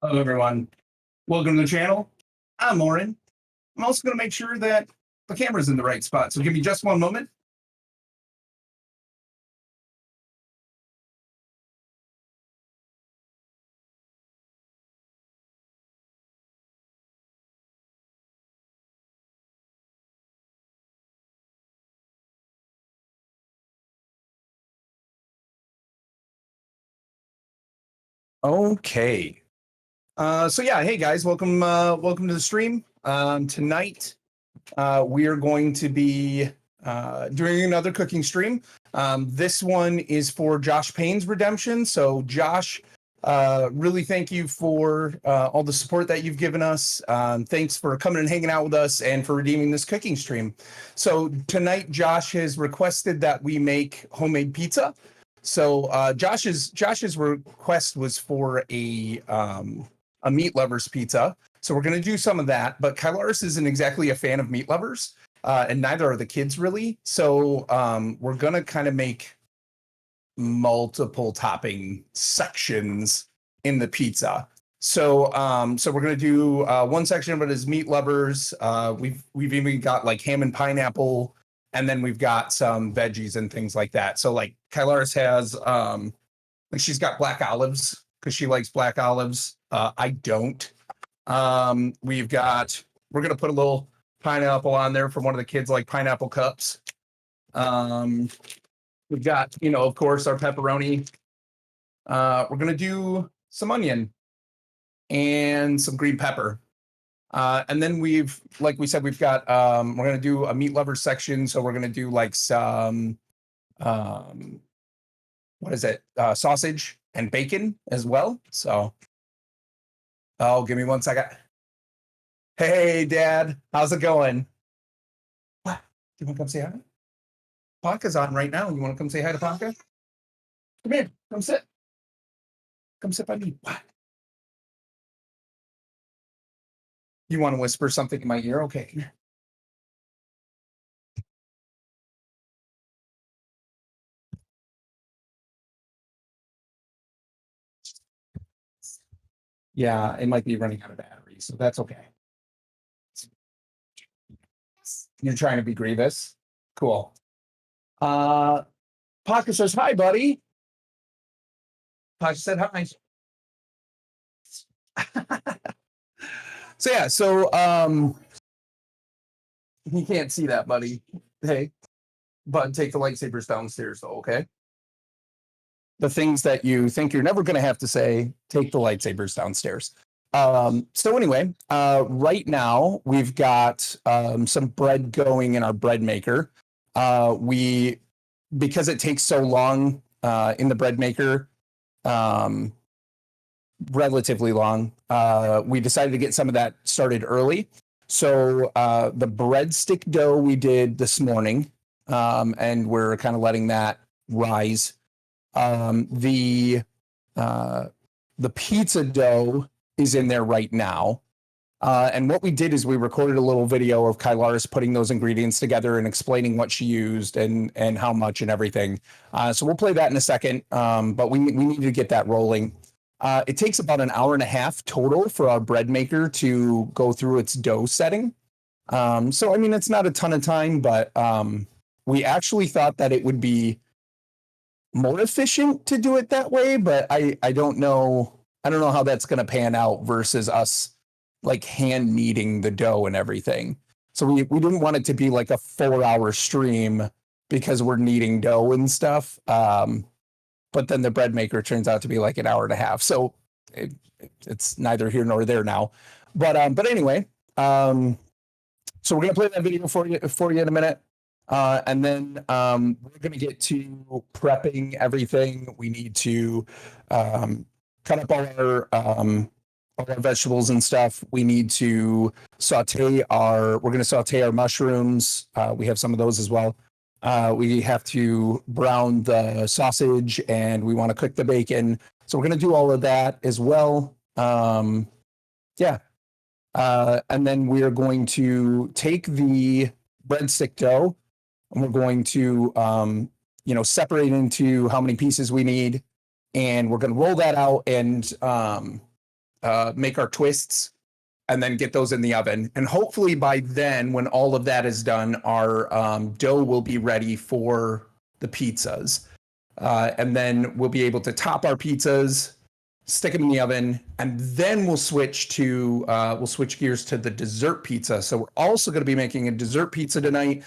Hello, everyone. Welcome to the channel. I'm Lauren. I'm also going to make sure that the camera's in the right spot. So give me just one moment. Okay. So yeah, hey guys, welcome to the stream. Tonight, we are going to be doing another cooking stream. This one is for JoshPain's redemption. So Josh, really thank you for all the support that you've given us. Thanks for coming and hanging out with us and for redeeming this cooking stream. So tonight, Josh has requested that we make homemade pizza. So Josh's request was for a meat lovers pizza. So we're going to do some of that. But Kylaris isn't exactly a fan of meat lovers, and neither are the kids really. So we're going to kind of make multiple topping sections in the pizza. So we're going to do one section of it is meat lovers. We've even got like ham and pineapple, and then we've got some veggies and things like that. So like Kylaris has like she's got black olives because she likes black olives. I don't. We're gonna put a little pineapple on there for one of the kids like pineapple cups. We've got, of course, our pepperoni. We're gonna do some onion and some green pepper. And then like we said, we've got we're gonna do a meat lover section. So we're gonna do like some what is it? Sausage and bacon as well. So oh, give me one second. Hey, Dad, how's it going? What? You want to come say hi? Panka's on right now. You want to come say hi to Panka? Come here. Come sit. Come sit by me. What? You want to whisper something in my ear? Okay, come here. Yeah, it might be running out of battery, so that's okay. You're trying to be Grievous? Cool. Panka says hi, buddy. Panka said hi. So yeah, he can't see that, buddy. Hey, but take the lightsabers downstairs, though. Okay. The things that you think you're never going to have to say, take the lightsabers downstairs. So anyway, right now we've got some bread going in our bread maker. Because it takes so long in the bread maker, relatively long, we decided to get some of that started early. So the breadstick dough we did this morning, and we're kind of letting that rise. The pizza dough is in there right now. And what we did is we recorded a little video of Kylaris putting those ingredients together and explaining what she used and how much and everything. So we'll play that in a second, but we need to get that rolling. It takes about an hour and a half total for our bread maker to go through its dough setting. So, I mean, it's not a ton of time, but we actually thought that it would be more efficient to do it that way, but I don't know. I don't know how that's going to pan out versus us like hand kneading the dough and everything. So we didn't want it to be like a 4-hour stream because we're kneading dough and stuff. But then the bread maker turns out to be like an hour and a half. So it's neither here nor there now. But anyway, so we're gonna play that video for you in a minute. And then we're going to get to prepping everything. We need to cut up all our vegetables and stuff. We need to we're going to saute our mushrooms. We have some of those as well. We have to brown the sausage and we want to cook the bacon. So we're going to do all of that as well. Yeah. And then we're going to take the breadstick dough and we're going to, separate into how many pieces we need. And we're going to roll that out and make our twists, and then get those in the oven. And hopefully by then, when all of that is done, our dough will be ready for the pizzas. And then we'll be able to top our pizzas, stick them in the oven, and then we'll switch gears to the dessert pizza. So we're also going to be making a dessert pizza tonight.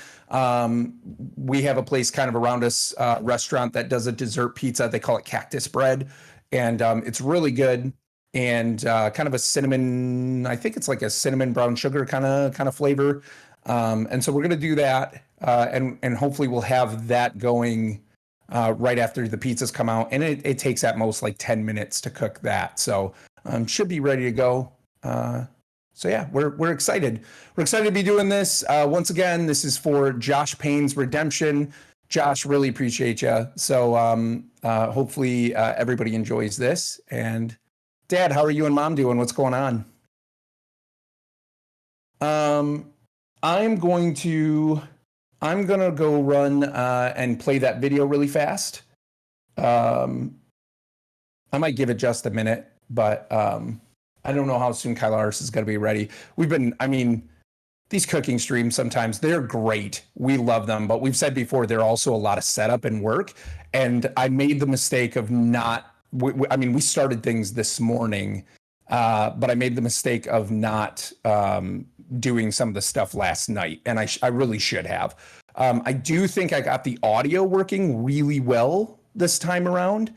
We have a place kind of around us, restaurant that does a dessert pizza. They call it Cactus Bread, and it's really good. And kind of a cinnamon, I think it's like a cinnamon brown sugar kind of flavor. And so we're going to do that, and hopefully we'll have that going right after the pizzas come out. And it takes at most like 10 minutes to cook that. So should be ready to go. So yeah, we're excited. We're excited to be doing this. Once again, this is for JoshPain's Redemption. Josh, really appreciate you. So hopefully everybody enjoys this. And Dad, how are you and Mom doing? What's going on? I'm gonna go run and play that video really fast. I might give it just a minute, but I don't know how soon Kylaris is gonna be ready. These cooking streams sometimes they're great. We love them, but we've said before they're also a lot of setup and work. And I made the mistake of not. We started things this morning, but I made the mistake of not doing some of the stuff last night, and I really should have. I do think I got the audio working really well this time around.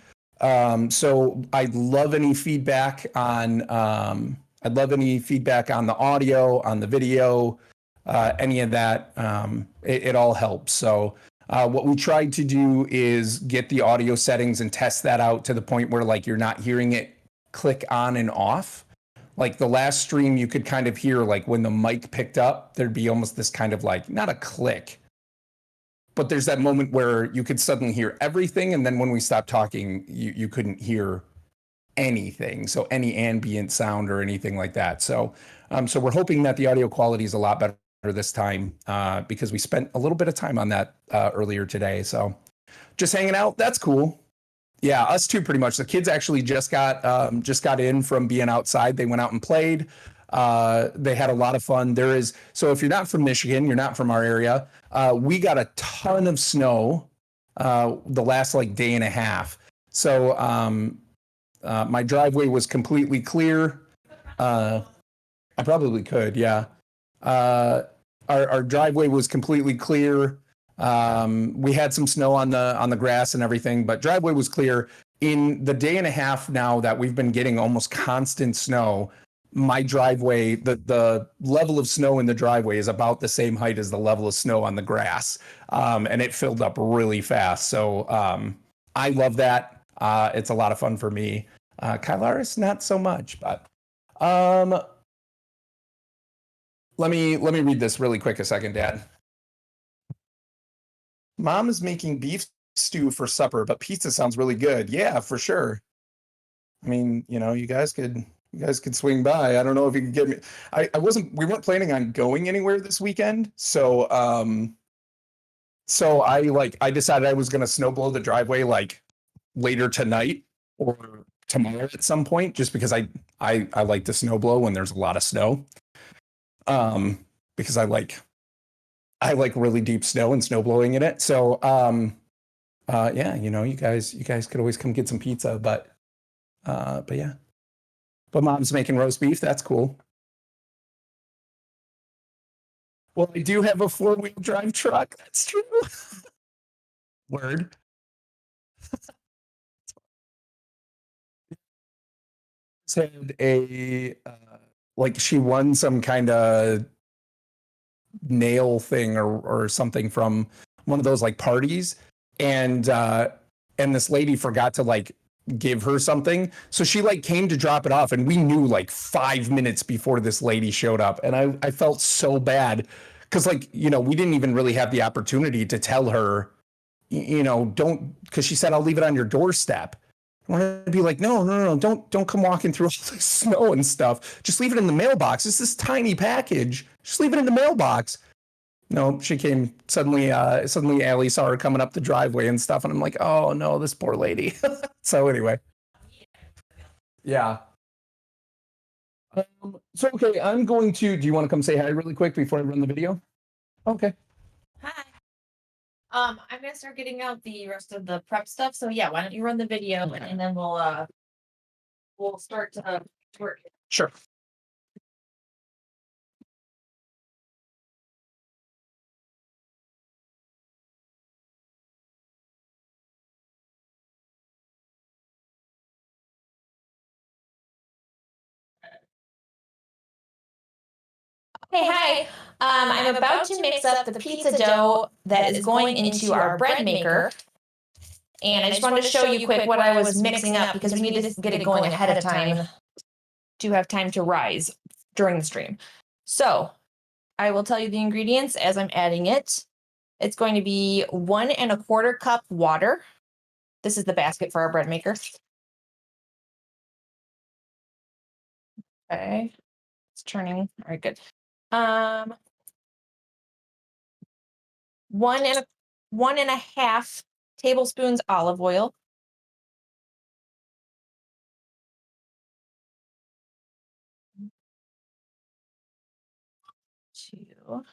So I'd love any feedback on the audio, on the video, any of that. It all helps. So what we tried to do is get the audio settings and test that out to the point where like you're not hearing it click on and off. Like the last stream, you could kind of hear like when the mic picked up, there'd be almost this kind of like, not a click, but there's that moment where you could suddenly hear everything. And then when we stopped talking, you couldn't hear anything. So any ambient sound or anything like that. So we're hoping that the audio quality is a lot better this time because we spent a little bit of time on that earlier today. So just hanging out. That's cool. Yeah, us too, pretty much. The kids actually just got in from being outside. They went out and played. They had a lot of fun. So if you're not from Michigan, you're not from our area, we got a ton of snow the last like day and a half. So my driveway was completely clear. I probably could, yeah. Our driveway was completely clear. We had some snow on the grass and everything, but driveway was clear. In the day and a half now that we've been getting almost constant snow, my driveway, the level of snow in the driveway is about the same height as the level of snow on the grass. And it filled up really fast. So I love that. It's a lot of fun for me. Kylaris, not so much, but let me read this really quick a second, Dad. Mom is making beef stew for supper, but pizza sounds really good. Yeah, for sure. I mean, you guys could swing by. I don't know if you could get me. We weren't planning on going anywhere this weekend. So I decided I was gonna snow blow the driveway like later tonight or tomorrow at some point, just because I like to snow blow when there's a lot of snow. Because I like really deep snow and snow blowing in it. So yeah, you guys could always come get some pizza, but yeah. But Mom's making roast beef. That's cool. Well, I do have a 4-wheel drive truck. That's true. Word. Had like she won some kind of nail thing or something from one of those like parties, and this lady forgot to like give her something, so she like came to drop it off, and we knew like 5 minutes before this lady showed up, and I felt so bad because like we didn't even really have the opportunity to tell her don't, because she said I'll leave it on your doorstep. I want to be like, no, don't come walking through all the snow and stuff. Just leave it in the mailbox. It's this tiny package. Just leave it in the mailbox. No, she came suddenly. Allie saw her coming up the driveway and stuff, and I'm like, oh no, this poor lady. So anyway, yeah. So, okay, I'm going to, do you want to come say hi really quick before I run the video? Okay. Hi. I'm gonna start getting out the rest of the prep stuff. So yeah, why don't you run the video and then we'll start to work. Sure. Hey, hi. I'm about to mix up the pizza dough that is going into our bread maker. And I just wanted to show you quick what I was mixing up because we need to get it going ahead of time to have time to rise during the stream. So I will tell you the ingredients as I'm adding it. It's going to be 1 1/4 cup water. This is the basket for our bread maker. Okay. It's turning. All right, good. 1 1/2 tablespoons olive oil. 2,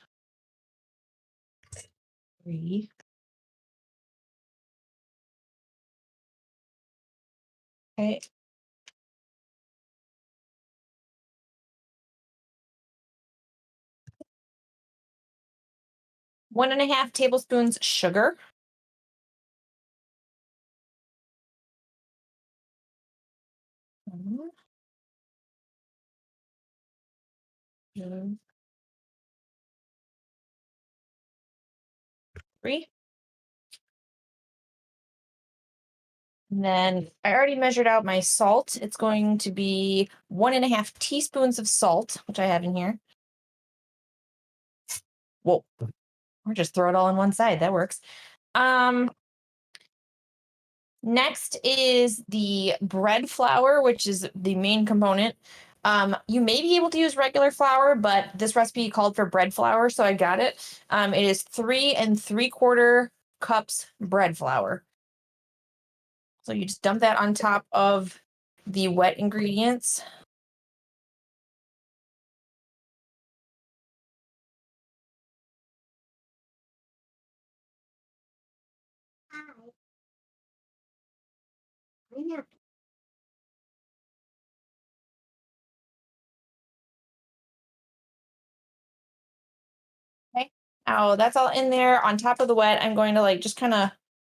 3. Okay. 1 1/2 tablespoons sugar. 1, 2, 3. And then I already measured out my salt. It's going to be 1 1/2 teaspoons of salt, which I have in here. Whoa. Or just throw it all on one side. That works. Next is the bread flour, which is the main component. You may be able to use regular flour, but this recipe called for bread flour, so I got it. It is 3 3/4 cups bread flour. So you just dump that on top of the wet ingredients. Okay. Now that's all in there on top of the wet. I'm going to like just kind of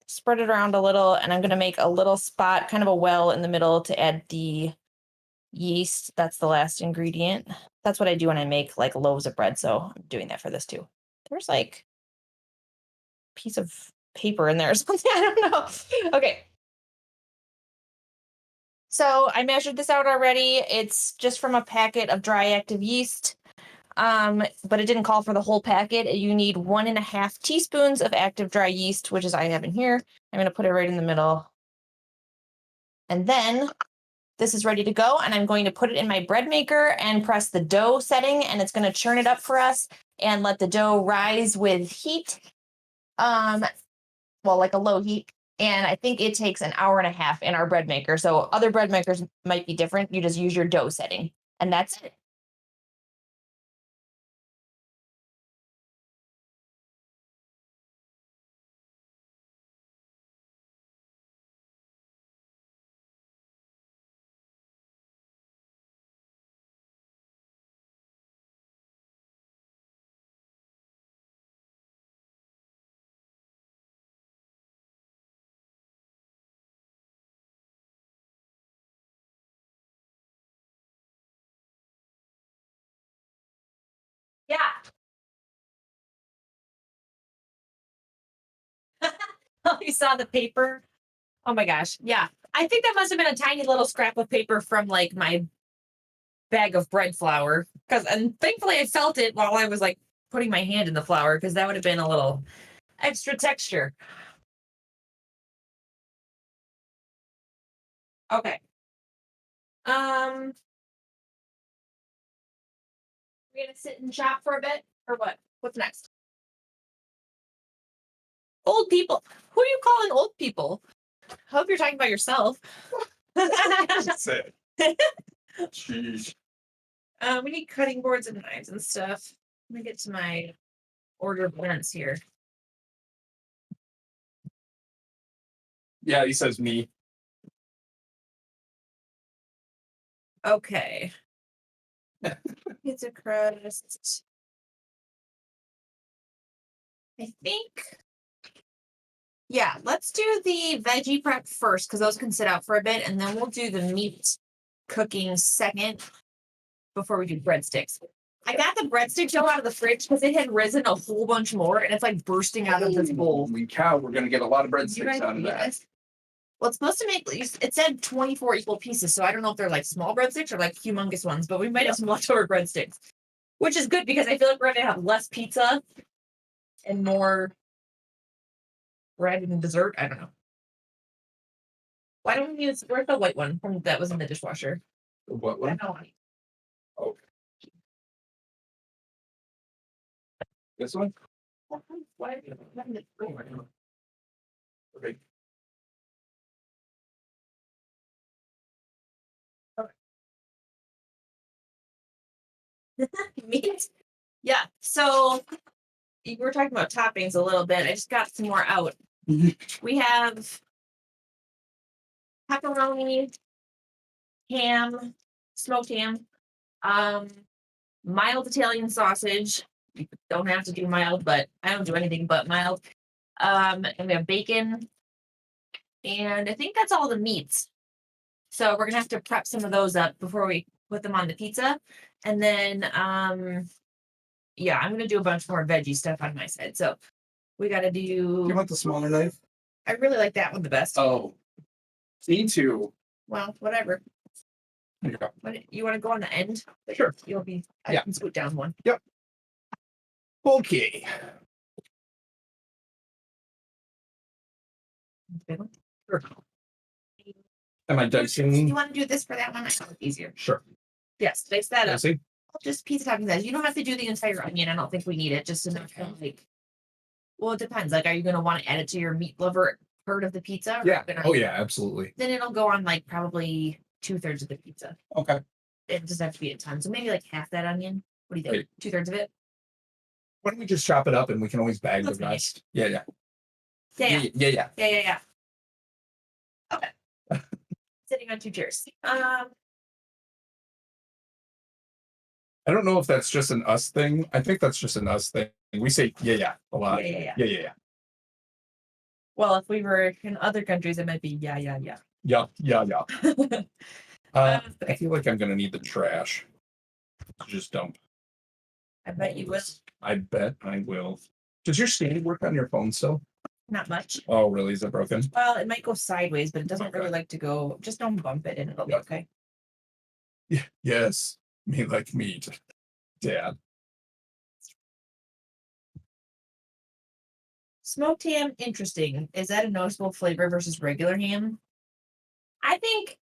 spread it around a little, and I'm going to make a little spot, kind of a well in the middle to add the yeast. That's the last ingredient. That's what I do when I make like loaves of bread. So I'm doing that for this too. There's like a piece of paper in there or something. I don't know. Okay. So I measured this out already. It's just from a packet of dry active yeast. But it didn't call for the whole packet. You need 1 1/2 teaspoons of active dry yeast, which is I have in here. I'm going to put it right in the middle. And then this is ready to go, and I'm going to put it in my bread maker and press the dough setting, and it's going to churn it up for us and let the dough rise with heat. Well, like a low heat. And I think it takes 1.5 hours in our bread maker. So other bread makers might be different. You just use your dough setting, and that's it. Yeah. Oh, you saw the paper? Oh my gosh. Yeah. I think that must have been a tiny little scrap of paper from like my bag of bread flour. And thankfully I felt it while I was like putting my hand in the flour, because that would have been a little extra texture. Okay. We're gonna sit and chat for a bit, or what? What's next? Old people. Who are you calling old people? I hope you're talking about yourself. That's it. Jeez. We need cutting boards and knives and stuff. Let me get to my order of events here. Yeah, he says me. Okay. Pizza crust. I think. Yeah, let's do the veggie prep first because those can sit out for a bit, and then we'll do the meat cooking second before we do breadsticks. I got the breadstick dough out of the fridge because it had risen a whole bunch more, and it's like bursting out of this bowl. Holy cow, we're gonna get a lot of You breadsticks guys out of eat that. this? Well, it's supposed to make, it said 24 equal pieces, so I don't know if they're like small breadsticks or like humongous ones, but we might have some leftover breadsticks, which is good because I feel like we're going to have less pizza and more bread and dessert. I don't know. Why don't we use, where's the white one from that was in the dishwasher? What I one? don't know. Okay. This one? Why? Okay. Meat? Yeah, so we were talking about toppings a little bit. I just got some more out. We have pepperoni, ham, smoked ham, mild Italian sausage. You don't have to do mild, but I don't do anything but mild. And we have bacon. And I think that's all the meats. So we're gonna have to prep some of those up before we put them on the pizza. And then yeah, I'm gonna do a bunch more veggie stuff on my side. So we gotta do. You want the smaller knife? I really like that one the best. Oh, me too. Well, whatever. There you go. What, you want to go on the end? Sure. You'll be. I Yeah. can scoot down one. Yep. Okay. Big one. Sure. Am I You dicing? want to do this for that one? I think it's easier. Sure. Yes, fix that up. Dicing? Just pizza toppings. Guys. You don't have to do the entire onion. I don't think we need it. Just enough to like. Well, it depends. Like, are you going to want to add it to your meat lover part of the pizza? Or Yeah. gonna, Oh yeah, absolutely. Then it'll go on like probably 2/3 of the pizza. Okay. It doesn't have to be a ton. So maybe like half that onion. What do you think? Wait. 2/3 of it? Why don't we just chop it up and we can always bag That's the fine. rest? Yeah, yeah. Yeah. Yeah. Okay. Sitting on 2 chairs. I don't know if that's just an us thing. I think that's just an us thing. We say yeah a lot. Yeah. Well, if we were in other countries, it might be yeah. Yeah. Okay. I feel like I'm gonna need the trash to just dump. I bet you will. I bet I will. Does your stand work on your phone still? Not much. Oh, really? Is it broken? Well, it might go sideways, but it doesn't really like to go. Just don't bump it and it'll be okay. Yeah. Yes. Me like meat. Dad. Smoked ham, interesting. Is that a noticeable flavor versus regular ham? I think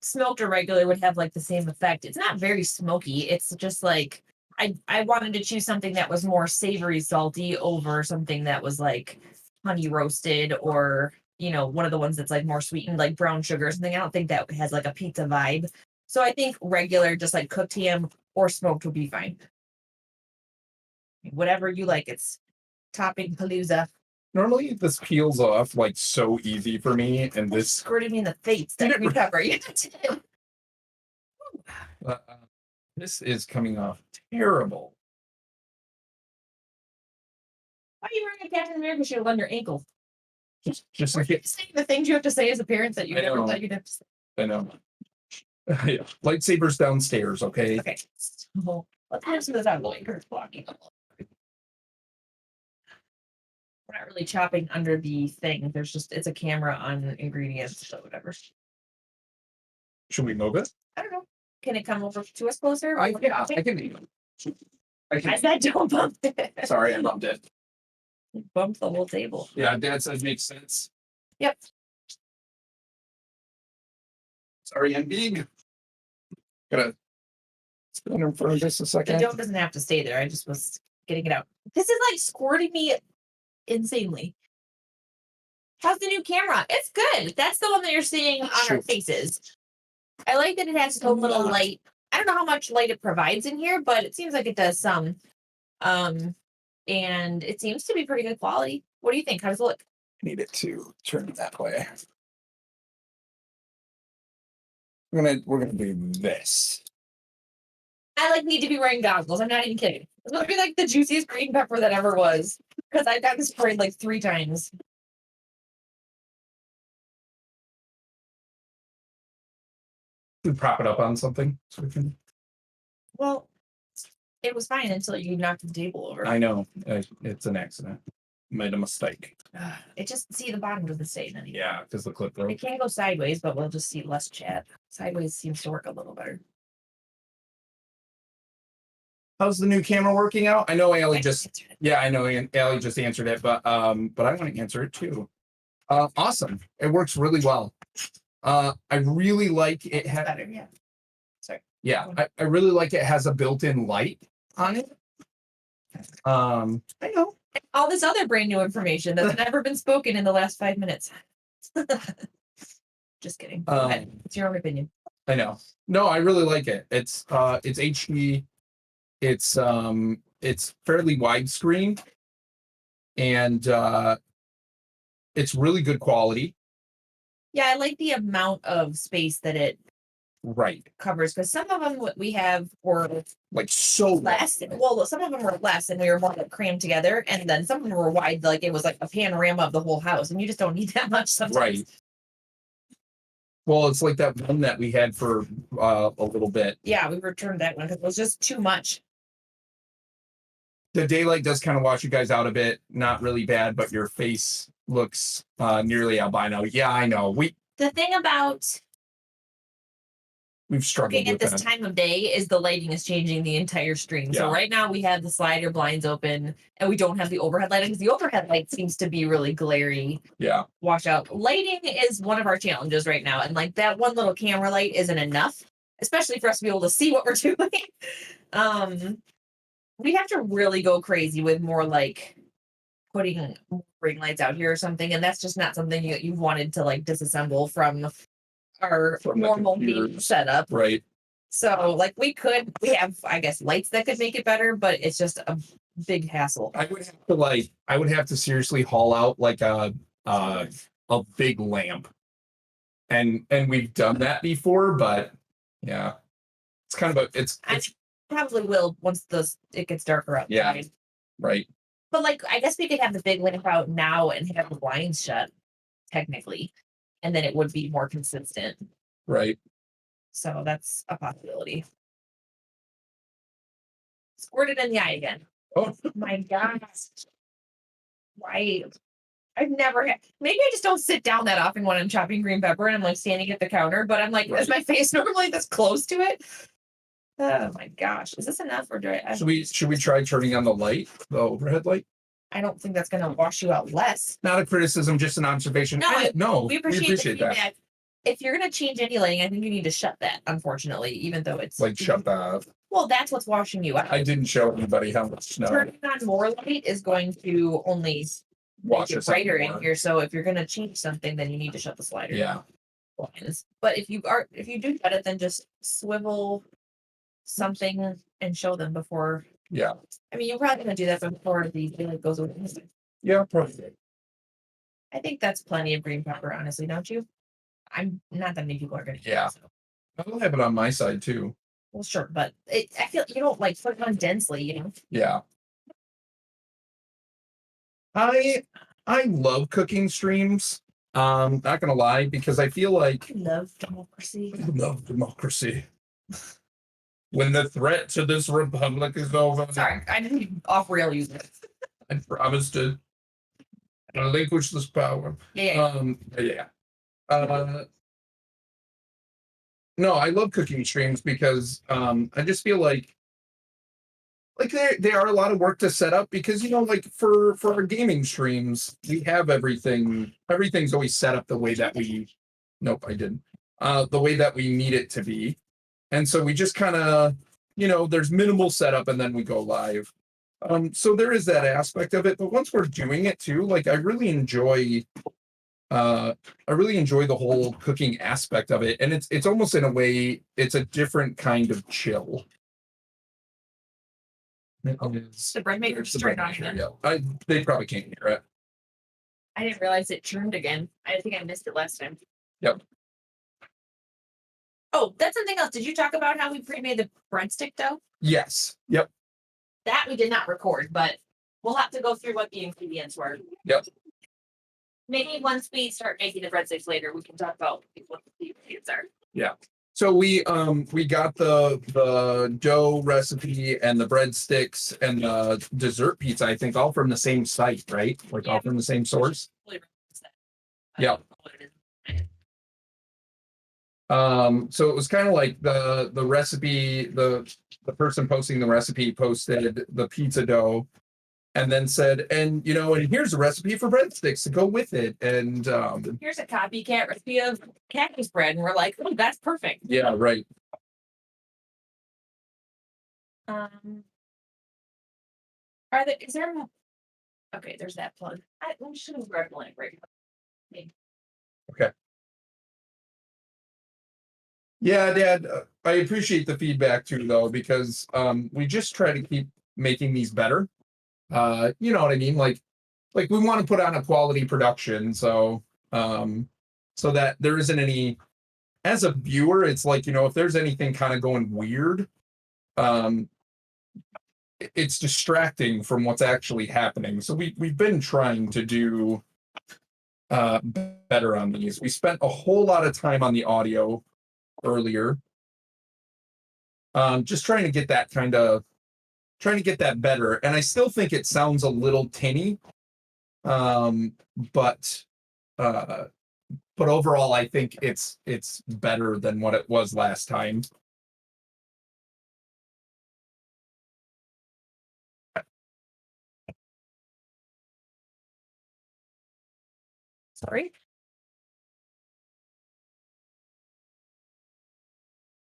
smoked or regular would have like the same effect. It's not very smoky. It's just like I wanted to choose something that was more savory, salty over something that was like honey roasted or one of the ones that's like more sweetened, like brown sugar or something. I don't think that has like a pizza vibe. So I think regular, just like cooked ham or smoked would be fine. Whatever you like, it's topping palooza. Normally this peels off like so easy for me, and this Squirted me in the face. That we cover. this is coming off terrible. Why are you wearing a Captain America shield on your ankle? Just Are like you saying the things you have to say as a parent that you never thought you'd have to say? I know. Yeah. Lightsabers downstairs, okay? Okay. Well, let's move some of this out of the way. Kurt's blocking. We're not really chopping under the thing. It's a camera on ingredients, so whatever. Should we move it? I don't know. Can it come over to us closer? I can. I said don't bump it. Sorry, I bumped it. Bump the whole table. Yeah, Dad says makes sense. Yep. Sorry, I'm big. Gotta spin in front of this a The second. dough doesn't have to stay there. I just was getting it out. This is like squirting me insanely. How's the new camera? It's good. That's the one that you're seeing on our faces. I like that it has a little light. I don't know how much light it provides in here, but it seems like it does some. And it seems to be pretty good quality. What do you think? How does it look? I need it to turn that way. We're gonna do this. I like need to be wearing goggles. I'm not even kidding. It's gonna be like the juiciest green pepper that ever was. Because I've gotten sprayed like 3 times. We prop it up on something so we can. Well, it was fine until you knocked the table over. I know it's an accident. Made a mistake. It just see the bottom of the stain anyway. Yeah, because the clip broke. It can go sideways, but we'll just see less chat. Sideways seems to work a little better. How's the new camera working out? I know Allie just I know Allie just answered it, but I want to answer it too. Awesome. It works really well. I really like it. Better, yeah. Sorry. Yeah, I really like it has a built-in light on it. I know. All this other brand new information that's never been spoken in the last 5 minutes. Just kidding. Go ahead. It's your own opinion. I know. No, I really like it. It's HD. It's fairly widescreen, and it's really good quality. Yeah, I like the amount of space that it covers, because some of them we have were like so less. Well, some of them were less and we were more like crammed together, and then some of them were wide, like it was like a panorama of the whole house, and you just don't need that much sometimes. Right. Well, it's like that one that we had for a little bit. Yeah, we returned that one because it was just too much. The daylight does kind of wash you guys out a bit. Not really bad, but your face looks nearly albino. Yeah, I know. The thing about we've struggled at this time of day is the lighting is changing the entire stream. Yeah. So right now we have the slider blinds open and we don't have the overhead lighting because the overhead light seems to be really glary. Yeah. Washout. Lighting is one of our challenges right now. And like that one little camera light isn't enough, especially for us to be able to see what we're doing. We have to really go crazy with more like putting ring lights out here or something. And that's just not something you've wanted to like disassemble from our normal beam setup. Right. So like we have, I guess, lights that could make it better, but it's just a big hassle. I would have to seriously haul out like a big lamp. And we've done that before, but yeah. It's kind of I probably will once it gets darker outside. Yeah. Right. But like I guess we could have the big lamp out now and have the blinds shut, technically. And then it would be more consistent. Right. So that's a possibility. Squirted in the eye again. Oh my gosh. Why? I've never had, maybe I just don't sit down that often when I'm chopping green pepper and I'm like standing at the counter, but I'm like, is my face normally this close to it? Oh my gosh. Is this enough or do I should we try turning on the light, the overhead light? I don't think that's gonna wash you out less. Not a criticism, just an observation. No, we appreciate that. If you're gonna change any lighting, I think you need to shut that, unfortunately, even though it's like shut that off. Well, that's what's washing you out. I didn't show anybody how much snow. Turning on more light is going to only make it brighter in here. So if you're gonna change something, then you need to shut the slider. Yeah. But if you do shut it, then just swivel something and show them before. Yeah. I mean, you're probably gonna do that before the daylight goes away. Yeah, probably. I think that's plenty of green pepper, honestly, don't you? I'm not that many people are gonna. Yeah. I'll have it on my side too. Well, sure, but I feel you don't like put it on densely, you know. Yeah. I love cooking streams. Not gonna lie, because I feel like I love democracy. I love democracy. When the threat to this republic is over. Sorry, I didn't off-rail use it. I promise to relinquish this power. Yeah. No, I love cooking streams because I just feel like they are a lot of work to set up because like for our gaming streams we have everything's always set up the way that we the way that we need it to be, and so we just kind of there's minimal setup and then we go live. So there is that aspect of it, but once we're doing it too, like I really enjoy I really enjoy the whole cooking aspect of it, and it's almost in a way it's a different kind of chill. The bread maker just turned on again. Yeah, they probably can't hear it. I didn't realize it turned again. I think I missed it last time. Yep. Oh, that's something else. Did you talk about how we pre-made the breadstick dough? Yes. Yep. That we did not record, but we'll have to go through what the ingredients were. Yep. Maybe once we start making the breadsticks later, we can talk about what the ingredients are. Yeah. So we got the dough recipe and the breadsticks and the dessert pizza, I think, all from the same site, right? Like all from the same source. Yeah. So it was kind of like the recipe, the person posting the recipe posted the pizza dough and then said, and here's a recipe for breadsticks to go with it. And here's a copycat recipe of cactus bread. And we're like, oh, that's perfect. Yeah, right. Is there okay, there's that plug. I'm just gonna grab the lamp right now. Okay. Yeah, Dad, I appreciate the feedback too, though, because we just try to keep making these better. You know what I mean? Like we want to put on a quality production, so that there isn't any, as a viewer, it's like, if there's anything kind of going weird, it's distracting from what's actually happening. So we've been trying to do better on these. We spent a whole lot of time on the audio earlier, just trying to get that better, and I still think it sounds a little tinny, but overall I think it's better than what it was last time. Sorry.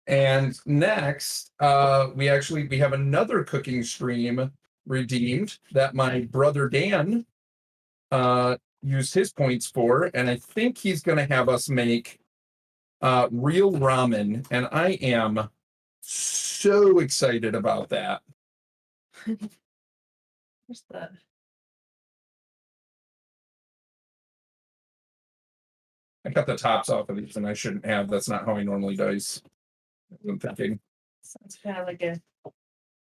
And next, we have another cooking stream redeemed that my brother Dan used his points for, and I think he's going to have us make real ramen, and I am so excited about that. Where's the... I cut the tops off of these, and I shouldn't have. That's not how I normally dice. I'm thinking. Sounds kind of like a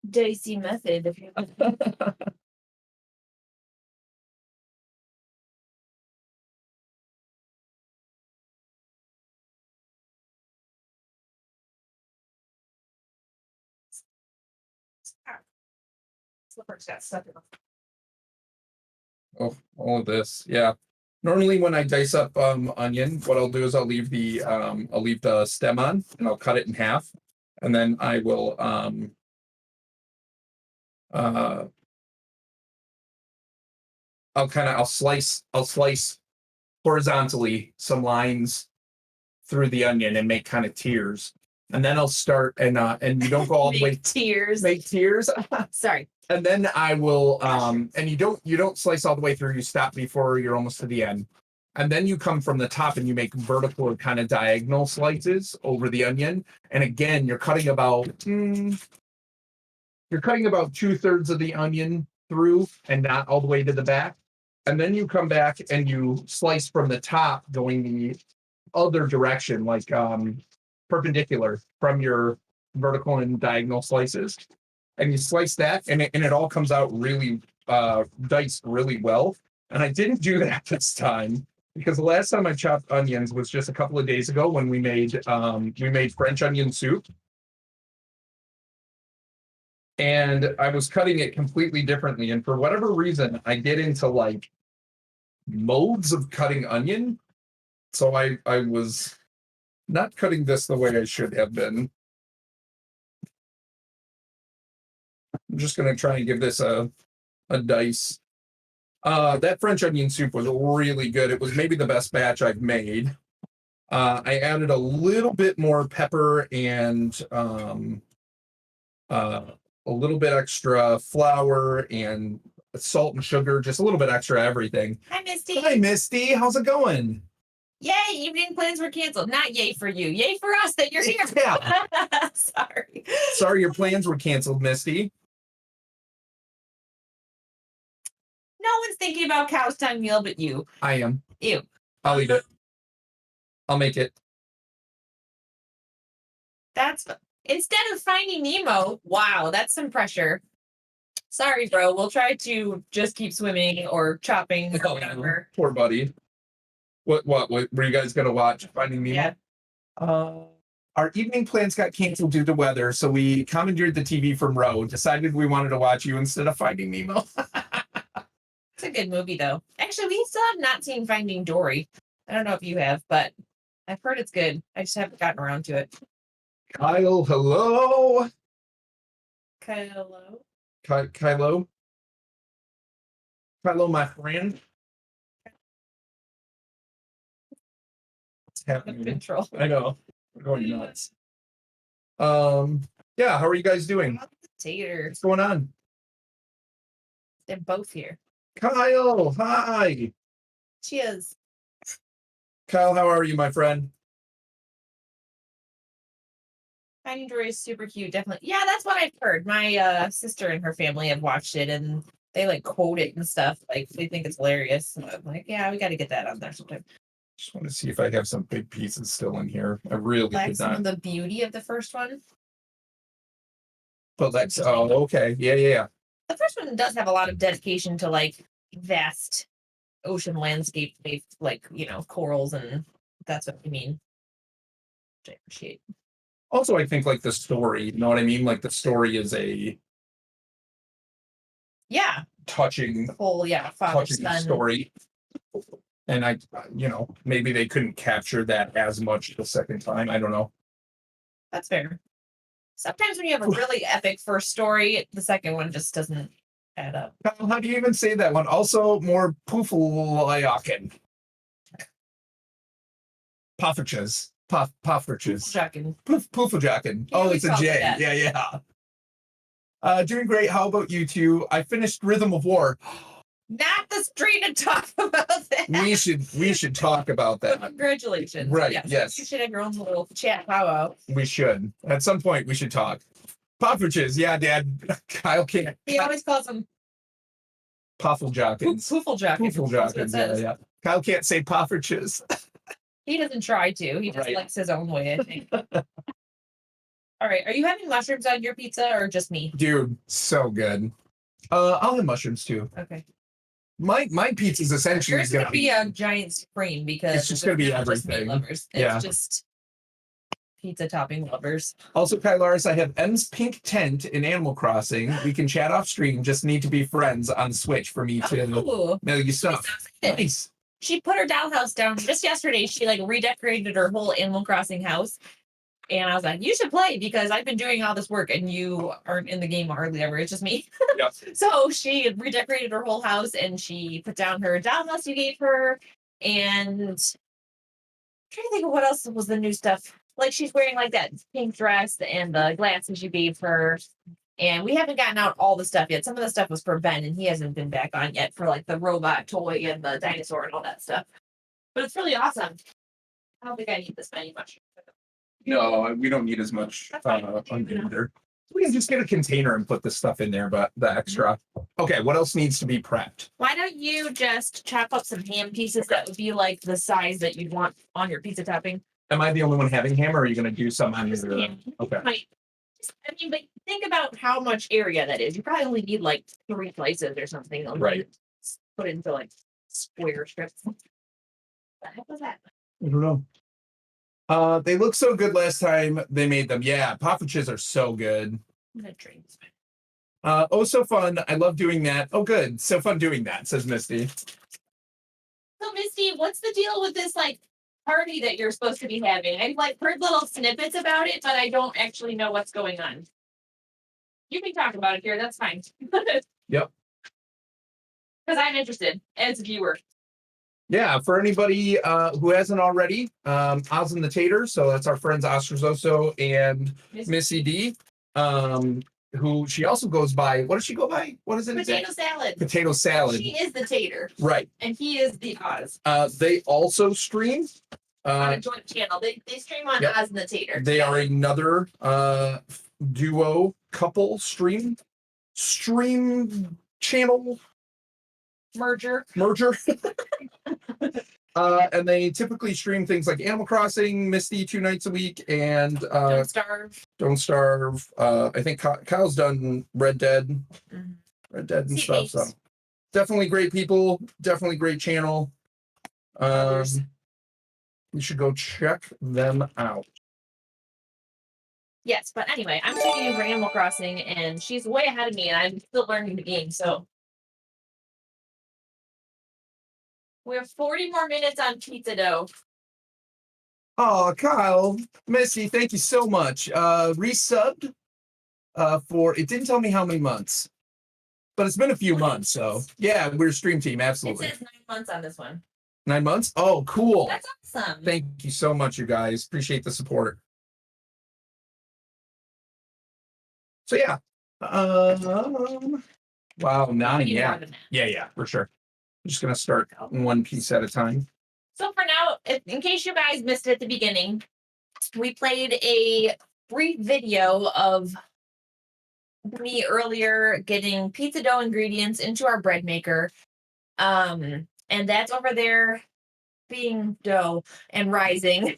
dicey method. If you... Slippers got stuck in them. Oh, all of this, yeah. Normally, when I dice up onion, what I'll do is I'll leave the stem on, and I'll cut it in half, and then I will I'll slice horizontally some lines through the onion and make kind of tiers, and then I'll start and you don't go all the way tears. Make tiers. Sorry. And then I will and you don't slice all the way through, you stop before you're almost to the end. And then you come from the top and you make vertical or kind of diagonal slices over the onion. And again, you're cutting about 2/3 of the onion through and not all the way to the back. And then you come back and you slice from the top going the other direction, like perpendicular from your vertical and diagonal slices. And you slice that, and it all comes out really diced really well. And I didn't do that this time because the last time I chopped onions was just a couple of days ago when we made French onion soup, and I was cutting it completely differently. And for whatever reason, I get into like modes of cutting onion, so I was not cutting this the way I should have been. I'm just going to try and give this a dice. That French onion soup was really good. It was maybe the best batch I've made. I added a little bit more pepper and a little bit extra flour and salt and sugar, just a little bit extra everything. Hi, Misty. Hi, Misty. How's it going? Yay, evening plans were canceled. Not yay for you. Yay for us that you're here. Yeah. Sorry. Sorry your plans were canceled, Misty. No one's thinking about cow's tongue meal but you. I am. Ew. I'll eat it. I'll make it. That's instead of Finding Nemo. Wow, that's some pressure. Sorry, bro. We'll try to just keep swimming or chopping or whatever. Poor buddy. What were you guys gonna watch? Finding Nemo? Yeah. Our evening plans got canceled due to weather, so we commandeered the TV from Roe. Decided we wanted to watch you instead of Finding Nemo. It's a good movie, though. Actually, we still have not seen Finding Dory. I don't know if you have, but I've heard it's good. I just haven't gotten around to it. Kyle, hello. Hello. Kylo. Kylo, my friend. What's happening? Control. I know. We're going nuts. Yeah, how are you guys doing? Tater. What's going on? They're both here. Kyle, hi. Cheers. Kyle, how are you, my friend? Finding Dory is super cute, definitely. Yeah, that's what I've heard. My sister and her family have watched it, and they like quote it and stuff. Like they think it's hilarious. So I'm like, yeah, we got to get that on there sometime. Just want to see if I have some big pieces still in here. I really Like did some not. of the beauty of the first one. But that's okay. Yeah. The first one does have a lot of dedication to like vast ocean landscape, like corals, and that's what I mean. Which I appreciate. Also, I think like the story, you know what I mean? Like the story is a touching Whole father son story. And maybe they couldn't capture that as much the second time. I don't know. That's fair. Sometimes when you have a really epic first story, the second one just doesn't add up. How do you even say that one? Also, more poofalayakin. Pofferches. Pofferches. Poofajakin. Oh, it's a J. Yeah. Doing great. How about you two? I finished Rhythm of War. Not the street to talk about that. We should talk about that. Congratulations. Right. Yes. You should have your own little chat powwow. We should. At some point, we should talk. Pofferches. Yeah, Dad. Kyle can't. He always calls them Poffeljockins. Pooflejockins. Yeah. Kyle can't say pofferches. He doesn't try to. He just likes his own way, I think. All right. Are you having mushrooms on your pizza or just me? Dude, so good. I'll have mushrooms too. Okay. My pizza's essentially Yours gonna be a giant supreme because it's just gonna be everything. Lovers. It's just pizza topping lovers. Also, Kylaris, I have M's pink tent in Animal Crossing. We can chat off stream. Just need to be friends on Switch for me to know you stuff. Nice. She put her dollhouse down just yesterday. She like redecorated her whole Animal Crossing house. And I was like, you should play because I've been doing all this work and you aren't in the game hardly ever. It's just me. Yep. So she redecorated her whole house and she put down her dollhouse you gave her. And I'm trying to think of what else was the new stuff. Like she's wearing like that pink dress and the glasses you gave her. And we haven't gotten out all the stuff yet. Some of the stuff was for Ben and he hasn't been back on yet for like the robot toy and the dinosaur and all that stuff. But it's really awesome. I don't think I need this many mushrooms. No, we don't need as much either. We can just get a container and put this stuff in there, but the extra. Okay, what else needs to be prepped? Why don't you just chop up some ham pieces that would be like the size that you'd want on your pizza topping? Am I the only one having ham, or are you going to do some on your? Okay. But think about how much area that is. You probably only need like 3 slices or something. Right. Put it into like square strips. What the heck was that? I don't know. They looked so good last time they made them. Yeah, pofferches are so good. I'm gonna drink this. Oh, so fun. I love doing that. Oh, good. So fun doing that, says Misty. So, Misty, what's the deal with this like party that you're supposed to be having? I've like heard little snippets about it, but I don't actually know what's going on. You can talk about it here. That's fine. Yep. Because I'm interested as a viewer. Yeah, for anybody who hasn't already, Oz and the Tater, so that's our friends Oscar Zoso and Missy D. who she also goes by. What does she go by? What is it? Potato salad. Potato salad. She is the tater. Right. And he is the Oz. They also stream on a joint channel. They stream on Oz and the Tater. They are another duo couple stream channel merger. And they typically stream things like Animal Crossing, Misty 2 nights a week, and Don't Starve. I think Kyle's done Red Dead. Mm-hmm. Red Dead and stuff. So definitely great people, definitely great channel. You should go check them out. Yes, but anyway, I'm taking you for Animal Crossing, and she's way ahead of me, and I'm still learning the game, so. We have 40 more minutes on pizza dough. Oh, Kyle, Missy, thank you so much. Resubbed for, it didn't tell me how many months, but it's been a few months, so. Yeah, we're a stream team, absolutely. It says 9 months on this one. 9 months? Oh, cool. That's awesome. Thank you so much, you guys. Appreciate the support. So yeah. Wow, 9, yeah. Yeah, for sure. I'm just gonna start one piece at a time. So for now, in case you guys missed it at the beginning, we played a brief video of me earlier getting pizza dough ingredients into our bread maker. And that's over there being dough and rising.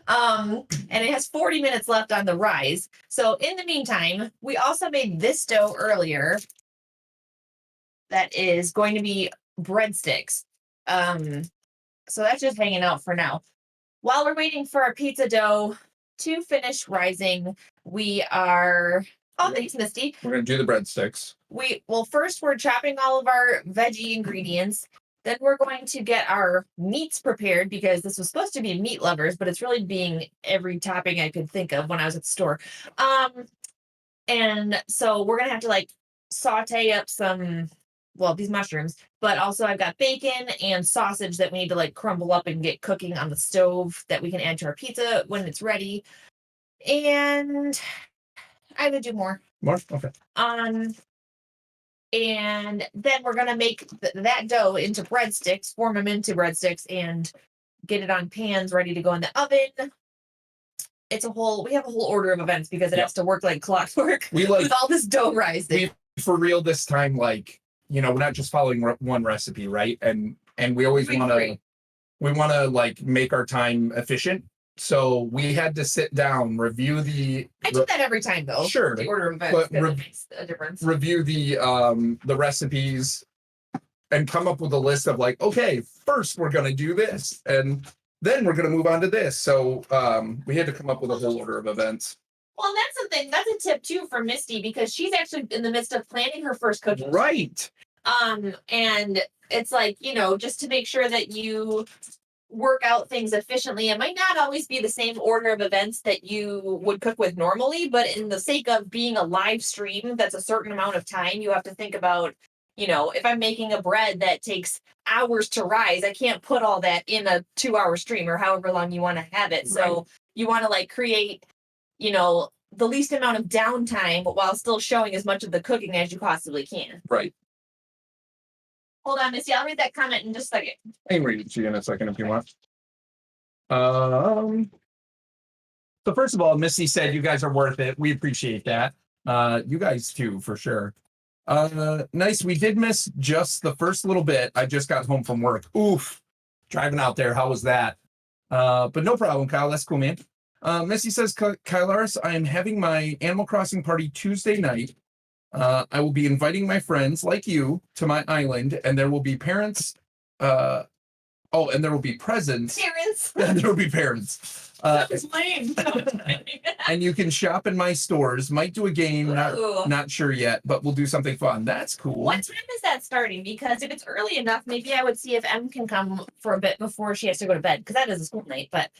And it has 40 minutes left on the rise. So in the meantime, we also made this dough earlier that is going to be breadsticks. So that's just hanging out for now. While we're waiting for our pizza dough to finish rising, we are... Oh, thanks, Misty. We're going to do the breadsticks. First we're chopping all of our veggie ingredients. Then we're going to get our meats prepared because this was supposed to be meat lovers, but it's really being every topping I could think of when I was at the store. And so we're going to have to like saute up these mushrooms, but also I've got bacon and sausage that we need to like crumble up and get cooking on the stove that we can add to our pizza when it's ready. And I would do more. More? Okay. And then we're going to make that dough into breadsticks, form them into breadsticks, and get it on pans ready to go in the oven. We have a whole order of events because it has to work like clockwork with all this dough rising. For real this time, like, we're not just following one recipe, right? And we always want to like make our time efficient. So we had to sit down, review the... I do that every time, though. Sure. The order of events, because it makes a difference. Review the recipes and come up with a list of like, okay, first we're going to do this, and then we're going to move on to this. So we had to come up with a whole order of events. Well, that's a tip, too, for Misty, because she's actually in the midst of planning her first cooking. Right. And it's like, just to make sure that you... work out things efficiently. It might not always be the same order of events that you would cook with normally, but in the sake of being a live stream that's a certain amount of time, you have to think about, if I'm making a bread that takes hours to rise, I can't put all that in a 2-hour stream or however long you want to have it. So you want to like create, the least amount of downtime, but while still showing as much of the cooking as you possibly can. Right. Hold on, Missy. I'll read that comment in just a second. I can read it to you in a second if you want. So first of all, Missy said you guys are worth it. We appreciate that. You guys too, for sure. Nice. We did miss just the first little bit. I just got home from work. Oof. Driving out there. How was that? But no problem, Kyle. That's cool, man. Missy says, Kylaris, I am having my Animal Crossing party Tuesday night. I will be inviting my friends like you to my island, and there will be parents. And there will be presents. Parents. And there will be parents. That's lame. And you can shop in my stores. Might do a game. Not sure yet, but we'll do something fun. That's cool. What time is that starting? Because if it's early enough, maybe I would see if Em can come for a bit before she has to go to bed. Because that is a school night, but.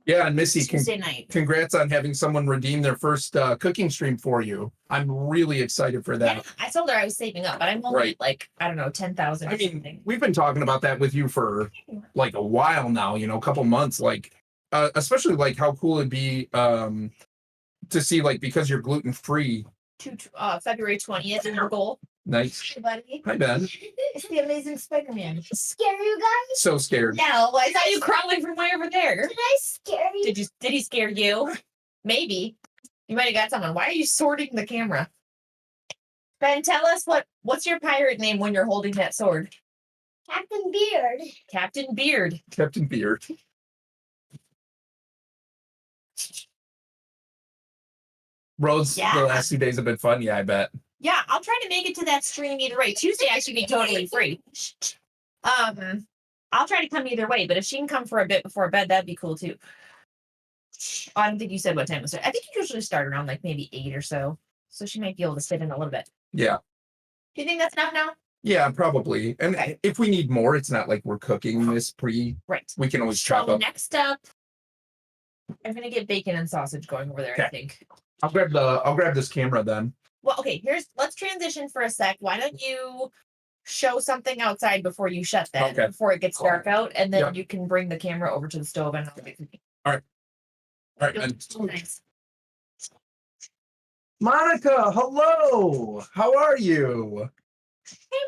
Yeah, and Missy, Tuesday night. Congrats on having someone redeem their first cooking stream for you. I'm really excited for that. Yeah, I told her I was saving up, but I'm only I don't know, 10,000 or something. We've been talking about that with you for like a while now, a couple months. Like, especially like how cool it'd be to see, like, because you're gluten free. To February 20th is your goal. Nice. Hey, buddy. Hi, Ben. It's the Amazing Spider-Man. Scare you guys? So scared. No, I saw you crawling from way over there. Did I scare you? Did he scare you? Maybe. You might have got someone. Why are you sorting the camera? Ben, tell us what's your pirate name when you're holding that sword? Captain Beard. Captain Beard. Captain Beard. Roads Yeah. the last 2 days have been fun. Yeah, I bet. Yeah, I'll try to make it to that stream either way. Tuesday I should be totally free. I'll try to come either way, but if she can come for a bit before bed, that'd be cool too. Oh, I don't think you said what time it was. I think you usually start around like maybe 8 or so. So she might be able to sit in a little bit. Yeah. Do you think that's enough now? Yeah, probably. And Okay. if we need more, it's not like we're cooking this Right. we can always chop So up. next up, I'm gonna get bacon and sausage going over there, I Okay. think. I'll grab this camera then. Well, okay, let's transition for a sec. Why don't you show something outside before you shut that, Okay. before it gets dark out, and then Yeah. you can bring the camera over to the stove and I'll get cooking. All right. And Nice. Monica, hello. How are you? Hey,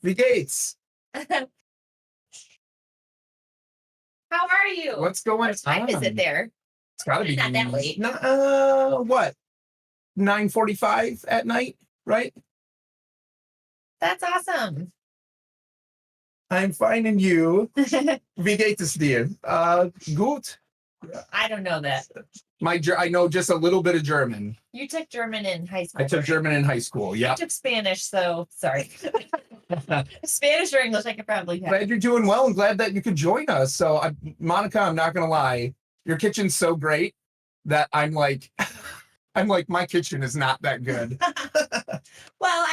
The Gates. Monica. How are you? What's going What time is it there? It's gotta be Not that late. What? 9:45 at night, right? That's awesome. I'm fine, and you? Wie geht es dir? Gut. I don't know that. I know just a little bit of German. You took German in high school. I took right? German in high school. Yeah. I took Spanish, so sorry. Spanish or English, I could probably have. Glad you're doing well and glad that you could join us. So, Monica, I'm not gonna lie, your kitchen's so great that I'm like, my kitchen is not that good. Well,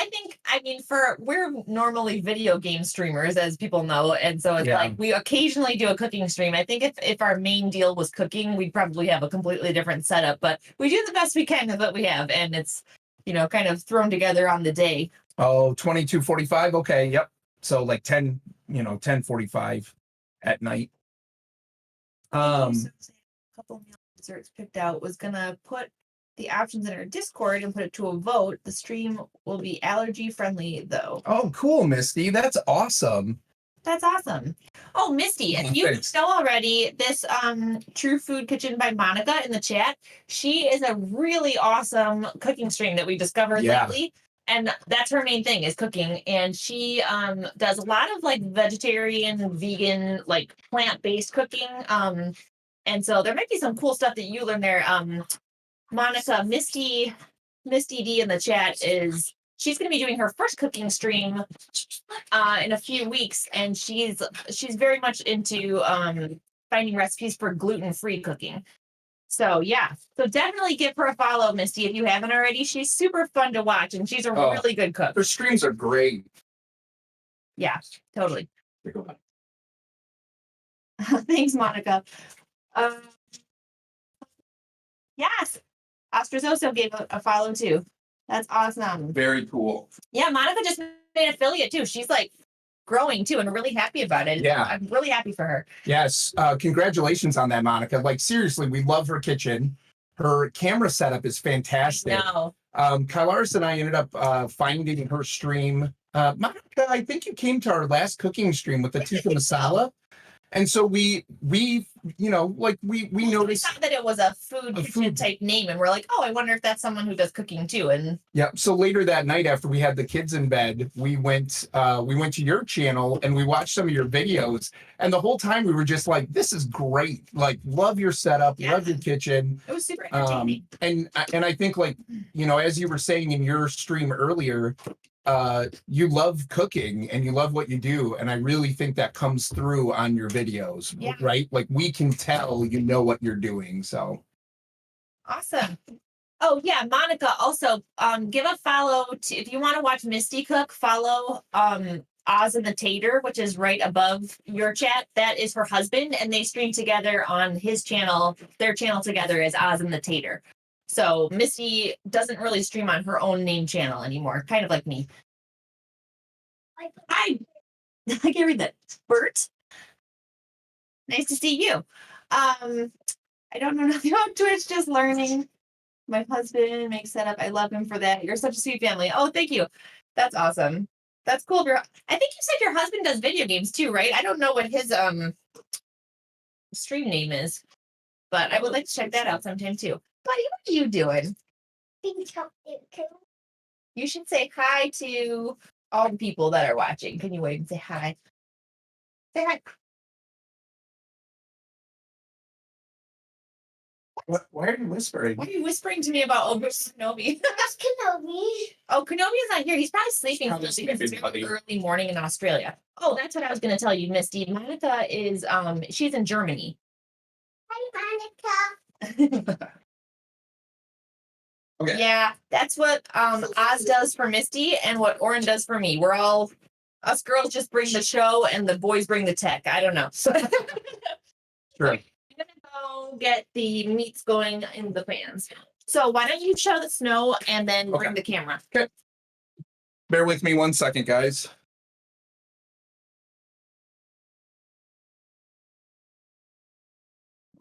we're normally video game streamers, as people know, and so it's Yeah. like we occasionally do a cooking stream. I think if our main deal was cooking, we'd probably have a completely different setup, but we do the best we can with what we have, and it's kind of thrown together on the day. Oh, 22:45. Okay, yep. So like 10:45 at night. A couple meal desserts picked out. Was gonna put the options in our Discord and put it to a vote. The stream will be allergy friendly though. Oh, cool, Misty. That's awesome. That's awesome. Oh, Misty, if you Thanks. know already, this True Food Kitchen by Monica in the chat, she is a really awesome cooking stream that we discovered Yeah. lately. And that's her main thing is cooking. And she does a lot of like vegetarian, vegan, like plant-based cooking. And so there might be some cool stuff that you learn there. Monica, Misty D in the chat she's going to be doing her first cooking stream in a few weeks, and she's very much into finding recipes for gluten-free cooking. So yeah, so definitely give her a follow, Misty, if you haven't already. She's super fun to watch, and she's a really good cook. Their streams are great. Yeah, totally. Thanks, Monica. Yes, Astrozoso gave a follow too. That's awesome. Very cool. Yeah, Monica just made an affiliate too. She's like growing too and really happy about it. Yeah. I'm really happy for her. Yes. Congratulations on that, Monica. Like, seriously, we love her kitchen. Her camera setup is fantastic. No. Kylaris and I ended up finding her stream. Monica, I think you came to our last cooking stream with the tikka masala. And so we noticed. We thought that it was a food kitchen type name, and we're like, oh, I wonder if that's someone who does cooking too. And yeah. So later that night, after we had the kids in bed, we went to your channel and we watched some of your videos. And the whole time we were just like, this is great. Like, love your setup, love your kitchen. It was super entertaining. And I think, like, as you were saying in your stream earlier, you love cooking and you love what you do, and I really think that comes through on your videos, right? Like, we can tell you know what you're doing. So awesome. Oh yeah, Monica, also give a follow to, if you want to watch Misty cook, follow Oz and the Tater, which is right above your chat. That is her husband, and they stream together on his channel. Their channel together is Oz and the Tater. So Misty doesn't really stream on her own name channel anymore, kind of like me. I can't read that. Bert? Nice to see you. I don't know nothing about Twitch, just learning. My husband makes setup. I love him for that. You're such a sweet family. Oh, thank you. That's awesome. That's cool. I think you said your husband does video games too, right? I don't know what his stream name is, but I would like to check that out sometime too. Buddy, what are you doing? You should say hi to all the people that are watching. Can you wave and say hi? Say hi. Why are you whispering? Why are you whispering to me about Kenobi? That's Kenobi. Oh, Kenobi is not here. He's probably sleeping Probably still because it's sleeping, buddy. very early morning in Australia. Oh, that's what I was going to tell you, Misty. Monica is she's in Germany. Hi, Monica. Okay. Yeah, that's what Oz does for Misty and what Oren does for me. We're all us girls just bring the show and the boys bring the tech. I don't know. Sure. I'm gonna go get the meats going in the pans. So why don't you show the snow and then bring the camera? Bear with me 1 second, guys.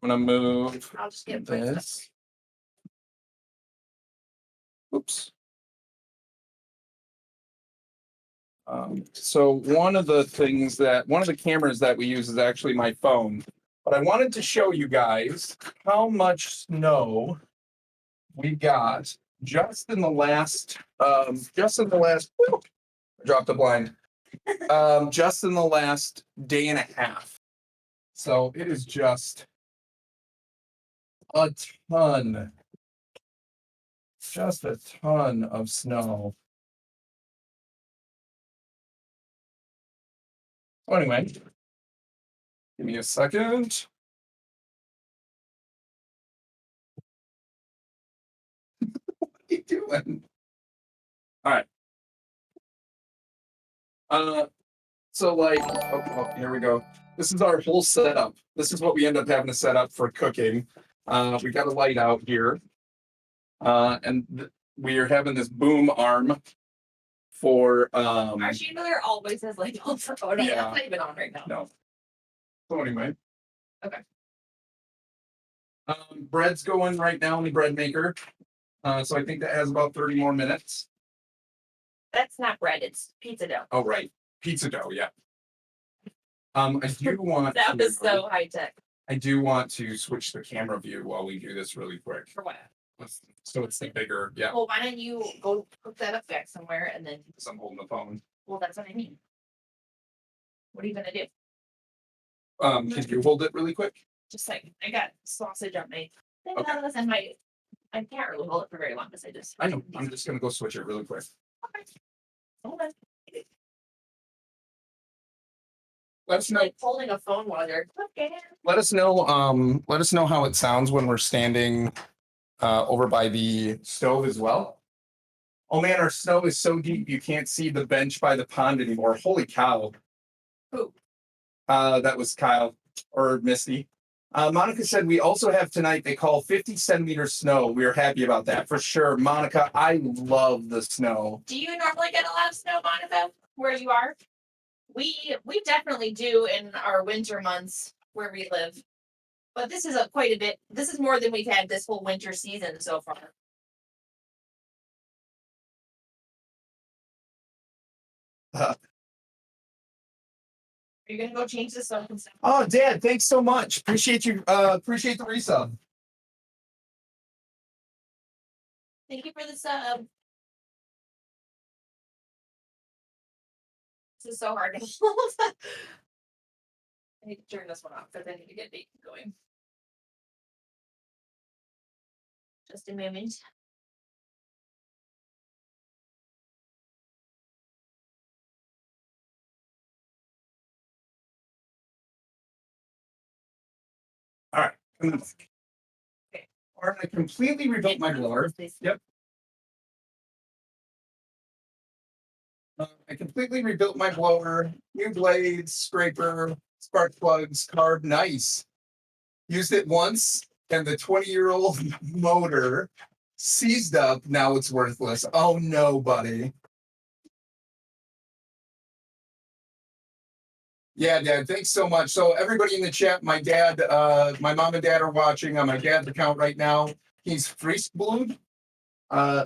I'm gonna move I'll just get this. Oops. So one of the cameras that we use is actually my phone, but I wanted to show you guys how much snow we got just in the last, whoop, I dropped a blind, just in the last day and a half. So it is just a ton, just a ton of snow. So anyway, give me a second. What are you doing? All right. So like, oh, here we go. This is our whole setup. This is what we end up having to set up for cooking. We got a light out here. We are having this boom arm for Our mother always has like also Yeah. not even on right now. No. So anyway. Okay. Bread's going right now in the bread maker. So I think that has about 30 more minutes. That's not bread, it's pizza dough. Oh, right. Pizza dough, yeah. I do want That was to, so high tech. I do want to switch the camera view while we do this really quick. For what? So it's the bigger, yeah. Well, why don't you go put that up back somewhere and then Because I'm holding the phone. well that's what I mean. What are you gonna do? Can you hold it really quick? Just like I got sausage on my thing Okay. and I can't really hold it for very long because I just I know. I'm just gonna go switch it really quick. Okay. Hold on. Let us It's know. like holding a phone while you're cooking. Let us know how it sounds when we're standing over by the stove as well. Oh man, our snow is so deep you can't see the bench by the pond anymore. Holy cow. Who? That was Kyle or Misty. Monica said we also have tonight, they call 50 centimeter snow. We are happy about that for sure. Monica, I love the snow. Do you normally get a lot of snow, Monica, where you are? We definitely do in our winter months where we live. But this is quite a bit. This is more than we've had this whole winter season so far. Are you gonna go change this up and stuff? Oh, Dad, thanks so much. Appreciate you. Appreciate the resub. Thank you for the sub. This is so hard to hold. I need to turn this one off because I need to get bacon going. Just a moment. All right. Okay. Or I completely rebuilt my blower. Yep. I completely rebuilt my blower. New blades, scraper, spark plugs, carb, nice. Used it once, and the 20-year-old motor seized up. Now it's worthless. Oh no, buddy. Yeah, Dad. Thanks so much. So everybody in the chat, my dad, my mom and dad are watching on my dad's account right now. He's Friesblood.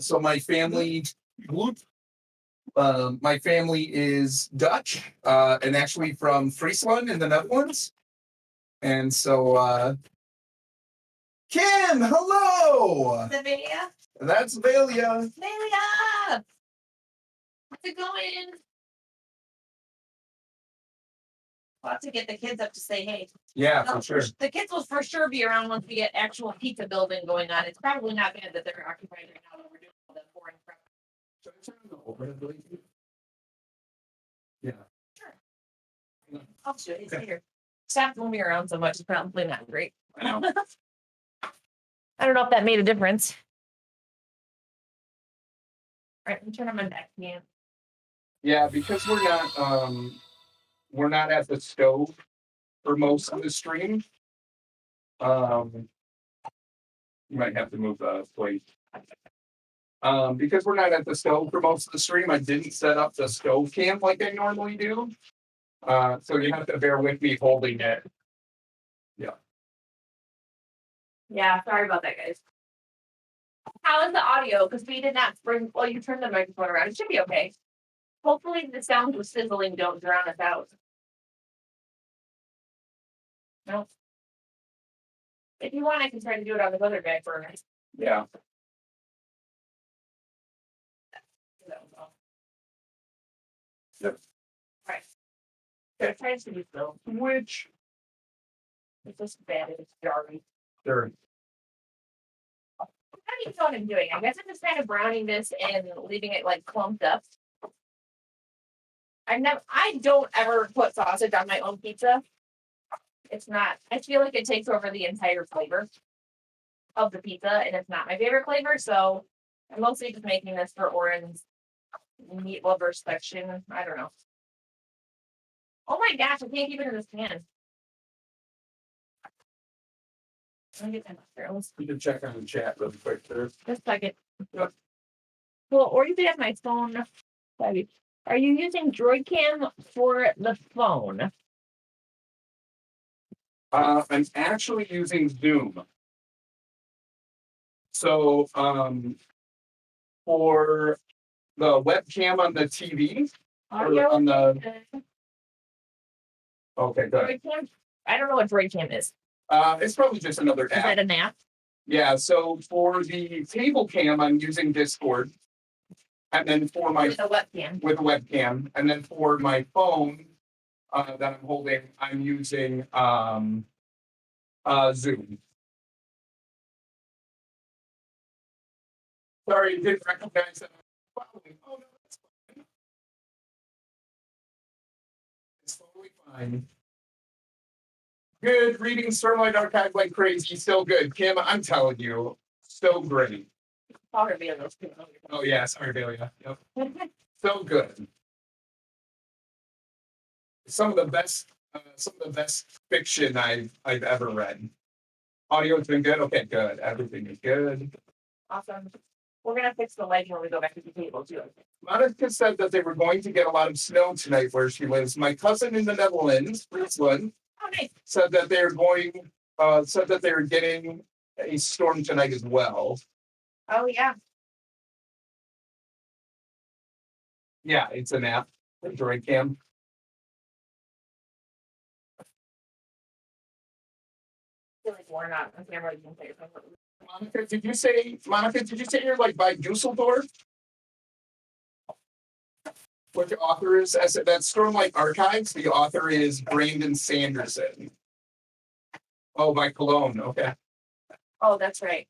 So my family, my family is Dutch, and actually from Friesland in the Netherlands. And so, Kim, hello. Valia. That's Valia. Valia. How's it going? We'll have to get the kids up to say hey. Yeah, No, for sure. the kids will for sure be around once we get actual pizza building going on. It's probably not bad that they're occupied right now that we're doing all the boring prep. Yeah. Sure. I'll show you. It's here. Stop moving around so much. It's probably not great. I know. I don't know if that made a difference. All right, let me turn on my back cam. Yeah, because we're not at the stove for most of the stream. You might have to move the plate. Because we're not at the stove for most of the stream, I didn't set up the stove cam like I normally do. So you have to bear with me holding it. Yeah, sorry about that, guys. How is the audio? Because we did not bring. Well, you turned the microphone around. It should be okay. Hopefully, the sounds with sizzling don't drown us out. No. If you want, I can try to do it on this other guy for a minute. Yeah. Yep. All right. So try to do so. Which It's just bad. It's jarring. there. How do you know what I'm doing? I guess I'm just kind of browning this and leaving it like clumped up. I don't ever put sausage on my own pizza. It's not. I feel like it takes over the entire flavor of the pizza, and it's not my favorite flavor. So I'm mostly just making this for Oren's meat lovers section. I don't know. Oh my gosh! I can't keep it in this pan. Let me get my mushrooms. You can check on the chat really quick there. Just a second. Well, or you could have my phone. Are you using DroidCam for the phone? I'm actually using Zoom. So for the webcam on the TV or on the okay, good. DroidCam? I don't know what DroidCam is. It's probably just another Is app. that an app? Yeah, so for the table cam, I'm using Discord. And then for my With a webcam. with a webcam, and then for my phone that I'm holding, I'm using Zoom. Sorry, you didn't recognize that. Oh no, that's fine. It's totally fine. Good reading Starlight Archive like crazy, still good. Kim, I'm telling you, so great. Probably be those two. Oh yeah, sorry, Bailey. Yep. So good. Some of the best fiction I've ever read. Audio's been good. Okay, good. Everything is good. Awesome. We're gonna fix the lighting when we go back to the table too. Monica said that they were going to get a lot of snow tonight where she lives. My cousin in the Netherlands, Friesland, Oh, nice. said that they're getting a storm tonight as well. Oh yeah. Yeah, it's an app. Droid Cam. I feel like we're not on camera. You can say something. Monica, did you say you're like by Dusseldorf? What the author is? I said that's Stormlight Archives. The author is Brandon Sanderson. Oh, by Cologne. Okay. Oh, that's right.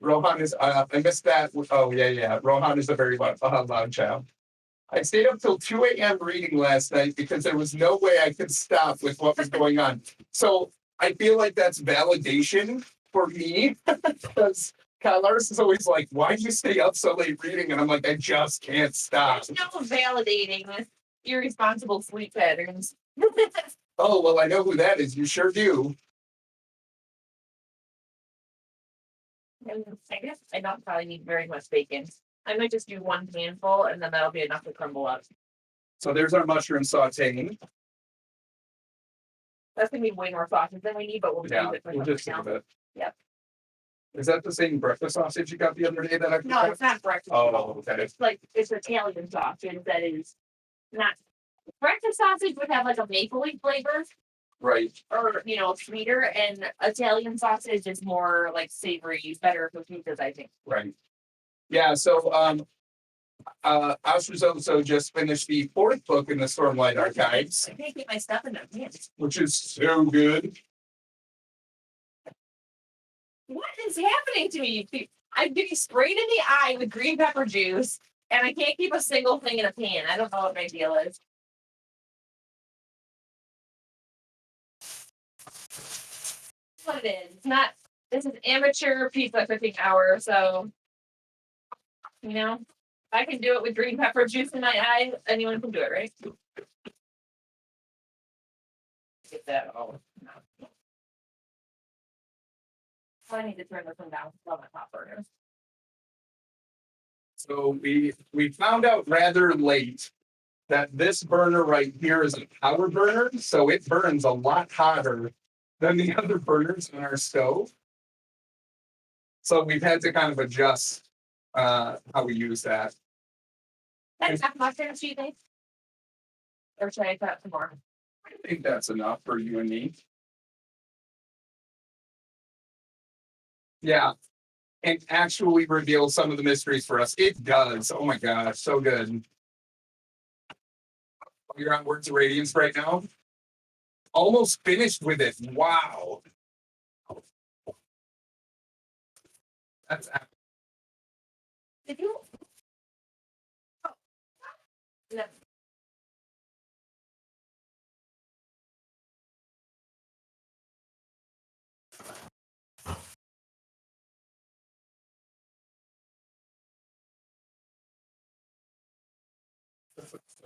Rohan is. I missed that. Oh yeah. Rohan is a very loud child. I stayed up till 2 a.m. reading last night because there was no way I could stop with what was going on. So I feel like that's validation for me because Kylaris is always like, "Why do you stay up so late reading?" And I'm like, "I just can't stop." There's no validating with irresponsible sleep patterns. Oh well, I know who that is. You sure do. I guess I don't probably need very much bacon. I might just do one handful and then that'll be enough to crumble up. So there's our mushroom sauteing. That's gonna be way more sausage than we need, but we'll Yeah, use it for we'll something just save else. it. Yep. Is that the same breakfast sausage you got the other day that I? No, it's not breakfast. Oh, okay. It's like it's Italian sausage that is not breakfast sausage would have like a mapley flavor Right. or sweeter, and Italian sausage is more like savory, better for pizzas, I think. Right. Yeah. So Austrazoso just finished the 4th book in the Stormlight Archives, I can't get my stuff in their hands. which is so good. What is happening to me? I'm getting sprayed in the eye with green pepper juice, and I can't keep a single thing in a pan. I don't know what my deal is. What it is. It's not. This is amateur pizza cooking hour, so if I can do it with green pepper juice in my eye, anyone can do it, right? Get that all. I need to turn this one down on my top burner. So we found out rather late that this burner right here is a power burner, so it burns a lot hotter than the other burners on our stove. So we've had to kind of adjust how we use that. That's enough mushrooms, do you think? Or should I cut some more? I think that's enough for you and me. Yeah. And actually reveal some of the mysteries for us. It does. Oh my gosh, so good. You're on Words of Radiance right now. Almost finished with it. Wow. That's Did you? Oh. No.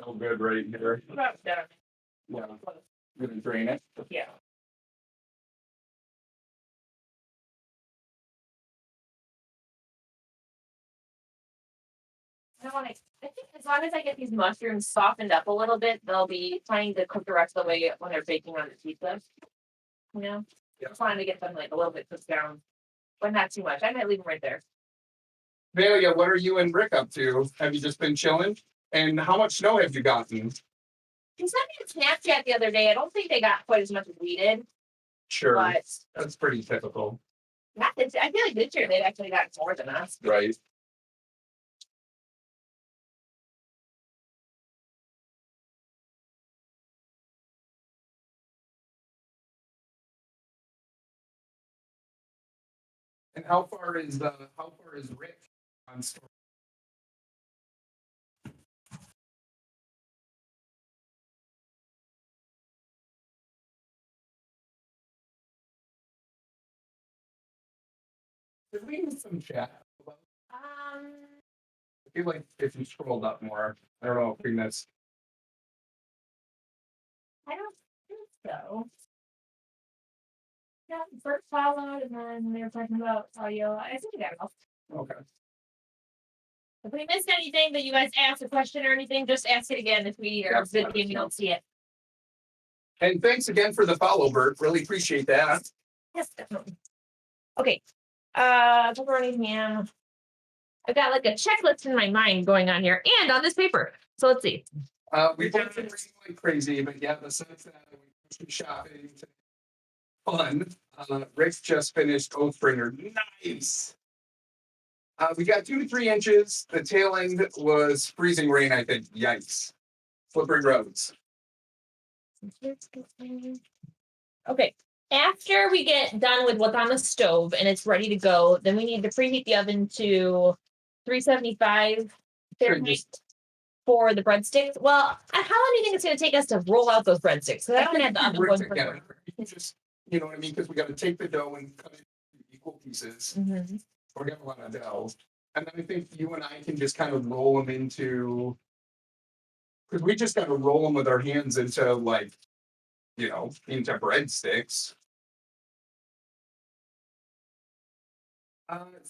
so good right here. About done. Yeah. Gonna drain it. Yeah. I think as long as I get these mushrooms softened up a little bit, they'll be fine to cook the rest of the way when they're baking on the pizza. Yeah. Just wanted to get them like a little bit cooked down, but not too much. I might leave them right there. Valia, what are you and Rick up to? Have you just been chilling? And how much snow have you gotten? He sent me a Snapchat the other day. I don't think they got quite as much as we did, Sure. but That's pretty typical. I feel like this year they've actually got more than us. Right. And how far is Rick on store? Did we use some chat? I feel like if you scrolled up more, I don't know if we missed. I don't think so. Yeah, Bert followed, and then they were talking about audio. I think we got it all. Okay. If we missed anything that you guys asked a question or anything, just ask it again if we are busy and we don't see it. And thanks again for the follow, Bert. Really appreciate that. Yes, definitely. Okay. Pepperoni ham. I've got like a checklist in my mind going on here and on this paper. So let's see. We've been reading like crazy, but yeah, besides that, we went shopping. Fun. Rick's just finished Oathbringer. Nice. We got 2 to 3 inches. The tail end was freezing rain, I think. Yikes. Slippery roads. Okay. After we get done with what's on the stove and it's ready to go, then we need to preheat the oven to 375 Fahrenheit for the breadsticks. Well, how long do you think it's going to take us to roll out those breadsticks? Because I don't have the oven going for You can just, you know what I mean? Because we got to take the dough and cut it into equal pieces. Mm-hmm. We have a lot of dough. And then I think you and I can just kind of roll them into, because we just got to roll them with our hands into like, into breadsticks.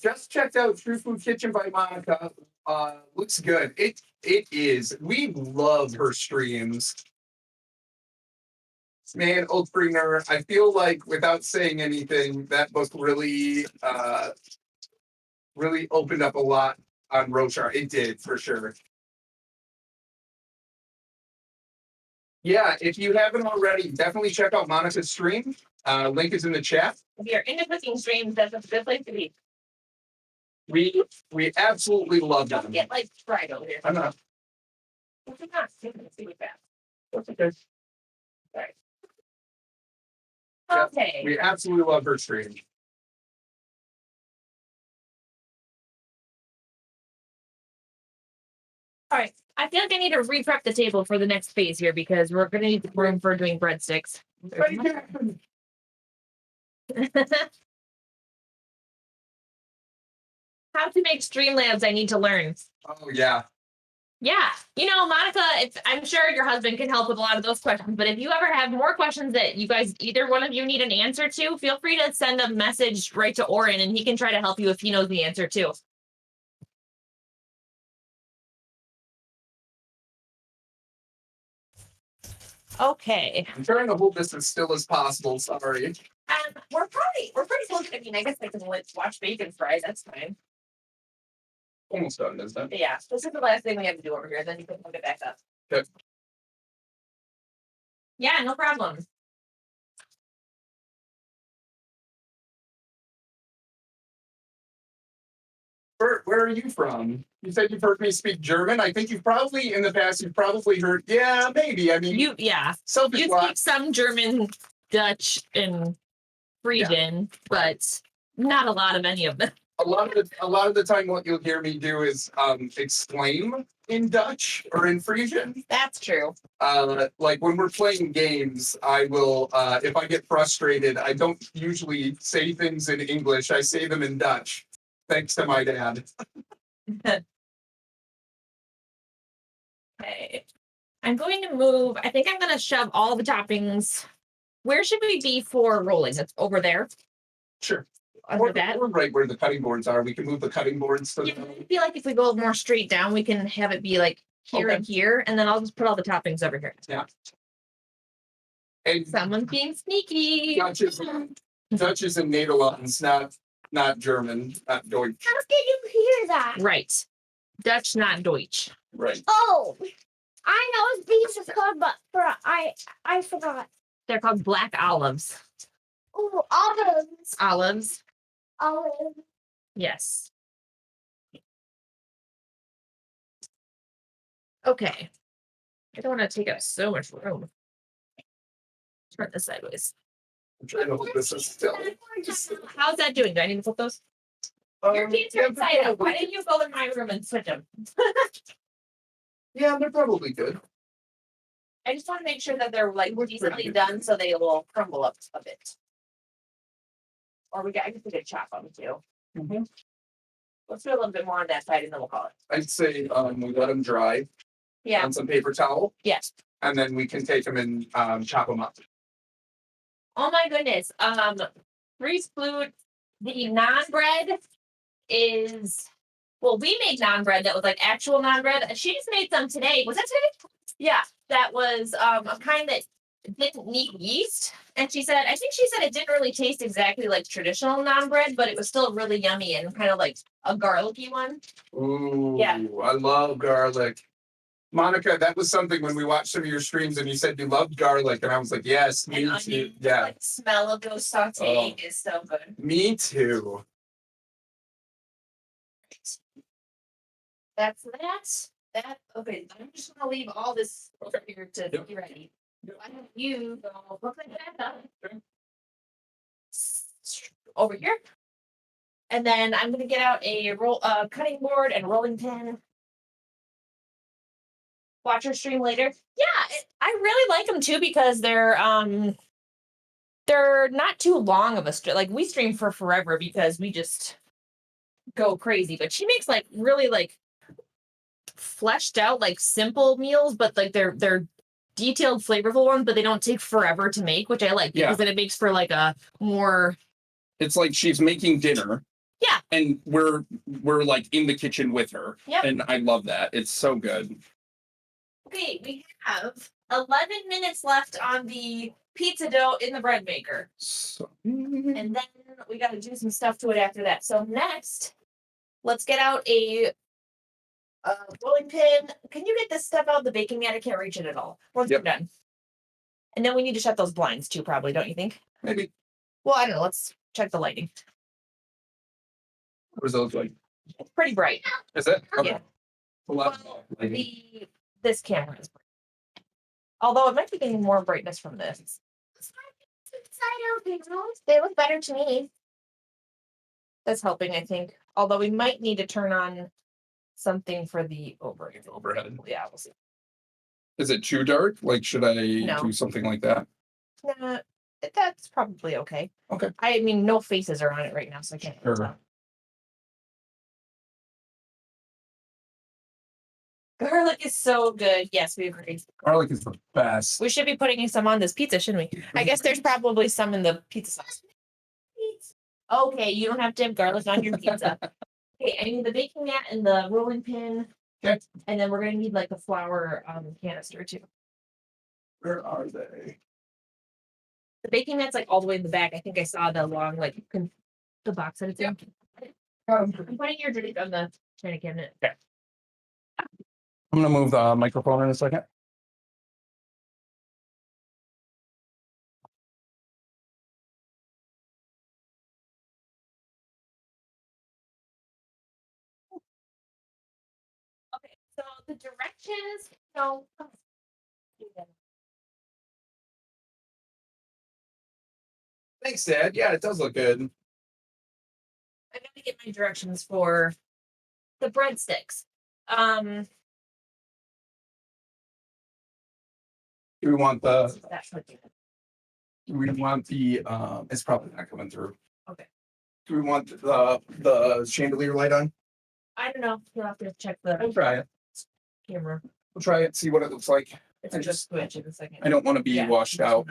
Just checked out True Food Kitchen by Monica. Looks good. It is. We love her streams. Man, Oathbringer, I feel like without saying anything, that book really really opened up a lot on Rochar. It did for sure. Yeah, if you haven't already, definitely check out Monica's stream. Link is in the chat. If you're into cooking streams, that's a good place to be. We absolutely love them. Don't get like fried over here. I'm not. What's it not? It's really fast. That's okay. Sorry. Yeah, Okay. we absolutely love her stream. All right. I feel like I need to re-prep the table for the next phase here because we're going to need room for doing breadsticks. How to make Streamlabs, I need to learn. Oh yeah. Yeah. You know, Monica, I'm sure your husband can help with a lot of those questions, but if you ever have more questions that you guys, either one of you need an answer to, feel free to send a message right to Oren and he can try to help you if he knows the answer too. Okay. I'm trying to hold this as still as possible. Sorry. We're pretty close. I mean, I guess I can watch bacon fry. That's fine. Almost done, isn't it? Yeah, this is the last thing we have to do over here. Then you can hook it back up. Okay. Yeah, no problem. Where are you from? You said you've heard me speak German. I think you've probably in the past you've probably heard. Yeah, maybe. I mean, You selfish speak lot. some German, Dutch, and Frisian, but not a lot of any of them. A lot of the time, what you'll hear me do is exclaim in Dutch or in Frisian. That's true. Like when we're playing games, I will. If I get frustrated, I don't usually say things in English. I say them in Dutch. Thanks to my dad. Okay. I'm going to move. I think I'm going to shove all the toppings. Where should we be for rolling? It's over there. Sure. Under that. We're right where the cutting boards are. We can move the cutting boards to Yeah, I feel like if we go more straight down, we can have it be like here Okay. and here, and then I'll just put all the toppings over here. Yeah. And Someone's being sneaky. Dutch is in Netherlands, not German, not Deutsch. How did you hear that? Right. Dutch, not Deutsch. Right. Oh, I know these are called, but I forgot. They're called black olives. Oh, olives. Olives. Olive. Yes. Okay. I don't want to take up so much room. Turn this sideways. I'm trying to hold this as still. How's that doing? Do I need to flip those? Your kids are excited. Why didn't you go in my room and switch them? Yeah, they're probably good. I just want to make sure that they're like decently done so they will crumble up a bit. Or I guess we could chop them too. Mhm. Let's do a little bit more on that side and then we'll call it. I'd say we let them dry Yeah. on some paper towel, Yes. and then we can take them and chop them up. Oh my goodness. Freeze food. The naan bread is we made naan bread that was like actual naan bread. She just made some today. Was that today? Yeah. That was a kind that didn't need yeast. And I think she said it didn't really taste exactly like traditional naan bread, but it was still really yummy and kind of like a garlicky one. Ooh, Yeah. I love garlic. Monica, that was something when we watched some of your streams and you said you loved garlic, and I was like, yes, me And too. onion, Yeah, like the smell of those sauteing is so good. me too. That's that. Okay, I'm just gonna leave all this over here to Yep. be ready. Yep. Why don't you go hook it back up over here, and then I'm gonna get out a cutting board and rolling pin. Watch your stream later. Yeah, I really like them too because they're not too long of a stream. Like we stream for forever because we just go crazy. But she makes like really like fleshed out like simple meals, but like they're detailed, flavorful ones, but they don't take forever to make, which I like because then it makes for like a more. It's like she's making dinner, Yeah. And we're like in the kitchen with her. Yep. And I love that. It's so good. Okay, we have 11 minutes left on the pizza dough in the bread maker. So, And then we got to do some stuff to it after that. So next, let's get out a rolling pin. Can you get this stuff out of the baking mat? I can't reach it at all. Once Yep. we're done. And then we need to shut those blinds too, probably, don't you think? maybe. Well, I don't know. Let's check the lighting. What does those like? It's pretty bright. Is it? Okay. Yeah. Well, This camera is bright. Although it might be getting more brightness from this. They look better to me. That's helping, I think. Although we might need to turn on something for the overhead. Yeah, we'll see. Is it too dark? Like, should I No. do something like that? Nah, that's probably okay. Okay. I mean, no faces are on it right now, so I can't Sure. tell. Garlic is so good. Yes, we agree. Garlic is the best. We should be putting some on this pizza, shouldn't we? I guess there's probably some in the pizza sauce. Okay, you don't have to have garlic on your pizza. Okay, I need the baking mat and the rolling pin. Okay. And then we're gonna need like a flour canister too. Where are they? The baking mat's like all the way in the back. I think I saw the long the box that it's in. I'm putting your drink on the china cabinet. Okay. I'm gonna move the microphone in a second. Okay, so the directions. So Thanks, Dad. Yeah, it does look good. I gotta get my directions for the breadsticks. Do we want the? That's what. Do we want the? It's probably not coming through. Okay. Do we want the chandelier light on? I don't know. You'll have to check We'll the try it. camera. We'll try it. See what it looks like. It's I just just- switch in a second. I don't want to be Yeah. washed out.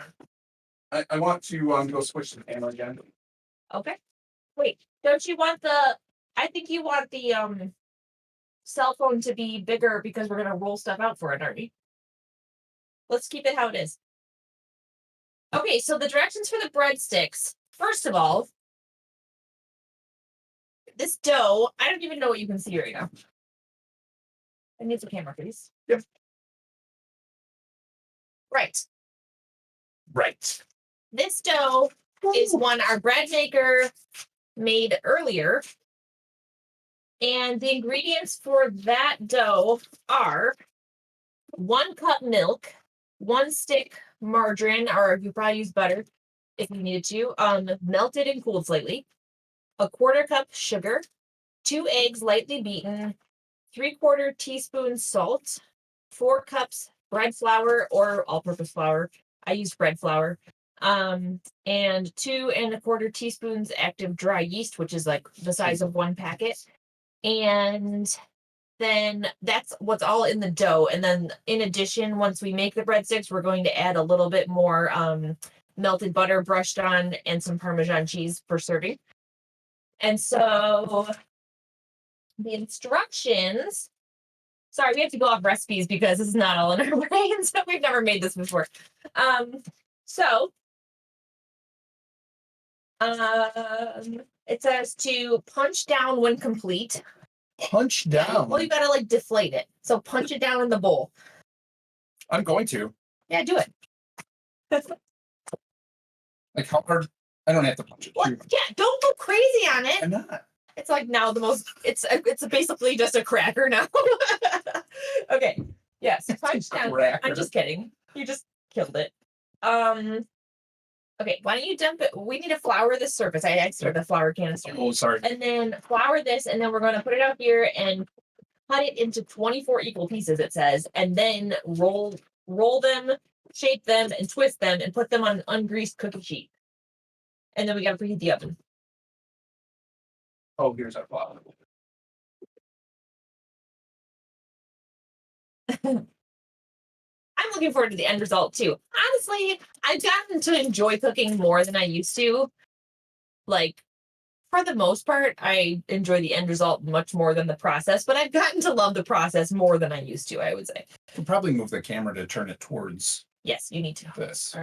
I want to go switch the camera again. Okay. Wait, don't you want the? I think you want the cell phone to be bigger because we're gonna roll stuff out for it, aren't we? Let's keep it how it is. Okay, so the directions for the breadsticks. First of all, this dough, I don't even know what you can see right now. I need some camera, please. Yep. Right. Right. This dough is one our bread maker made earlier. And the ingredients for that dough are 1 cup milk, 1 stick margarine, or you probably use butter if you needed to, melted and cooled slightly, 1/4 cup sugar, 2 eggs lightly beaten, 3/4 teaspoon salt, 4 cups bread flour or all-purpose flour. I used bread flour. And 2 1/4 teaspoons active dry yeast, which is like the size of 1 packet. And then that's what's all in the dough. And then in addition, once we make the breadsticks, we're going to add a little bit more melted butter brushed on and some Parmesan cheese for serving. And so the instructions, sorry, we have to go off recipes because this is not all in our brains. So we've never made this before. It says to punch down when complete. Punch down. Well, you gotta like deflate it. So punch it down in the bowl. I'm going to. Yeah, do it. Like how hard? I don't have to punch it. Well, Shoot. yeah, don't go crazy on it. I'm not. It's like now the most. It's basically just a cracker now. Okay. Yes. Punch down. Cracker. I'm just kidding. You just killed it. Okay. Why don't you dump it? We need to flour the surface. I extra the flour canister. Oh, sorry. And then flour this, and then we're going to put it out here and cut it into 24 equal pieces, it says, and then roll them, shape them, and twist them, and put them on an ungreased cookie sheet. And then we got to preheat the oven. Oh, here's our flour. I'm looking forward to the end result too. Honestly, I've gotten to enjoy cooking more than I used to. Like for the most part, I enjoy the end result much more than the process, but I've gotten to love the process more than I used to, I would say. We'll probably move the camera to turn it towards Yes, you need to. this.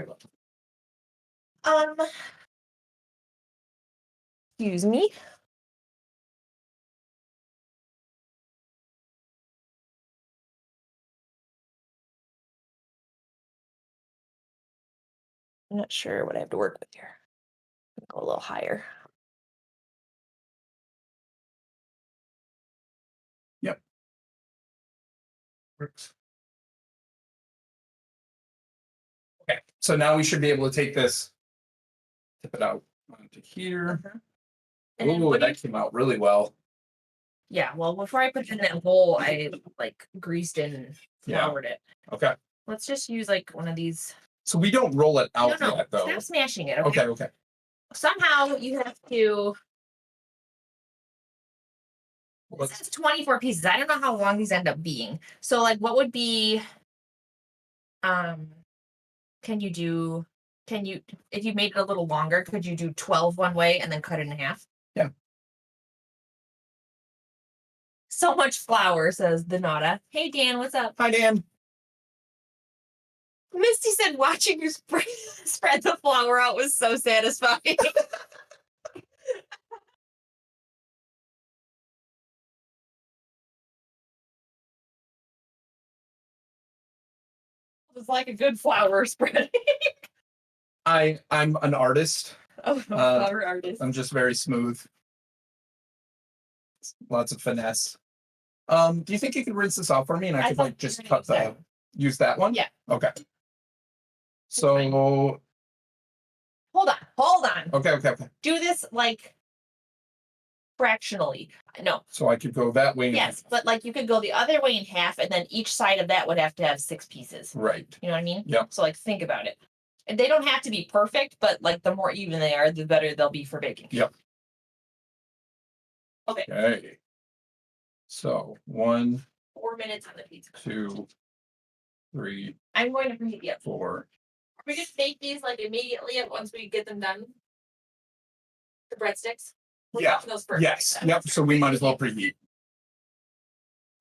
All right, excuse me. I'm not sure what I have to work with here. Go a little higher. Yep. Works. Okay, so now we should be able to take this, tip it out onto here. And then Ooh, what do that came out really well. Yeah, well, before I put it in that bowl, I like greased and floured it. Okay. Let's just use like one of these. So we don't roll it out No, yet, though. stop smashing it. Okay. Okay. Somehow you have to. It says 24 pieces. I don't know how long these end up being. So, like, what would be? Can you, if you made it a little longer, could you do 12 one way and then cut it in half? Yeah. So much flour, says Donata. Hey, Dan, what's up? Hi, Dan. Misty said watching you spread the flour out was so satisfying. It was like a good flour spread. I'm an artist. Oh, flour artist. I'm just very smooth. Lots of finesse. Do you think you could rinse this out for me and I could like just use that one? Yeah. Okay. So hold on. Okay. Do this like fractionally. No. So I could go that way. Yes, but like you could go the other way in half, and then each side of that would have to have 6 pieces. Right. You know what I mean? Yep. So like think about it. And they don't have to be perfect, but like the more even they are, the better they'll be for baking. Yep. Okay. So 1, 4 minutes on the pizza. 2, 3, I'm going to preheat the oven. 4. Are we just bake these like immediately once we get them done? The breadsticks? We're making those first. Yes. Yep. So we might as well preheat.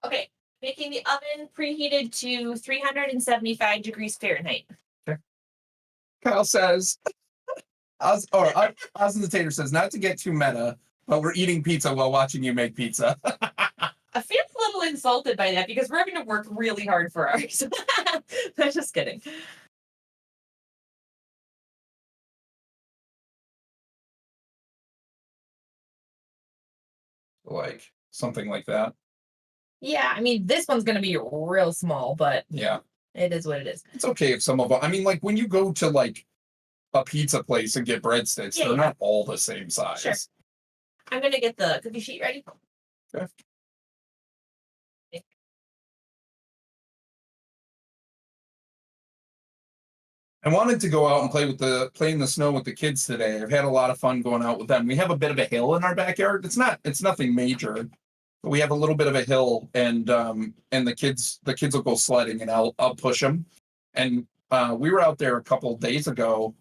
Okay. Making the oven preheated to 375 degrees Fahrenheit. Okay. Kyle says, Oz the Tater says, not to get too meta, but we're eating pizza while watching you make pizza. I feel a little insulted by that because we're having to work really hard for ours. I'm just kidding. Like something like that. Yeah, I mean, this one's going to be real small, but yeah, it is what it is. It's okay if some of them, I mean, like when you go to like a pizza place and get breadsticks, they're not all the same size. Sure. I'm going to get the cookie sheet ready. Okay. I wanted to go out and play in the snow with the kids today. I've had a lot of fun going out with them. We have a bit of a hill in our backyard. It's nothing major, but we have a little bit of a hill, and the kids will go sledding, and I'll push them. And we were out there a couple of days ago,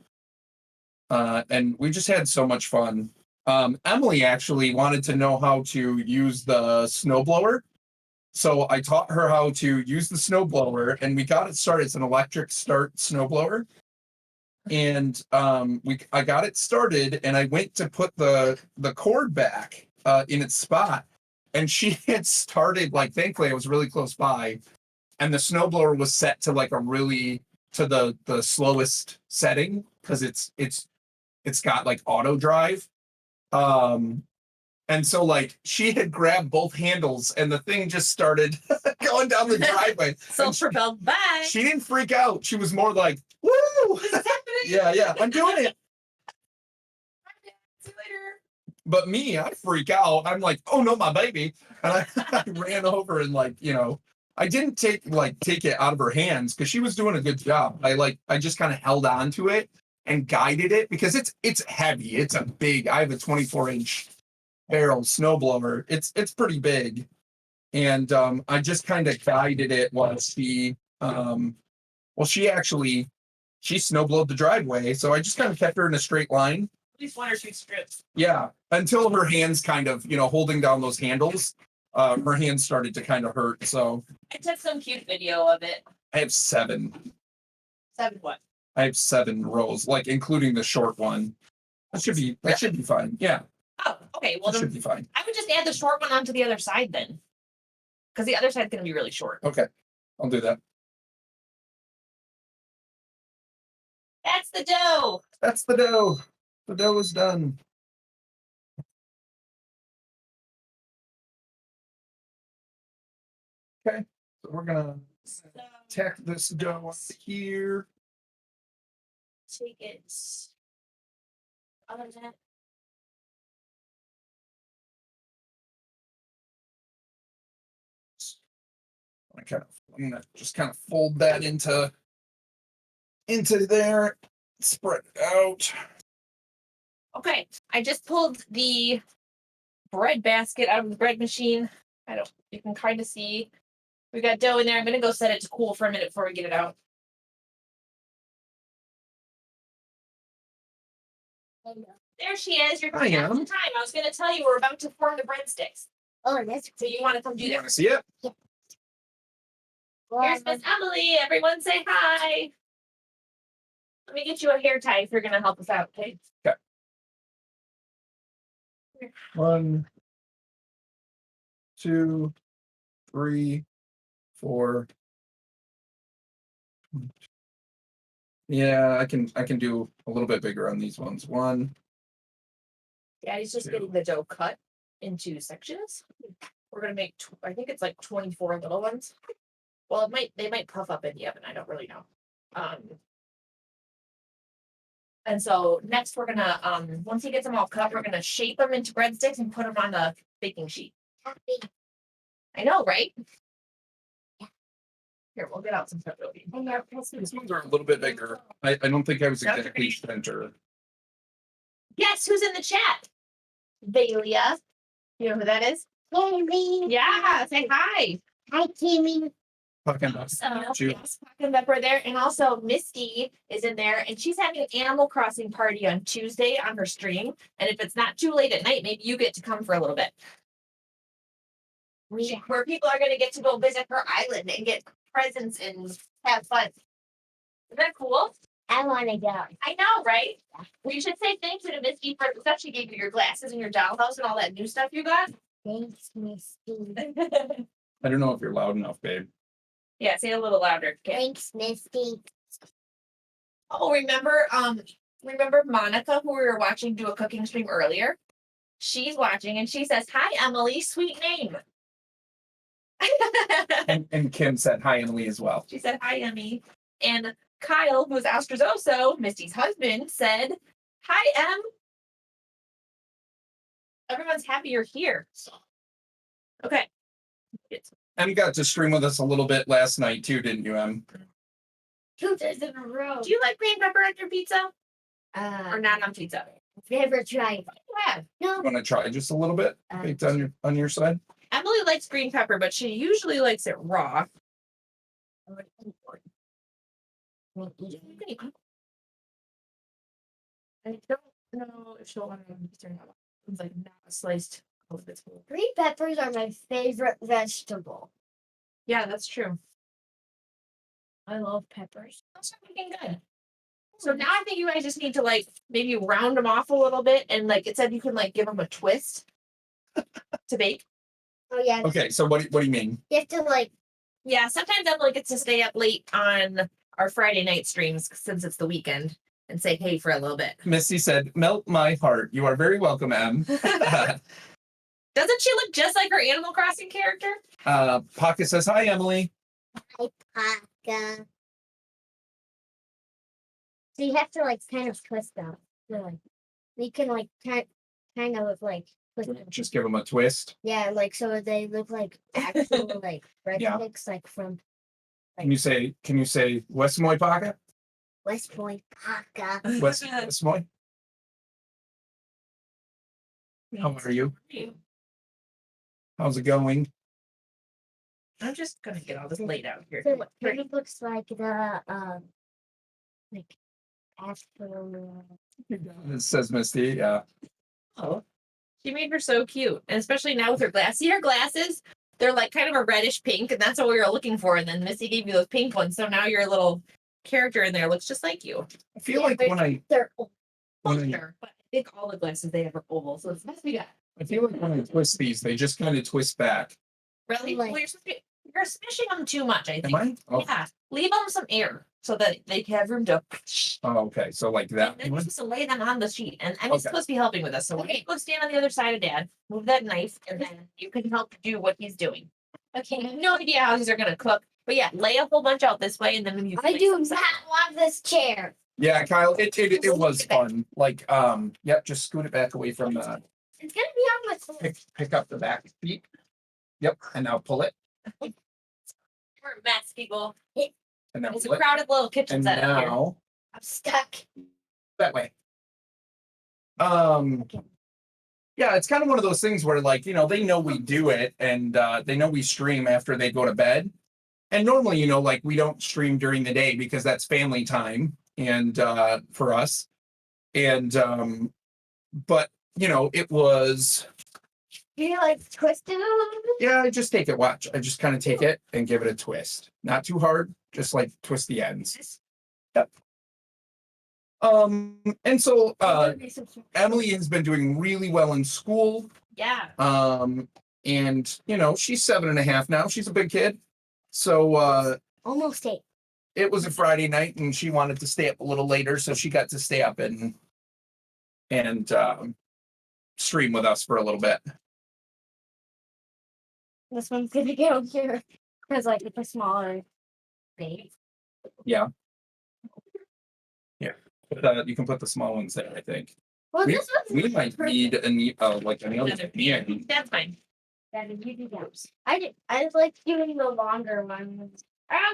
and we just had so much fun. Emily actually wanted to know how to use the snowblower. So I taught her how to use the snowblower, and we got it started. It's an electric start snowblower. And I got it started, and I went to put the cord back in its spot. And she had started, like, thankfully I was really close by, and the snowblower was set to like the slowest setting because it's got like auto drive. And so like she had grabbed both handles and the thing just started going down the driveway. Self-propelled. Bye. She didn't freak out. She was more like, woo! Yeah, I'm doing it. See you later. But me, I freak out. I'm like, oh no, my baby. And I ran over and like, I didn't take it out of her hands because she was doing a good job. I just kind of held on to it and guided it because it's heavy. It's a big, I have a 24-inch barrel snowblower. It's pretty big. And I just kind of guided it while she snowblowed the driveway. So I just kind of kept her in a straight line least 1 or 2 strips. Yeah, until her hands kind of, holding down those handles, her hands started to kind of hurt. So I took some cute video of it. I have 7. 7 what? I have 7 rows, like including the short one. That should be fine. Yeah, Oh, okay. Well, that should then be fine. I would just add the short one onto the other side then. Because the other side's going to be really short. Okay, I'll do that. That's the dough. That's the dough. The dough is done. Okay, so we're gonna tack this dough on here. Take it. Other than that. I'm gonna just kind of fold that into there, spread it out. Okay, I just pulled the bread basket out of the bread machine. You can kind of see we got dough in there. I'm gonna go set it to cool for a minute before we get it out. There she is. You're I just am. in time. I was gonna tell you we're about to form the breadsticks. Oh, that's So you want to come do You that? want to see it? Here's Miss Emily. Everyone say hi. Let me get you a hair tie if you're gonna help us out, okay? Okay. 1, 2, 3, 4. Yeah, I can do a little bit bigger on these ones. 1. Yeah, he's just Two. getting the dough cut into sections. We're gonna make, I think it's like 24 little ones. Well, they might puff up in the oven. I don't really know. And so next we're gonna, once he gets them all cut, we're gonna shape them into breadsticks and put them on the baking sheet. happy. I know, right? Here, we'll get out some pepperoni. I know, because These ones are a little bit bigger. I don't think I was That's exactly okay. center. Guess who's in the chat? Valia. You know who that is? Kimmy. Yeah, say hi. Hi, Kimmy. Talking about So, you. yes, Pocket Pepper there. And also Misty is in there and she's having an Animal Crossing party on Tuesday on her stream. And if it's not too late at night, maybe you get to come for a little bit. Where people are going to get to go visit her island and get presents and have fun. Isn't that cool? I want to go. I know, right? We should say thank you to Misty for the stuff she gave you, your glasses and your dollhouse and all that new stuff you got. Thanks, Misty. I don't know if you're loud enough, babe. Yeah, say it a little louder. Okay. Thanks, Misty. Oh, remember Monica, who we were watching do a cooking stream earlier? She's watching and she says, "Hi, Emily, sweet name." And Kim said hi, Emily, as well. She said, "Hi, Emmy." And Kyle, who's Astrozoso, Misty's husband, said, "Hi, Em." Everyone's happy you're here. Okay. Em got to stream with us a little bit last night too, didn't you, Em? 2 days in a row. Do you like green pepper on your pizza or not on pizza? Never tried. Yeah. No. Want to try just a little bit? Baked on your side. Emily likes green pepper, but she usually likes it raw. I don't know if she'll want to use or not. It's like not sliced. Green peppers are my favorite vegetable. Yeah, that's true. I love peppers. That's looking good. So now I think you guys just need to like maybe round them off a little bit, and like it said, you can like give them a twist to bake. Oh yeah. Okay, so what do you mean? You have to like. Yeah, sometimes Emily gets to stay up late on our Friday night streams since it's the weekend and say hey for a little bit. Misty said, "Melt my heart. You are very welcome, Em." Doesn't she look just like her Animal Crossing character? Pocket says, "Hi, Emily." Hi, Paka. So you have to like kind of twist them. So, like, you can like kind of like twist them. Just give them a twist. Yeah, like so they look like actual like Yeah. breadsticks, like from Can you say West Moy Pocket? West Point Paka. West Moy? How are you? How's it going? I'm just gonna get all this laid out here. So it kind of looks like the like It says Misty. Yeah. Oh, she made her so cute, and especially now with her glass. See her glasses? They're like kind of a reddish pink, and that's what we were looking for. And then Missy gave you those pink ones, so now your little character in there looks just like you. I feel like they're Sure, but I think all the glasses they have are oval, so it's the best we got. I feel like when I twist these, they just kind of twist back. Really? Like- Well, you're smishing them too much, I think. Am I? Oh, Yeah, leave them some air so that they have room to. oh, okay. So like that And then you're one. supposed to lay them on the sheet, and I'm Okay. supposed to be helping with us. So we're gonna go stand on the other side of Dad, move that knife, and then you can help do what he's doing. Okay, I have no idea how these are gonna cook, but yeah, lay a whole bunch out this way, and then when you. I do not want this chair. Yeah, Kyle, it was fun. Like, yep, just scoot it back away from the It's gonna be on my phone. pick up the back feet. Yep, and now pull it. We're a mess, people. And then It's a pull it. crowded little kitchen And set up here. now I'm stuck. that way. Yeah, it's kind of one of those things where, like, they know we do it, and they know we stream after they go to bed. And normally, like, we don't stream during the day because that's family time and for us. And but it was, You like twisted yeah, I just take it, watch. I just kind of take it and give it a twist. Not too hard, just like twist the ends. Yep. And so Emily has been doing really well in school. Yeah. And she's 7.5 now. She's a big kid. So almost 8. it was a Friday night and she wanted to stay up a little later, so she got to stay up and stream with us for a little bit. This one's gonna go here because like it's a smaller base. Yeah. But you can put the small ones there, I think. Well, We, this one's we might need like another. Yeah. That's fine. better. You do that. I like doing the longer ones.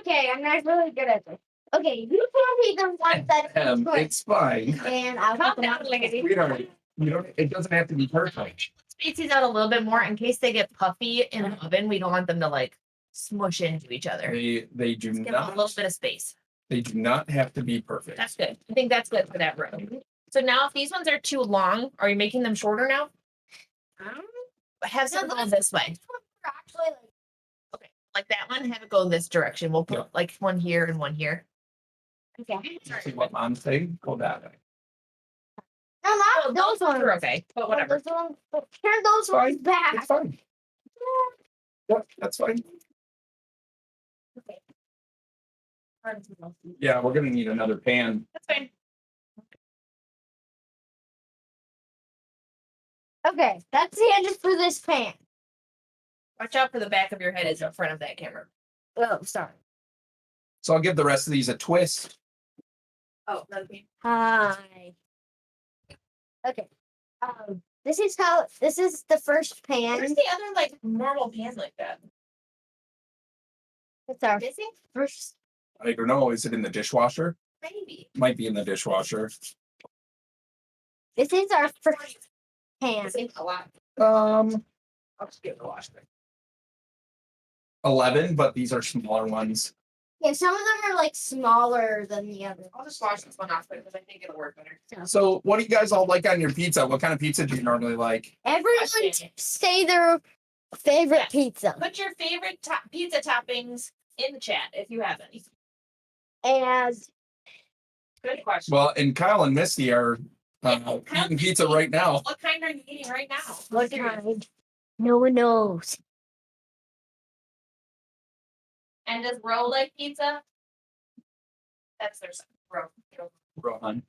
Okay, I'm not really good at this. Okay, you tell me the ones that It's fine. and I'll Calm put them down, on like the We don't. It doesn't have to be perfect. Space these out a little bit more in case they get puffy in the oven. We don't want them to like smush into each other. They do Just give them a little not. bit of space. They do not have to be perfect. That's good. I think that's good for that row. So now if these ones are too long, are you making them shorter now? Have some go this way. Actually, like, Like that one, have it go this direction. We'll put Yeah. like one here and one here. okay. See what Mom's saying? Go that way. No, not Oh, those ones. are okay, but whatever. Those ones. Turn those ones It's back. fine. Yep, that's fine. Okay. Yeah, we're gonna need another pan. That's fine. Okay, that's the end for this pan. Watch out for the back of your head is in front of that camera. Oh, sorry. So I'll give the rest of these a twist. Oh, another piece. Hi. Okay. This is the first pan. Where's the other like normal pan like that? It's our Missing? first. I don't know. Is it in the dishwasher? Maybe. Might be in the dishwasher. This is our first pan. Missing a lot. I'll just get the last thing. 11, but these are smaller ones. Yeah, some of them are like smaller than the other. I'll just wash this one off because I think it'll work better. So what do you guys all like on your pizza? What kind of pizza do you normally like? Everyone Question. say their favorite pizza. Put your favorite pizza toppings in the chat if you have any. And Good question. Well, and Kyle and Misty are eating pizza right now. What kind are you eating right now? what kind? No one knows. And does Ro like pizza? That's their son. Ro. Rohan.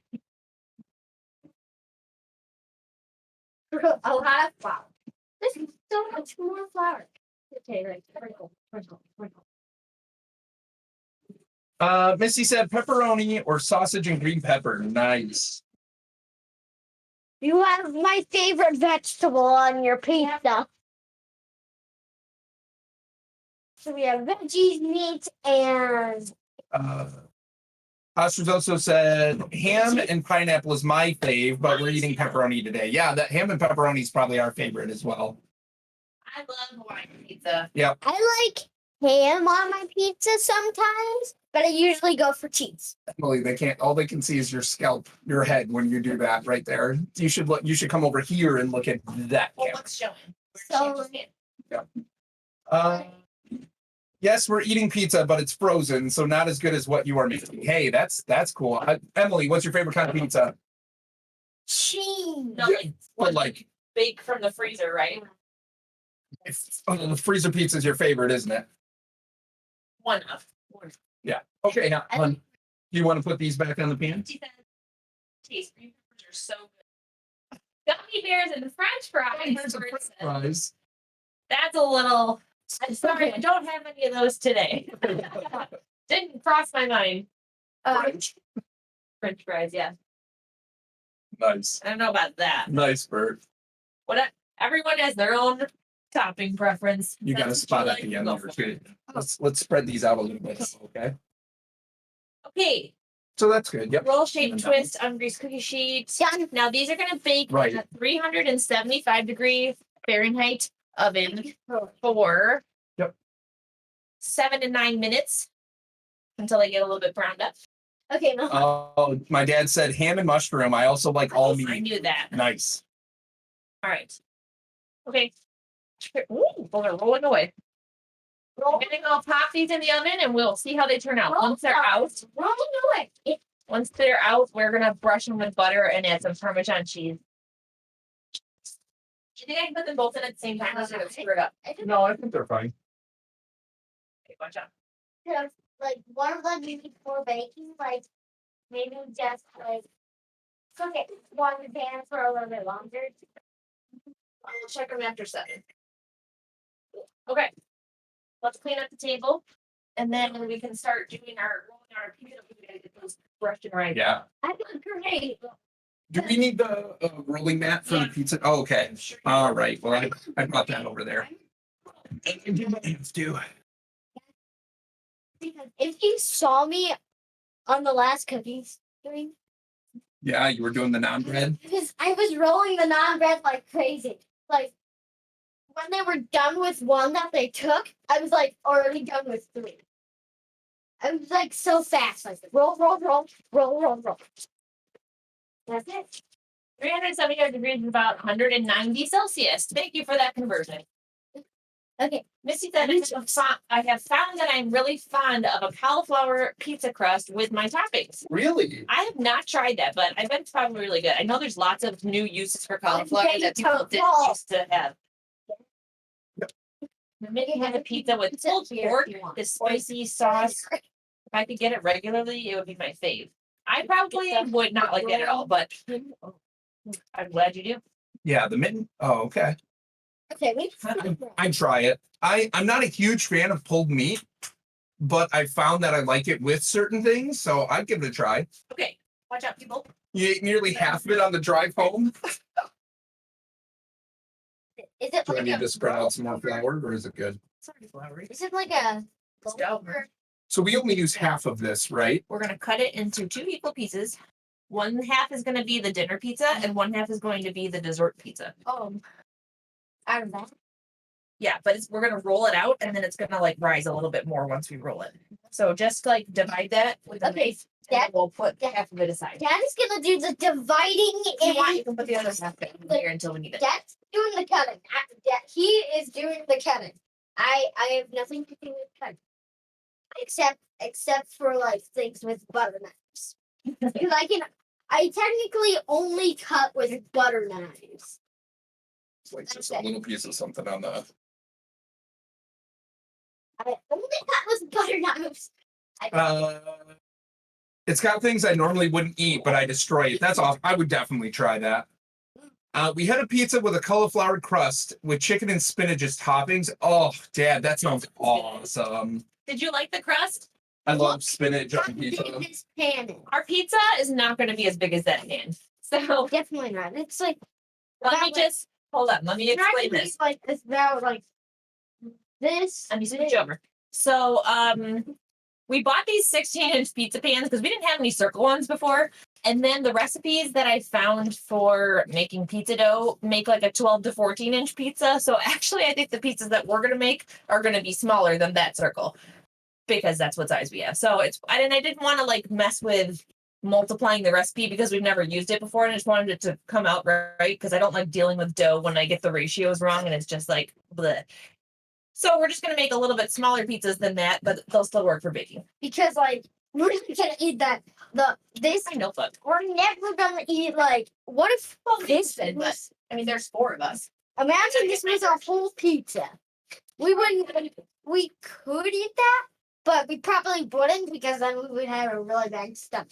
A lot of flour. This is so much more flour. Okay, right. Sprinkle. Misty said pepperoni or sausage and green pepper. Nice. You have my favorite vegetable on your pizza. So we have veggies, meat, and Oscar's also said ham and pineapple is my fave, but we're eating pepperoni today. Yeah, that ham and pepperoni is probably our favorite as well. I love Hawaiian pizza. I like ham on my pizza sometimes, but I usually go for cheese. Emily, they can't. All they can see is your scalp, your head when you do that right there. You should look. You should come over here and look at that. Well, camera. what's showing? So- Yes, we're eating pizza, but it's frozen, so not as good as what you are making. Hey, that's cool. Emily, what's your favorite kind of pizza? Cheese. No, Yeah, like, But like, bake from the freezer, right? the freezer pizza is your favorite, isn't it? One of. Yeah. Okay, now, hon, do you want to put these back on the pan? Taste green peppers are so good. Gummy bears and French fries. Here's a where it french says- fries. That's a little. I'm sorry, I don't have any of those today. Didn't cross my mind. French. French fries, yeah. Nice. I don't know about that. Nice, Bert. Everyone has their own topping preference. You got a That's spot what at you the like, end go there for it. too. Let's spread these out a little bit. Okay. Okay, So that's good. Yep. roll shape And then twist ungreased cookie sheet. Done. Now these are gonna bake Right. in a 375-degree Fahrenheit oven for Yep. 7 to 9 minutes until they get a little bit browned up. Okay, no. Oh, my dad said ham and mushroom. I also like all I meat. knew that. Nice. All right. Okay. Ooh, those are rolling away. I'm gonna go pop these in the oven and we'll see how they turn out. Once they're out, Rolling away. once they're out, we're gonna brush them with butter and add some Parmesan cheese. Do you think I can put them both in at the same time? Let's screw it up. I just No, I think they're fine. Okay, watch out. have, like one of them maybe before baking, like maybe just like cook it one pan for a little bit longer. I'll check them after 7. Okay. Let's clean up the table. And then we can start doing rolling our pizza. We gotta get those brushed and right. Yeah. I feel great. Do we need the rolling mat for the Yeah. pizza? Oh, okay. I'm sure. All right. Well, I brought that over there. And do my hands too. Because if you saw me on the last cookies doing, Yeah, you were doing the naan bread. because I was rolling the naan bread like crazy. Like when they were done with one that they took, I was like already done with 3. I was like so fast, like roll, roll, roll, roll, roll, roll. That's it. 375 degrees is about 190 Celsius. Thank you for that conversion. Okay. Missy said, I have found that I'm really fond of a cauliflower pizza crust with my toppings. Really? I have not tried that, but I bet it's probably really good. I know there's lots of new uses for cauliflower Yeah, that people didn't cauliflower. used to have. Maybe have a pizza with pulled pork, this spicy sauce. If I could get it regularly, it would be my fave. I probably would not like that at all, but I'm glad you do. Yeah, the mitten. Oh, okay. Okay, we I try it. I'm not a huge fan of pulled meat, but I found that I like it with certain things, so I'd give it a try. Okay, watch out, people. You ate nearly half of it on the drive home. Is it Do I like need a to spread out some more flour, or is it good? Sorry, flowery. Is it like a Let's go. So we only use half of this, right? We're gonna cut it into 2 equal pieces. One half is gonna be the dinner pizza, and one half is going to be the dessert pizza. out of that? Yeah, but we're gonna roll it out, and then it's gonna like rise a little bit more once we roll it. So just like divide that with a Okay, knife, and then that- we'll put that- half of it aside. Dad is gonna do the dividing If you want, and you can put the other half in here until we need it. Dad's doing the cutting. He is doing the cutting. I have nothing to do with cutting. Except for like things with butter knives. Because I technically only cut with butter knives. It's like just a little piece of something on the. I only cut with butter knives. It's got things I normally wouldn't eat, but I destroy it. That's off. I would definitely try that. We had a pizza with a cauliflower crust with chicken and spinach as toppings. Oh, Dad, that sounds awesome. Did you like the crust? I love spinach on Not pizza. big this pan is. Our pizza is not gonna be as big as that pan. So Definitely not. It's like let me About just hold up. Let me it's not explain gonna be this. like it's about like this. Let me switch over. So we bought these 16-inch pizza pans because we didn't have any circle ones before. And then the recipes that I found for making pizza dough make like a 12 to 14 inch pizza. So actually, I think the pizzas that we're going to make are going to be smaller than that circle because that's what size we have. So I didn't want to like mess with multiplying the recipe because we've never used it before. And I just wanted it to come out right because I don't like dealing with dough when I get the ratios wrong and it's just like bleh. So we're just going to make a little bit smaller pizzas than that, but they'll still work for baking. Because like we're not gonna eat that. This I know, but we're never gonna eat like. What if this but was? I mean, there's 4 of us. Imagine this was a whole pizza. We wouldn't. We could eat that, but we probably wouldn't because then we would have a really bad stomach.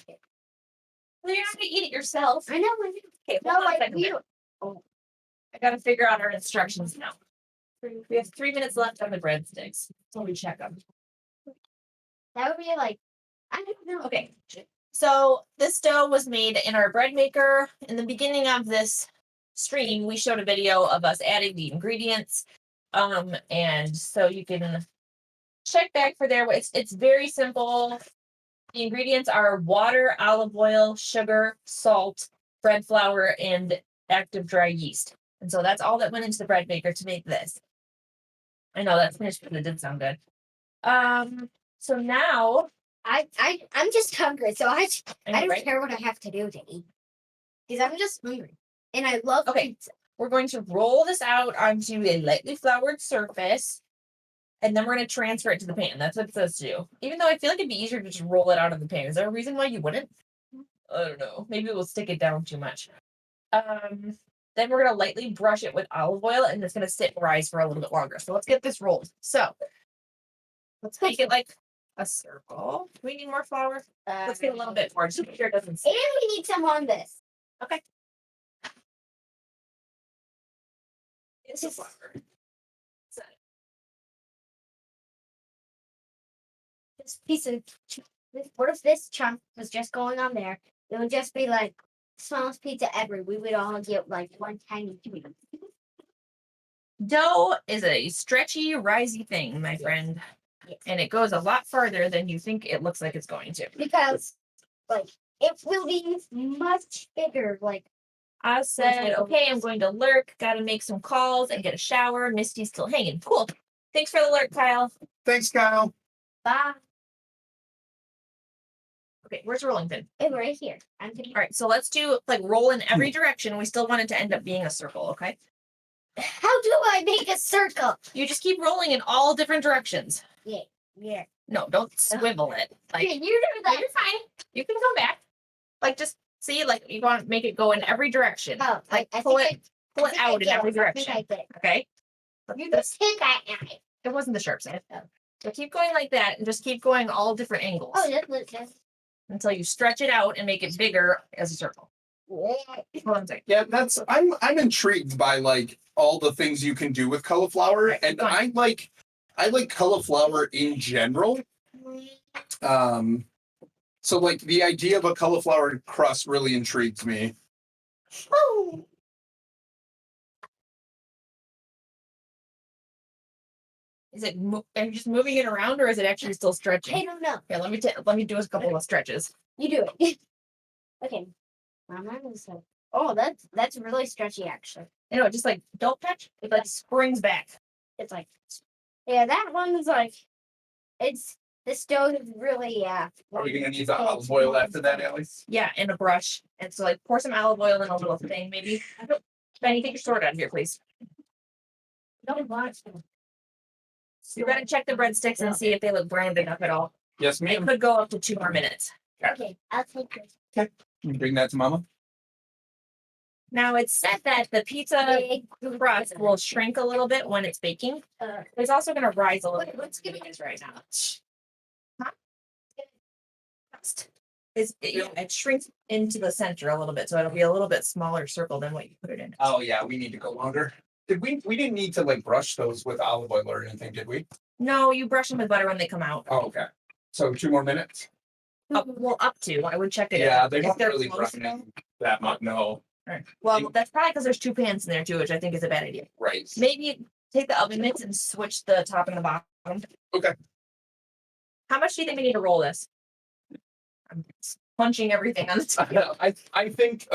Well, you're not going to eat it yourself. I know. I know. Okay, No, hold on a like second we there. I got to figure out our instructions now. We have 3 minutes left on the breadsticks. So we check them. that would be like. I don't know. Okay. So this dough was made in our bread maker. In the beginning of this stream, we showed a video of us adding the ingredients. And so you can check back for there. It's very simple. The ingredients are water, olive oil, sugar, salt, bread flour, and active dry yeast. And so that's all that went into the bread maker to make this. I know that's finished, but it did sound good. So now I'm just hungry, so I know, don't right? care what I have to do to eat. Because I'm just hungry. And I love Okay. pizza. We're going to roll this out onto a lightly floured surface. And then we're going to transfer it to the pan. That's what it says to do. Even though I feel like it'd be easier to just roll it out of the pan. Is there a reason why you wouldn't? I don't know. Maybe we'll stick it down too much. Then we're going to lightly brush it with olive oil and it's going to sit and rise for a little bit longer. So let's get this rolled. So let's make it like a circle. Do we need more flour? Let's get a little bit more. Just make sure it doesn't And stick. we need some on this. Okay. It's a flour. So, This piece of what if this chunk was just going on there? It would just be like smallest pizza ever. We would all get like one tiny piece. dough is a stretchy, risey thing, my friend. Yes. And it goes a lot farther than you think it looks like it's going to. Because like it will be much bigger. Like I said, okay, I'm going to lurk, gotta make some calls and get a shower. Misty's still hanging. Cool. Thanks for the lurk, Kyle. Thanks, Kyle. bye. Okay, where's rolling pin? It's right here. I'm gonna. All right, so let's do like roll in every direction. We still want it to end up being a circle, okay? How do I make a circle? You just keep rolling in all different directions. Yeah. No, don't swivel it. Like, Can you do no, that? you're fine. You can come back. Like, just see, like, you want to make it go in every direction. Oh, Like, I pull think it, pull it out in every I direction. think I did. Okay? You This, just hit that at it. it wasn't the sharp side. So keep going like that and just keep going all different angles Oh, that's until you stretch it out and make it bigger as a circle. Hold on a second. Yeah, I'm intrigued by like all the things you can do with cauliflower, Right, and go on. I like cauliflower in general. So like the idea of a cauliflower crust really intrigues me. Oh. Is it? Are you just moving it around, or is it actually still I stretching? don't know. Here, let me do a couple of stretches. You do it. Okay. Mama was like, oh, that's really stretchy actually. You know, just like don't touch. It like springs back. It's like, yeah, that one's like, this dough is really Are we gonna need the olive oil after that, Ellie? Yeah, and a brush. And so like pour some olive oil in a little thing, maybe. Benny, take your sword out of here, please. Don't watch them. You're gonna check the breadsticks and see if they look browned enough at all. Yes, It ma'am. could go up to 2 more minutes. Okay, I'll take this. You bring that to Mama. Now it's said that the pizza crust will shrink a little bit when it's baking. It's also gonna rise a little bit. What's giving us right now? Huh? It shrinks into the center a little bit, so it'll be a little bit smaller circle than what you put it in. Oh yeah, we need to go longer. We didn't need to like brush those with olive oil or anything, did we? No, you brush them with butter when they come out. Oh, okay. So 2 more minutes? Up to. I would check it. Yeah, if they're not they're really close browning that much. No. Alright. Well, that's probably because there's 2 pans in there too, which I think is a bad idea. Right. Maybe take the oven mitts and switch the top and the bottom. Okay. How much do you think we need to roll this? punching everything on the table. I think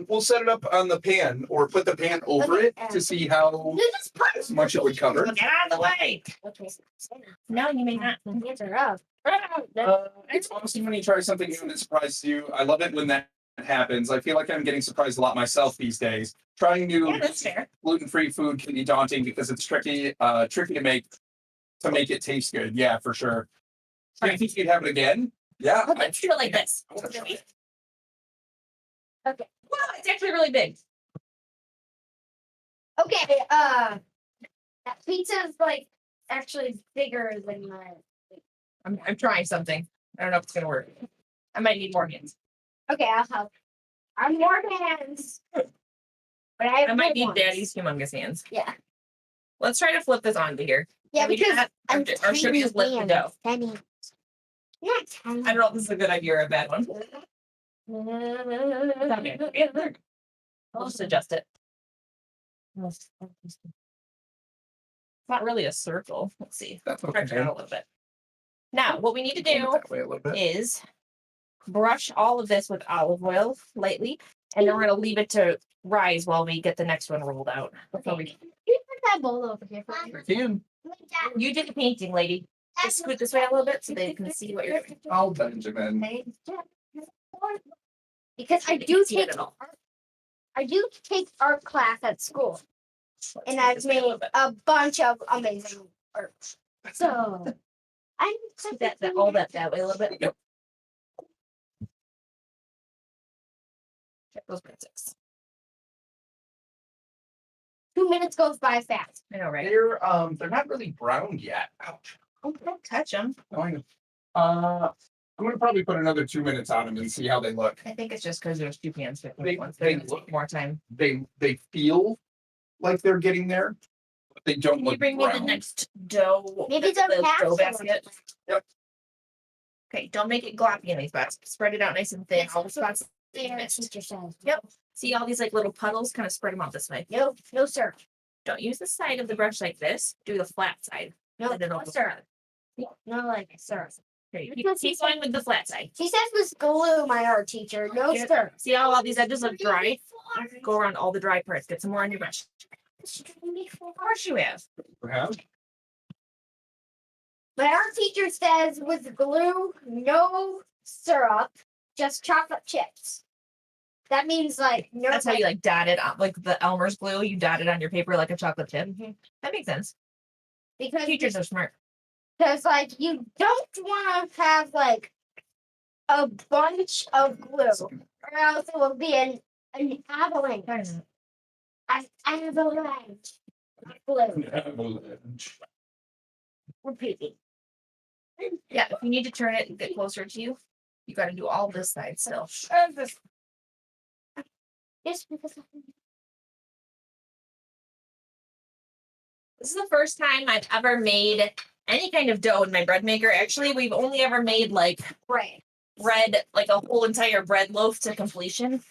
we'll set it up on the pan or put the pan over it to see how You just punch much it would cover. Get out of the way. Okay. No, you may not. The hands are up. It's awesome when you try something new and it surprises you. I love it when that happens. I feel like I'm getting surprised a lot myself these days. Trying new Yeah, that's fair. gluten-free food can be daunting because it's tricky to make it taste good. Yeah, for sure. Do you think you'd have it again? Yeah. Let's do it like this. I wanna try it. Okay. Wow, it's actually really big. Okay. That pizza is like actually bigger than my. I'm trying something. I don't know if it's gonna work. I might need more hands. Okay, I'll help. I'm more hands. But I have I might good need ones. Daddy's humongous hands. Yeah. Let's try to flip this onto here. Yeah, Can we do because that? I'm Or should we just lift the tiny dough? hands. Tiny. Not tiny. I don't know if this is a good idea or a bad one. I'll just adjust it. It's not really a circle. Let's see. That's Stretch it okay. out a little bit. Now, what we need to do That way a little bit. is brush all of this with olive oil lightly, and then we're gonna leave it to rise while we get the next one rolled out. Before we, Can you put that bowl over here for me? I can. you did the painting, lady. Just scoot this way a little bit so they can see what you're doing. Oh, Benjamin. Because I You do can see it take at all. art class at school, Let's and scoot I've this way a little made bit. a bunch of amazing art. So I'm Scoot that all that way a little bit. Yep. Check those breadsticks. 2 minutes goes by fast. I know, right? They're not really browned yet. Ouch. Don't touch them. No, I know. I'm gonna probably put another 2 minutes on them and see how they look. I think it's just because there's two pans. They- They're they gonna look- take more time. They feel like they're getting there, but they don't Can you look bring me the brown. next dough? Maybe the they're dough half. basket? Yep. Okay, don't make it gloppy in these spots. Spread it out nice and thin. All the spots. There, mixed. teacher says. Yep. See all these like little puddles? Kind of spread them out this way. No, no, sir. Don't use the side of the brush like this. Do the flat side. No, And it'll no, go sir. flat. No, like sir. Okay, you Because keep going with the flat side. She says with glue, my art teacher. No, Yeah. sir. See how all these edges look dry? Go around all the dry parts. Get some more on your brush. Of course you have. Perhaps. My art teacher says with glue, no syrup, just chocolate chips. That means like no. That's how you like dot it on, like the Elmer's glue. You dot it on your paper like a chocolate chip. That makes sense. because Teachers are smart. like you don't want to have like a bunch of glue, or else it will be an avalanche. An avalanche. of Glue. Avalanche. Repeating. Yeah, if you need to turn it and get closer to you, you got to do all this side still. Just because. This is the first time I've ever made any kind of dough in my bread maker. Actually, we've only ever made like Right. bread, like a whole entire bread loaf to completion.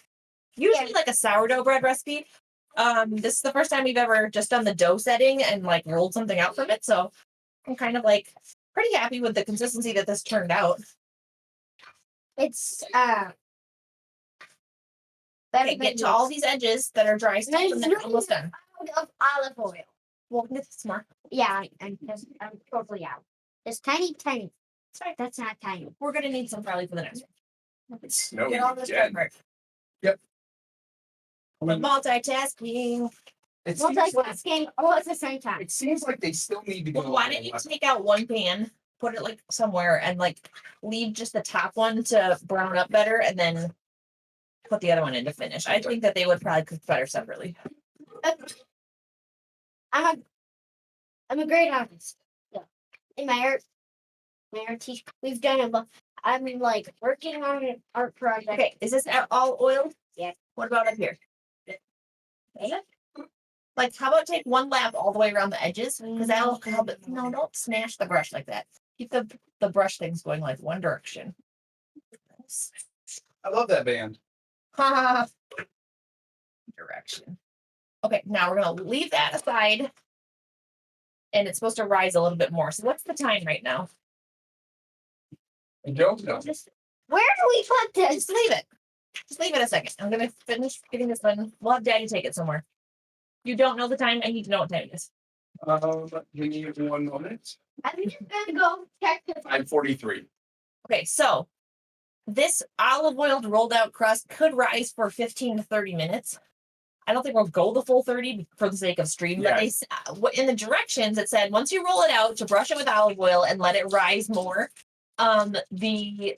Usually like a sourdough bread recipe. This is the first time we've ever just done the dough setting and like rolled something out from it. So I'm kind of like pretty happy with the consistency that this turned out. It's Okay, get to all these edges that are dry still, and then it's almost done. of olive oil. Well, this is more. Yeah, I'm totally out. It's tiny. Sorry, that's not tiny. We're gonna need some probably for the next one. It's snowing Get all this again. done. Yep. Multitasking. It seems, like, Multitasking all at the same time. it seems like they still need to go. Well, why don't you take out one pan, put it like somewhere, and like leave just the top one to brown up better, and then put the other one in to finish. I think that they would probably cook better separately. I'm a great artist. Yeah. In my art teacher, we've done a lot. I'm like working on an art project. Okay, is this all oiled? Yeah. What about up here? Is it? Like, how about take one lap all the way around the edges? Because that'll help it. No, don't smash the brush like that. Keep the brush things going like one direction. I love that band. Direction. Okay, now we're gonna leave that aside. And it's supposed to rise a little bit more. So what's the time right now? I don't know. Where do we put this? Just leave it. Just leave it a second. I'm gonna finish getting this one. We'll have Daddy take it somewhere. You don't know the time. I need to know what time it is. We need 1 moment. I'm just gonna go check the. 9:43. Okay, so this olive oiled rolled out crust could rise for 15 to 30 minutes. I don't think we'll go the full 30 for the sake of stream, but in the directions it said once you roll it out to brush it with olive oil and let it rise more. The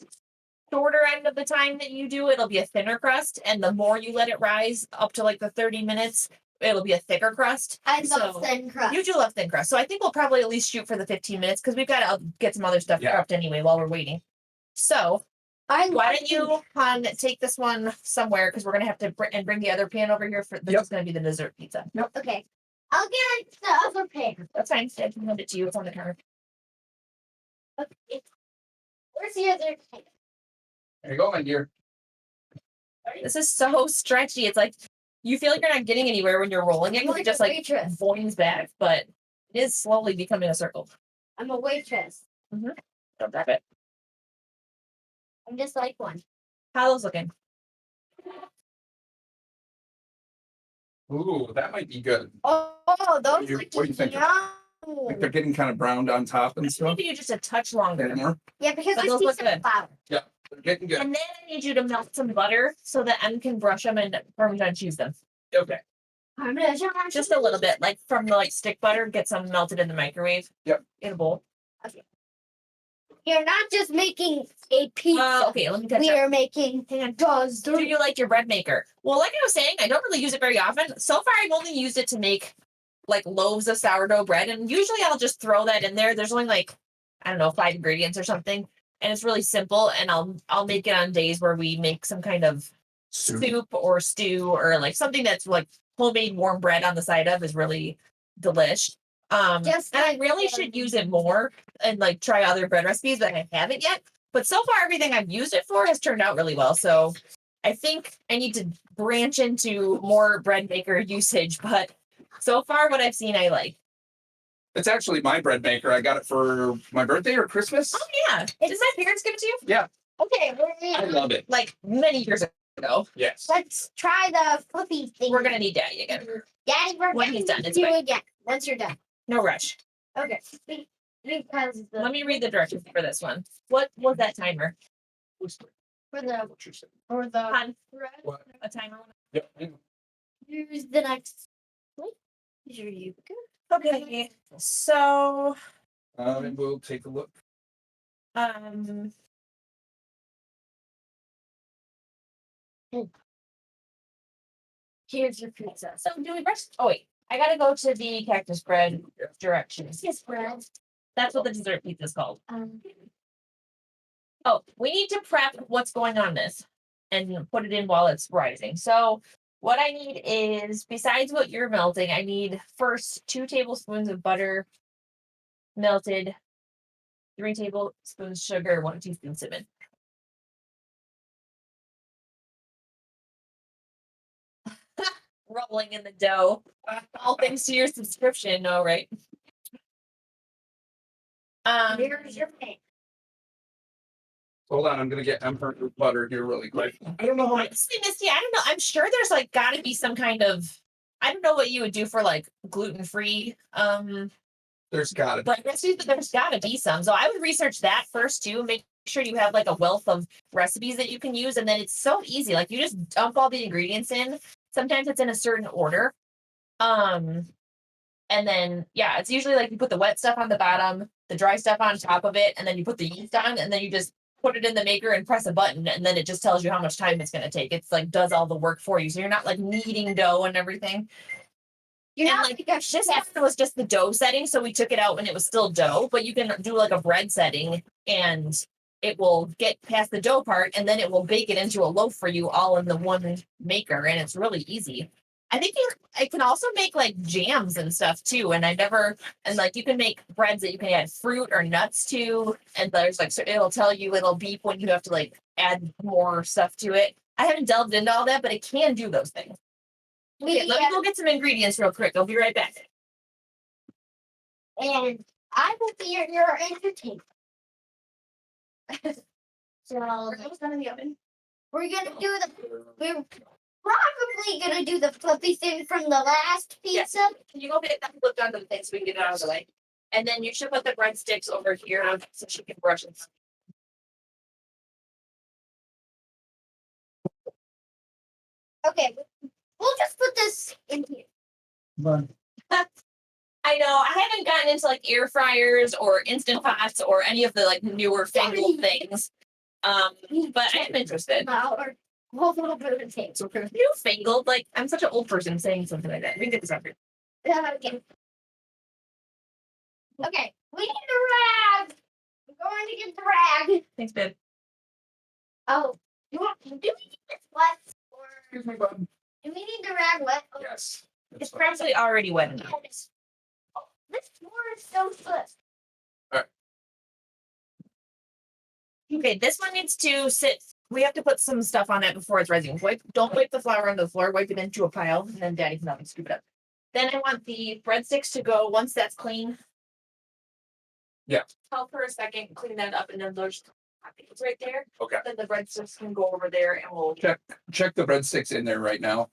shorter end of the time that you do, it'll be a thinner crust, and the more you let it rise up to like the 30 minutes, it'll be a thicker crust. I love thin crust. You do love thin crust, so I think we'll probably at least shoot for the 15 minutes because we've got to get some other stuff prepped anyway while we're waiting. So why don't you, hon, take this one somewhere because we're gonna have to bring the other pan over here for this is gonna be the dessert pizza. Nope. Okay. I'll get the other pan. That's fine. I can hand it to you. It's on the counter. Okay. Where's the other pan? There you go, my dear. This is so stretchy. It's like you feel like you're not getting anywhere when you're rolling it because it just like boings back, but it is slowly becoming a circle. I'm a waitress. Don't drop it. I'm just like one. How are those looking? Ooh, that might be good. Oh, those What do you look think? yum. Like they're getting kind of browned on top and stuff. Maybe you just a touch longer. More. Yeah, because But I those see look some good. flour. Yeah, they're getting good. And then I need you to melt some butter so that Em can brush them and Parmesan cheese them. Okay. Just a little bit, like from the stick butter, get some melted in the microwave. Yep. In a bowl. You're not just making a pizza. Okay, let me catch We up. are making Do you like your bread maker? Well, like I was saying, I don't really use it very often. So far, I've only used it to make like loaves of sourdough bread, and usually I'll just throw that in there. There's only like, I don't know, 5 ingredients or something, and it's really simple. And I'll make it on days where we make some kind of soup or stew or like something that's like homemade warm bread on the side of is really delish. And I really should use it more and like try other bread recipes, but I haven't yet. But so far, everything I've used it for has turned out really well. So I think I need to branch into more bread maker usage. But so far, what I've seen, I like. It's actually my bread maker. I got it for my birthday or Christmas. Oh, yeah. Did my parents give it to you? Yeah. Okay, I love it. Like many years ago. Yes. let's try the flippy thing. We're going to need Daddy again. Daddy, we're When going he's to done, it's do fine. it again. Once you're done. No rush. Okay. Because Let me read the directions for this one. What was that timer? for the Hon, What? a timer. Yep. use the next. Here you go. Okay. So, We'll take a look. Here's your pizza. So do we brush? Oh wait, I gotta go to the cactus bread directions. Yes, bread. That's what the dessert pizza is called. Um, Oh, we need to prep what's going on this and put it in while it's rising. So what I need is, besides what you're melting, I need first 2 tablespoons of butter melted, 3 tablespoons sugar, 1 teaspoon cinnamon. Rolling in the dough. All thanks to your subscription, no, right? here's your pan. Hold on, I'm gonna get Emperor butter here really quick. I don't know how much. Honestly, Misty, I don't know. I'm sure there's like got to be some kind of, I don't know what you would do for like gluten-free There's gotta be. bread recipes, but there's got to be some. So I would research that first too. Make sure you have like a wealth of recipes that you can use, and then it's so easy. Like you just dump all the ingredients in. Sometimes it's in a certain order. And then yeah, it's usually like you put the wet stuff on the bottom, the dry stuff on top of it, and then you put the yeast on, and then you just put it in the maker and press a button, and then it just tells you how much time it's going to take. It's like does all the work for you, so you're not like kneading dough and everything. You're And not like like this one was just the dough setting, so we took it out when it was still dough. But you can do like a bread setting, and it will get past the dough part, and then it will bake it into a loaf for you all in the one maker, and it's really easy. I think I can also make like jams and stuff too, and like you can make breads that you can add fruit or nuts to, and there's like, so it'll tell you, it'll beep when you have to like add more stuff to it. I haven't delved into all that, but it can do those things. Okay, let me go get some ingredients real quick. I'll be right back. and I will be your entertainment. So Almost done in the oven. we're probably gonna do the flippy thing from the last pizza. Can you go get that flipped onto the thing so we can get it out of the way? And then you should put the breadsticks over here so she can brush it. Okay, we'll just put this in here. I know I haven't gotten into like air fryers or instant pots or any of the like newer fangled things. But I am interested. Or a whole little bit of a tape. It's okay. New fangled, like I'm such an old person saying something like that. We can get this up here. Okay. Okay, we need the rag. We're going to get the rag. Thanks, babe. Oh, do we need this wet? Or Excuse me, bud. do we need the rag wet? Oh, Yes. It's probably already wet enough. oh, this floor is so good. Okay, this one needs to sit. We have to put some stuff on it before it's rising. Don't wipe the flour on the floor. Wipe it into a pile, and then Daddy can help me scoop it up. Then I want the breadsticks to go once that's clean. Yeah. Help for a second, clean that up, and then those toppings right there. Okay. Then the breadsticks can go over there, and we'll Check the breadsticks in there right now.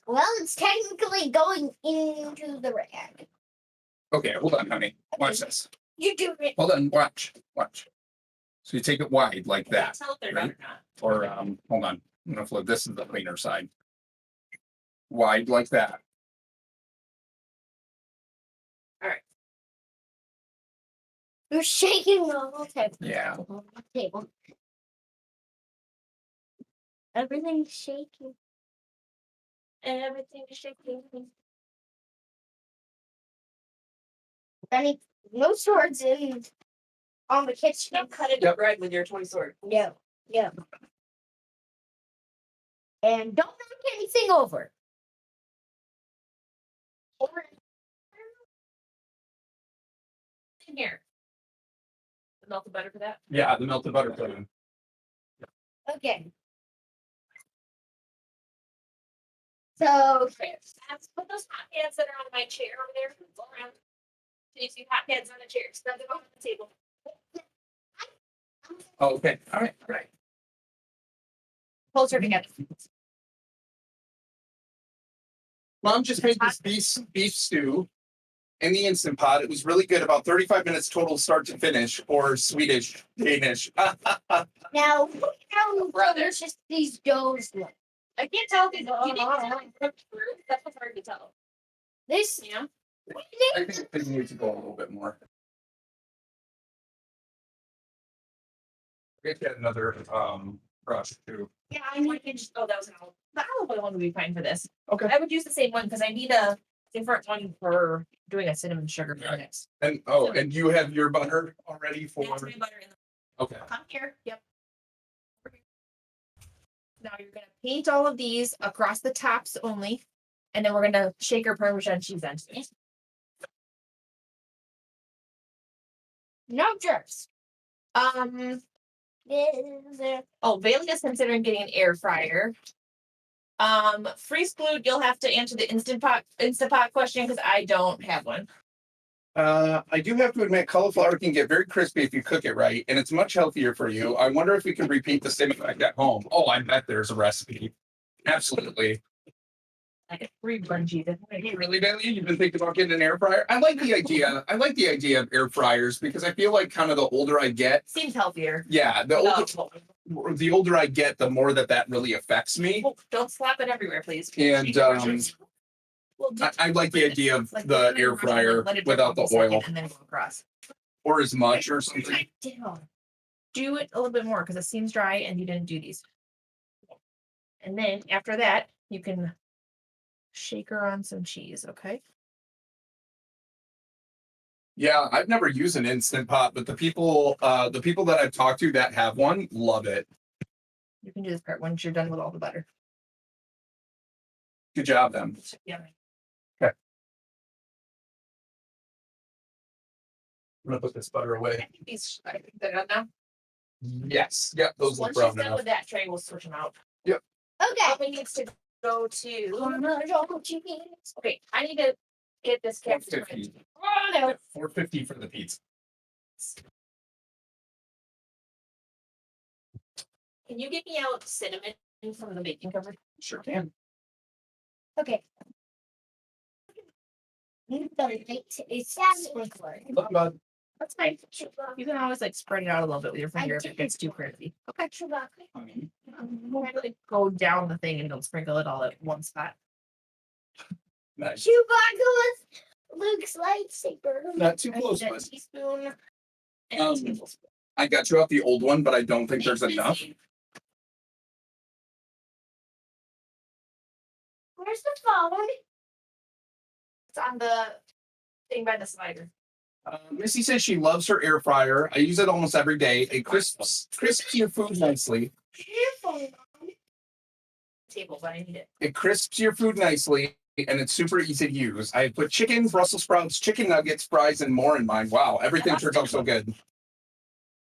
Well, it's technically going into the rag. Okay, hold on, honey. Watch this. You do it. Hold on, watch. So you take it wide like that. tell if they're right? done Or or not. hold on. I'm gonna flip this is the cleaner side. Wide like that. You're shaking the whole table. Yeah. Table. Everything's shaking. Everything is shaking. Any no swords in on the kitchen. Don't cut it up right with your toy sword. Yeah. And don't knock anything over. In here. Melt the butter for that. Yeah, the melted butter pudding. Okay. So Okay. Put those hot pans that are on my chair over there. Go around. You see hot pans on the chair. Spread them on the table. Oh, okay. All right. Closer together. Mom just made this beef stew in the Instant Pot. It was really good. About 35 minutes total, start to finish, or Swedish, Danish. now look how delicious these doughs look. I can't tell if you didn't cooked through. That's what's hard to tell. This Yeah. I think they need to go a little bit more. Get another brush too. Yeah, I know. Oh, that was an olive. The olive oil one would be fine for this. Okay. I would use the same one because I need a different one for doing a cinnamon sugar mix. And and you have your butter already for. That's my butter in the Okay. come here. Yep. Now you're gonna paint all of these across the tops only, and then we're gonna shake our Parmesan cheese into it. no jerks. Oh, Bailey is considering getting an air fryer. Freeze glued, you'll have to answer the Instant Pot question because I don't have one. I do have to admit, cauliflower can get very crispy if you cook it right, and it's much healthier for you. I wonder if we can repeat the same effect at home. Oh, I bet there's a recipe. Absolutely. Like a free bungee. Hey, really, Bailey? You've been thinking about getting an air fryer? I like the idea. I like the idea of air fryers because I feel like kind of the older I get, Seems healthier. yeah, the older I get, the more that really affects me. Oh, don't slap it everywhere, please. And I like the idea of the air fryer without the oil and then go across. or as much or something. Do it a little bit more because it seems dry and you didn't do these. And then after that, you can shake her on some cheese, okay? Yeah, I've never used an Instant Pot, but the people that I've talked to that have one love it. You can do this part once you're done with all the butter. Good job, them. Yeah. Okay. I'm gonna put this butter away. I think they're done now. Yes. Yep. Those look Once she's brown done enough. with that tray, we'll switch them out. Okay. Oven needs to go to. Okay, I need to get this cast. 450. Oh, no. 450 for the pizza. can you get me out cinnamon from the baking cupboard? Sure can. Okay. The light is sprinkler. Look, bud. That's fine. You can always like spread it out a little bit with your finger if it gets too crazy. Okay. Like, go down the thing and don't sprinkle it all at one spot. Nice. Chewbacca was Luke's lightsaber. Not too I close, need a bud. teaspoon and Um, a tablespoon. I got you out the old one, but I don't think there's enough. Where's the phone? It's on the thing by the slider. Missy says she loves her air fryer. I use it almost every day. It crisps your food nicely. Your phone. Table, but I need it. It crisps your food nicely, and it's super easy to use. I put chicken, Brussels sprouts, chicken nuggets, fries, and more in mine. Wow, everything turns out so good.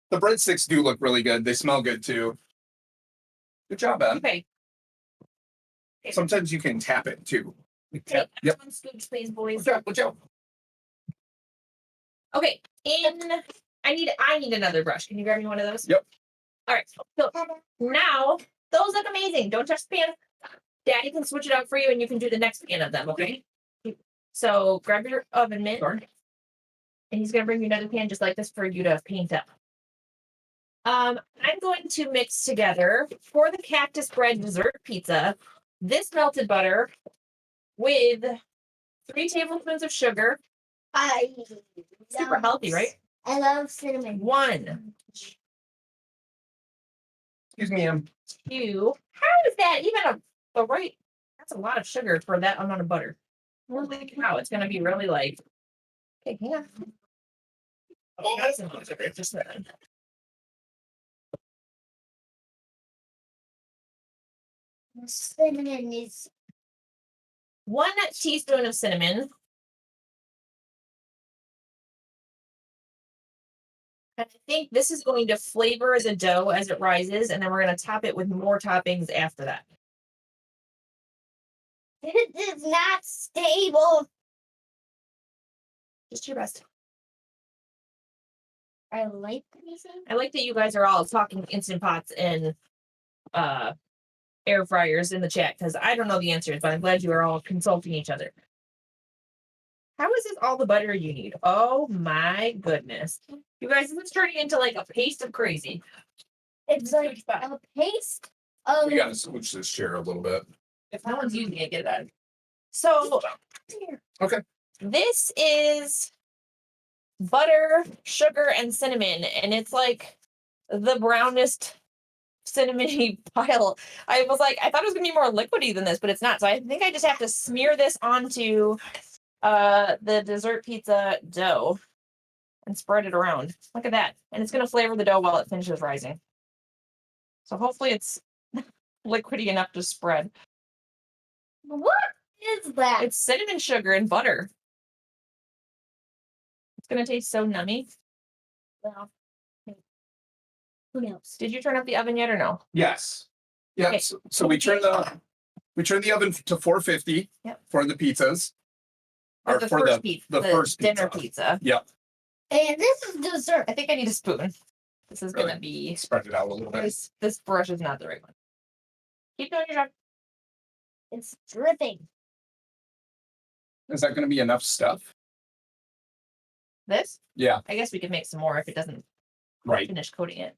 The breadsticks do look really good. They smell good too. Good job, Ben. Okay. Sometimes you can tap it too. Take Yep. 1 scooch, please, boys. Watch out, watch out. Okay, I need another brush. Can you grab me one of those? Yep. All right. So now those look amazing. Don't touch the pan. Daddy can switch it out for you, and you can do the next pan of them. Okay. So grab your oven mitt, Sorry. and he's gonna bring you another pan just like this for you to paint up. I'm going to mix together for the cactus bread dessert pizza this melted butter with 3 tablespoons of sugar. Super healthy, right? I love cinnamon. 1, Excuse me, 2. How is that even the right? That's a lot of sugar for that amount of butter. Holy cow! It's gonna be really like. Okay, hang on. Oh, that's a lot of sugar. Just that. Cinnamon is 1 teaspoon of cinnamon. And I think this is going to flavor the dough as it rises, and then we're going to top it with more toppings after that. it is not stable. Just your best. I like these. I like that you guys are all talking Instant Pots and air fryers in the chat because I don't know the answers, but I'm glad you are all consulting each other. How is this all the butter you need? Oh my goodness. You guys, this is turning into like a paste of crazy. It's like a paste of. we gotta switch this chair a little bit. If no one's using it, get it out. So, Okay. this is butter, sugar, and cinnamon, and it's like the brownest cinnamony pile. I was like, I thought it was gonna be more liquidy than this, but it's not. So I think I just have to smear this onto the dessert pizza dough and spread it around. Look at that. And it's gonna flavor the dough while it finishes rising. So hopefully it's liquidy enough to spread. What is that? It's cinnamon sugar and butter. It's gonna taste so nummy. Well, who knows? Did you turn up the oven yet or no? Yes. Yeah. Okay. So we turn the oven to 450 Yep. for the pizzas. Or Or the for first pizza, the first dinner pizza. pizza. Yep. And this is dessert. I think I need a spoon. This is Really? gonna be Spread it out a little bit. this brush is not the right one. Keep doing your job. It's dripping. Is that gonna be enough stuff? This? Yeah. I guess we could make some more if it doesn't Right. finish coating it.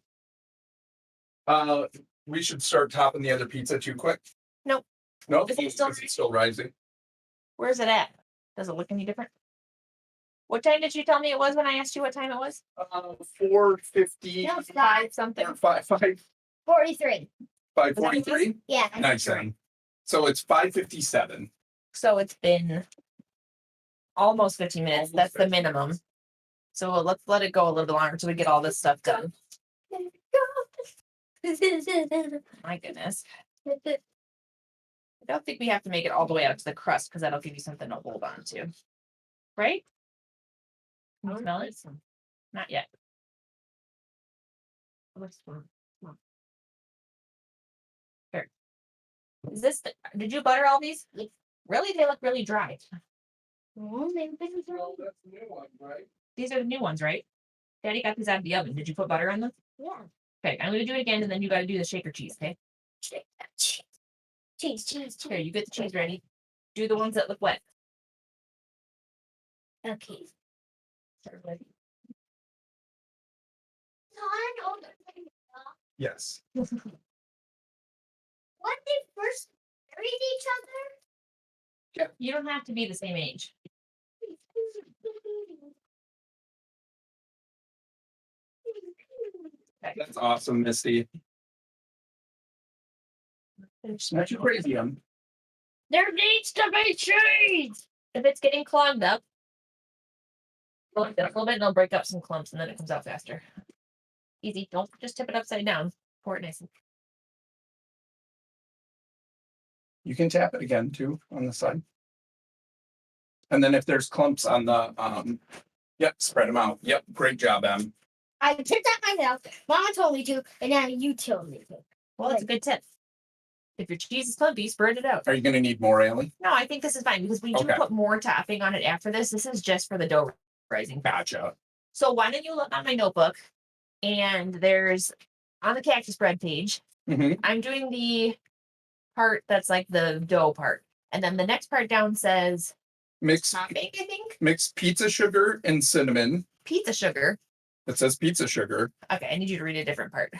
We should start topping the other pizza too quick. Nope. No, Is it still it's still rising. Where's it at? Does it look any different? What time did you tell me it was when I asked you what time it was? 450. No, it's 5 something. 43. 543. Yeah. Nice thing. So it's 5:57. So it's been almost 15 minutes. Almost That's the 15 minimum. So let's let it go a little bit longer till we get all this stuff done. My goodness. I don't think we have to make it all the way out to the crust because that'll give you something to hold on to. Right? Can you smell it? Not yet. Here. Is this did you butter all these? Yes. Really? They look really dry. Oh, they've been Well, that's the new one, right? These are the new ones, right? Daddy got these out of the oven. Did you put butter on them? Yeah. Okay, I'm gonna do it again, and then you got to do the shaker cheese. Okay. Cheese. Here, you get the cheese ready. Do the ones that look wet. Okay. Everybody. Yes. When they first married each other? You don't have to be the same age. That's awesome, Misty. Not you crazy, There needs to be cheese. If it's getting clogged up, go like that a little bit, and it'll break up some clumps, and then it comes out faster. Easy. Don't just tip it upside down. Pour it nice. You can tap it again too on the side. And then if there's clumps on the yep, spread them out. Yep, great job, Em. I did that myself. Mama told me to, and now you told me to. Well, that's a good tip. If your cheese is clumpy, spread it out. Are you gonna need more, Allie? No, I think this is fine because we do Okay. put more topping on it after this. This is just for the dough rising. Gotcha. So why don't you look on my notebook, and there's on the cactus bread page, Mm-hmm. I'm doing the part that's like the dough part. And then the next part down says Mix topping, I think. mix pizza sugar and cinnamon. Pizza sugar. It says pizza sugar. Okay, I need you to read a different part.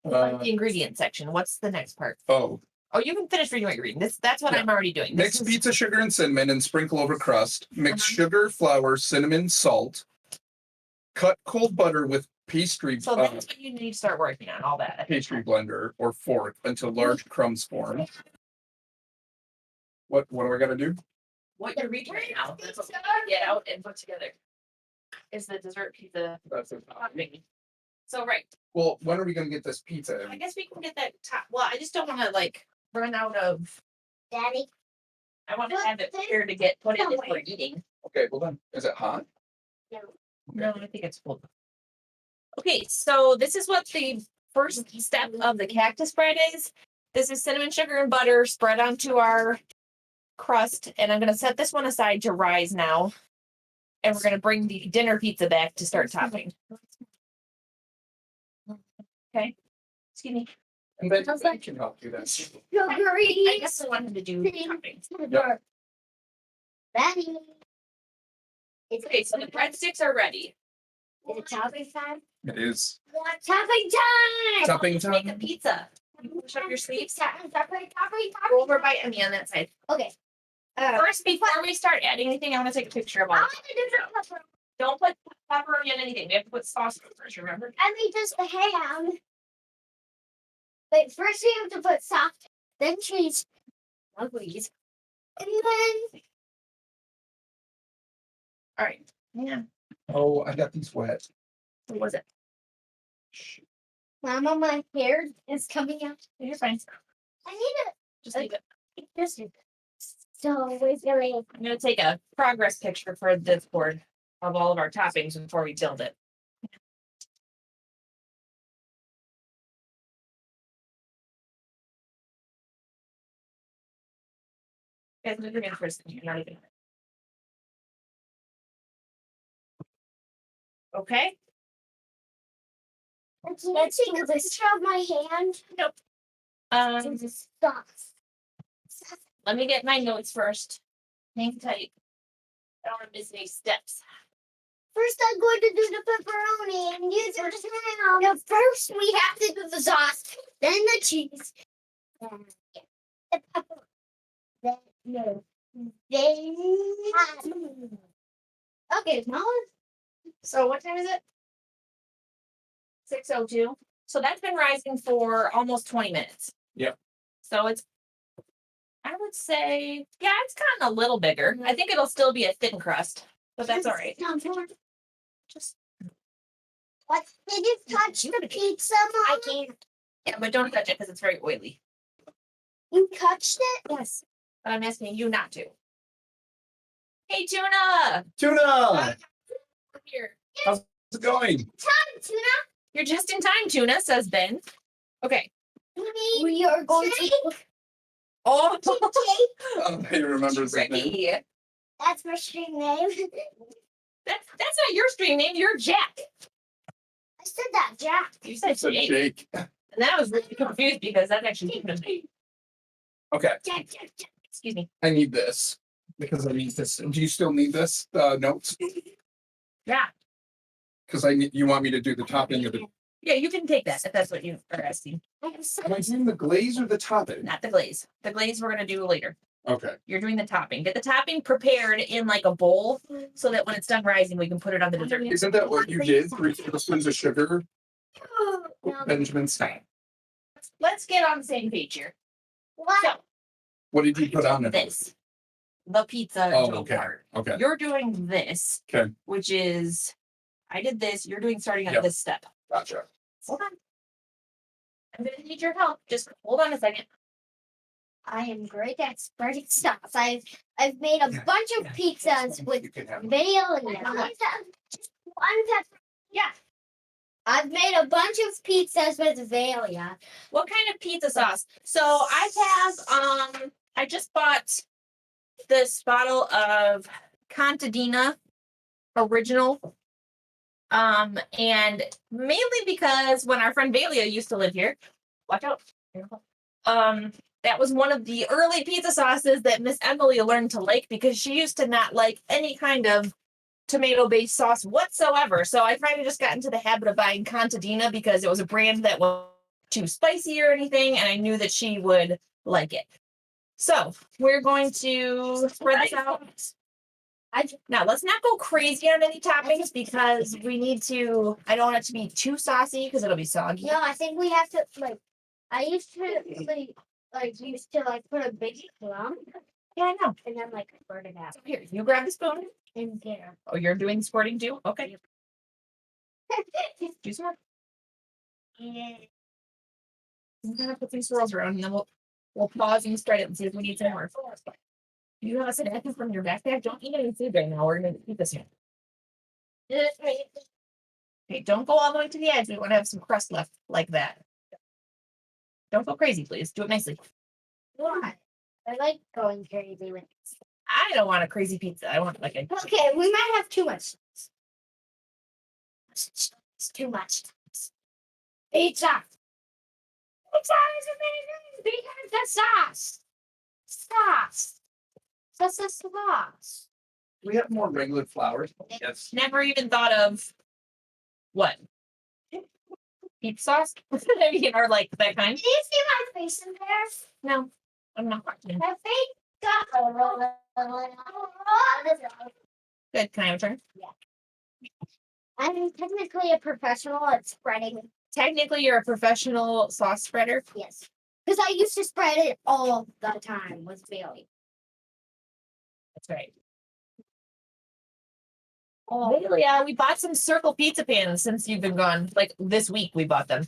Uh, The ingredient section. What's the next part? oh, Oh, you can finish reading what you're reading. That's what Yeah. I'm already doing. This mix is- pizza sugar and cinnamon and sprinkle over crust. Mix Uh-huh. sugar, flour, cinnamon, salt. Cut cold butter with pastry So that's what you need to start working on, all that. pastry blender or fork until large crumbs form. What do I gotta do? What you're reading right now, that's what we get out and put together. Is the dessert pizza That's it. topping. So right. Well, when are we gonna get this pizza? I guess we can get that top. Well, I just don't want to like run out of. Daddy. I want to have it here to get put in if we're eating. Okay, well then, is it hot? No, I think it's full. Okay, so this is what the first step of the cactus bread is. This is cinnamon sugar and butter spread onto our crust, and I'm gonna set this one aside to rise now. And we're gonna bring the dinner pizza back to start topping. Okay. Excuse me. And then I can help do that. Sugary. I guess I wanted to do toppings. Sugar. Daddy. It's Okay, so the breadsticks are ready. Is it topping time? It is. Topping time. Topping Let's make a time. pizza. Push up your sleeves. Topping. Go over by Emmy on that side. Okay. First, before we start adding anything, I want to take a picture of all. I of want it. to do the pepperoni. Don't put pepperoni on anything. We have to put sauce on it first, remember? And we just ham. Wait, first we have to put soft, then cheese, uglies, and then All right. Yeah. Oh, I got these wet. What was it? Mama, my hair is coming out. You're fine. I need Just leave it. this. So where's the ring? I'm gonna take a progress picture for this board of all of our toppings before we build it. Guys, move your hand first. You're not even. Okay. I can't take a picture of my hand. Nope. It's soft. Let me get my notes first. Hang tight. I don't want to miss any steps. First, I'm going to do the pepperoni and use your ham. No, first we have to do the sauce, then the cheese, then the pepperoni, then no, then. Okay, Mom. So what time is it? 6:02. So that's been rising for almost 20 minutes. Yep. So it's, I would say, yeah, it's gotten a little bigger. I think it'll still be a thin crust, but that's all right. Just, What? Did you touch the pizza, Mom? I can't. yeah, but don't touch it because it's very oily. You touched it? Yes. But I'm asking you not to. Hey, Tuna! Tuna! Come here. How's it going? Tuna? You're just in time, Tuna, says Ben. Okay. We are going to. Oh, Oh, he remembers that name. Ricky. That's my stream name. That's not your stream name. You're Jack. I said that, Jack. You said So Jake. Jake. And then I was really confused because that's actually different. Okay, Jack, Jack, Jack. Excuse me. I need this because I need this. Do you still need this notes? Yeah. Because you want me to do the topping of the. Yeah, you can take that if that's what you are asking. Am I doing the glaze or the topping? Not the glaze. The glaze we're gonna do later. Okay. You're doing the topping. Get the topping prepared in like a bowl so that when it's done rising, we can put it on the dessert. Isn't that what you did? 3 tablespoons of sugar, No. Benjamin's. Sorry. Let's get on the same page here. What? So What did you put on it? this, the pizza Oh, dough okay. part. Okay. You're doing this, Okay. which is I did this. You're doing starting at Yep. this step. Gotcha. Hold on. I'm gonna need your help. Just hold on a second. I am great at spreading stuff. I've made a bunch of pizzas with You can have. vanilla. Yeah. I've made a bunch of pizzas with vanilla. What kind of pizza sauce? So I have I just bought this bottle of Contadina original. And mainly because when our friend Valia used to live here, watch out. That was one of the early pizza sauces that Miss Emily learned to like because she used to not like any kind of tomato-based sauce whatsoever. So I kind of just got into the habit of buying Contadina because it was a brand that wasn't too spicy or anything, and I knew that she would like it. So we're going to spread this out. Now let's not go crazy on any toppings because we need to. I don't want it to be too saucy because it'll be soggy. No, I think we have to like. I used to put a big lump Yeah, I know. and then like spread it out So here, you grab the spoon. in there. Oh, you're doing squirting too? Okay. Do some more. Yeah. I'm gonna put these swirls around and then we'll pause and spread it and see if we need some more. You have a snack from your backpack. Don't eat any food right now. We're gonna eat this here. Okay, don't go all the way to the edge. We want to have some crust left like that. Don't go crazy, please. Do it nicely. Why? I like going crazy with it. I don't want a crazy pizza. I want like a. Okay, we might have too much. It's too much. Pizza. Pizza is amazing because the sauce. Sauce. Sauce. Do we have more regular flours? Yes. Never even thought of what? Pizza sauce? I mean, or like that kind. Do you see my face in there? No, I'm not. My face got. Good. Can I have a turn? I'm technically a professional at spreading. Technically, you're a professional sauce spreader. Yes. Because I used to spread it all the time with Bailey. That's right. Oh, yeah, we bought some circle pizza pans since you've been gone. Like this week, we bought them.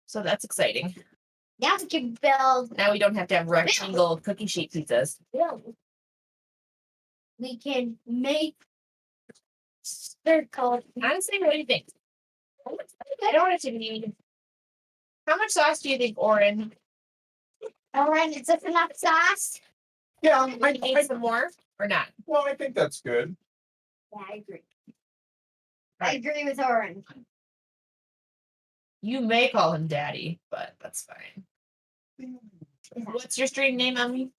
So that's exciting. Now we can build. Now we don't have to have rectangle cookie sheet pizzas. We can make circle. Honestly, what do you think? I don't want it to be. How much sauce do you think, Oren? All right, is this enough sauce? Yeah, Do you need some more or not? well, I think that's good. Yeah, I agree. I agree with Oren. You may call him Daddy, but that's fine. What's your stream name, Emily?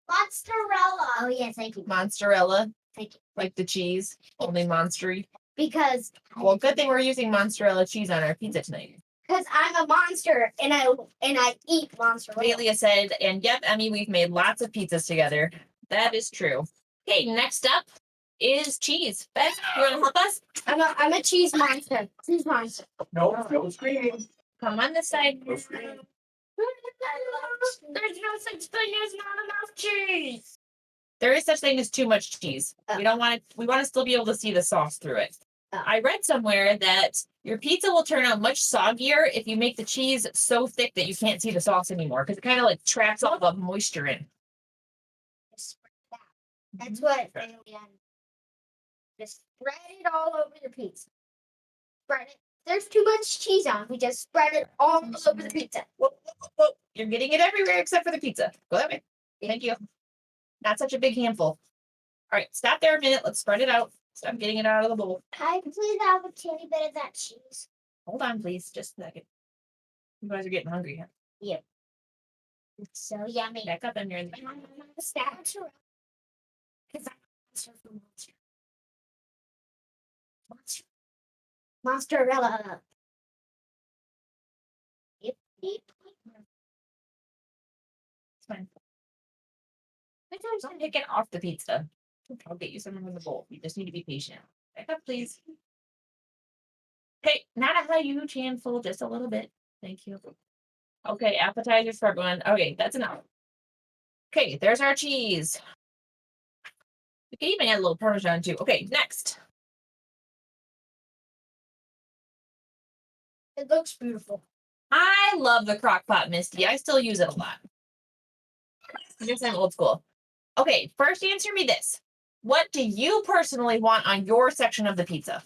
Mozzarella. Oh yes, thank you. Mozzarella, Thank you. like the cheese, only monstery. Because Well, good thing we're using mozzarella cheese on our pizza tonight. I'm a monster and I eat mozzarella. Lelia said, and yep, Emmy, we've made lots of pizzas together. That is true. Okay, next up is cheese. Beth, you want to help us? I'm a cheese monster. Cheese monster. No screaming. Come on this side. No screaming. There's no such thing as not enough cheese. There is such thing as too much cheese. We don't want it. We want to still be able to see the sauce through it. I read somewhere that your pizza will turn out much soggier if you make the cheese so thick that you can't see the sauce anymore because it kind of like traps all the moisture in. That's what. Just spread it all over the pizza. Spread it. There's too much cheese on. We just spread it all over the pizza. Whoa, whoa, whoa. You're getting it everywhere except for the pizza. Go that way. Thank you. Not such a big handful. All right, stop there a minute. Let's spread it out. Stop getting it out of the bowl. I please have a teeny bit of that cheese. Hold on, please. Just a second. You guys are getting hungry, huh? It's so yummy. Back up in here. And I'm gonna stash around. Because I'm monster for monster. Mozzarella. Yep. It's fine. Sometimes I'm taking off the pizza. I'll get you some in the bowl. You just need to be patient. Back up, please. Okay, not a huge handful, just a little bit. Thank you. Okay, appetizers for everyone. Okay, that's enough. Okay, there's our cheese. We can even add a little Parmesan too. Okay, next. It looks beautiful. I love the crock pot, Misty. I still use it a lot. I guess I'm old school. Okay, first answer me this. What do you personally want on your section of the pizza?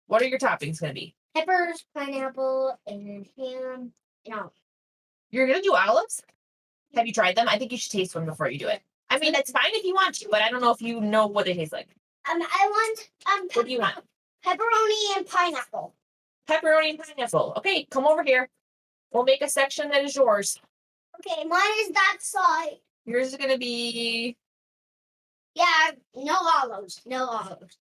What are your toppings going to be? Peppers, pineapple, and ham. No. You're going to do olives? Have you tried them? I think you should taste one before you do it. I mean, it's fine if you want to, but I don't know if you know what it tastes like. I want What do you want? pepperoni and pineapple. Pepperoni and pineapple. Okay, come over here. We'll make a section that is yours. Okay, mine is that side. Yours is going to be... Yeah, no olives. No olives.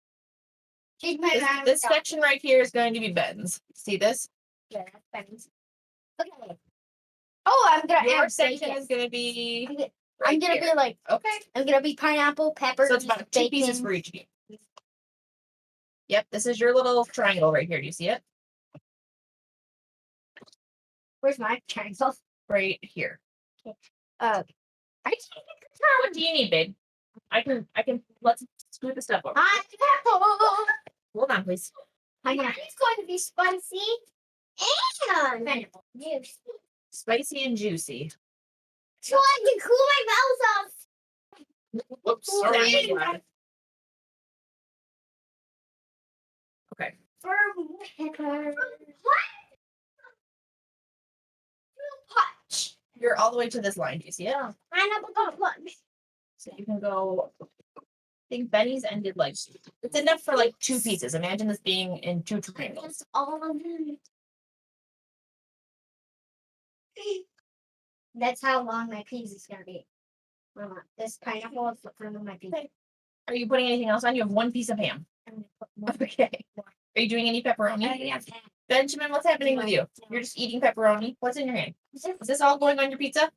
She's my This section right here is going to be Ben's. See this? Yeah, that's Ben's. Okay. Oh, I'm gonna Your add section bacon. is going to be... I'm right gonna here. be like, Okay. I'm gonna be pineapple, peppers, So it's about two bacon. pieces for each of you. Yep, this is your little triangle right here. Do you see it? Where's my triangle? Right here. I What do you need, babe? Let's scoot the stuff over. pineapple. Hold on, please. Pineapple. It's going to be spicy and pineapple juice. Spicy and juicy. So I can cool my mouth off. Whoops. Cool Sorry. down. Okay. Pepper. Punch. You're all the way to this line. Do you see it? Pineapple punch. So you can go. I think Benny's ended like it's enough for like two pieces. Imagine this being in two triangles. That's all of them. That's how long my piece is gonna be. This pineapple is the front of my piece. Okay. Are you putting anything else on? You have one piece of ham. I'm gonna put more. Okay. Are you doing any pepperoni? Benjamin, what's happening with you? You're just eating pepperoni. What's in your hand? Is this all going on your pizza?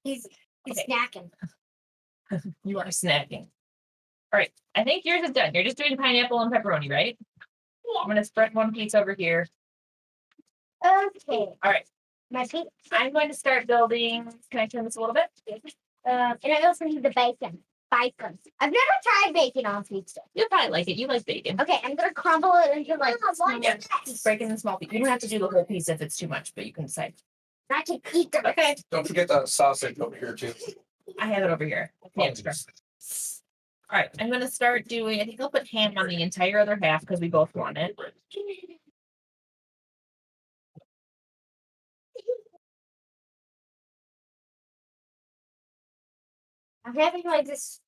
He's Okay. snacking. You are snacking. All right. I think yours is done. You're just doing pineapple and pepperoni, right? I'm going to spread one piece over here. Okay. All right. My piece. I'm going to start building. Can I turn this a little bit? And I also need the bacon. Bacon. I've never tried bacon on pizza. You'll probably like it. You like bacon. Okay, I'm gonna crumble it into like. Yeah. Just break it in small pieces. You don't have to do the whole piece if it's too much, but you can decide. I can eat them. Okay. Don't forget the sausage over here too. I have it over here. Yeah, extra. All right. I'm going to start doing, I think I'll put ham on the entire other half because we both want it. I'm having like this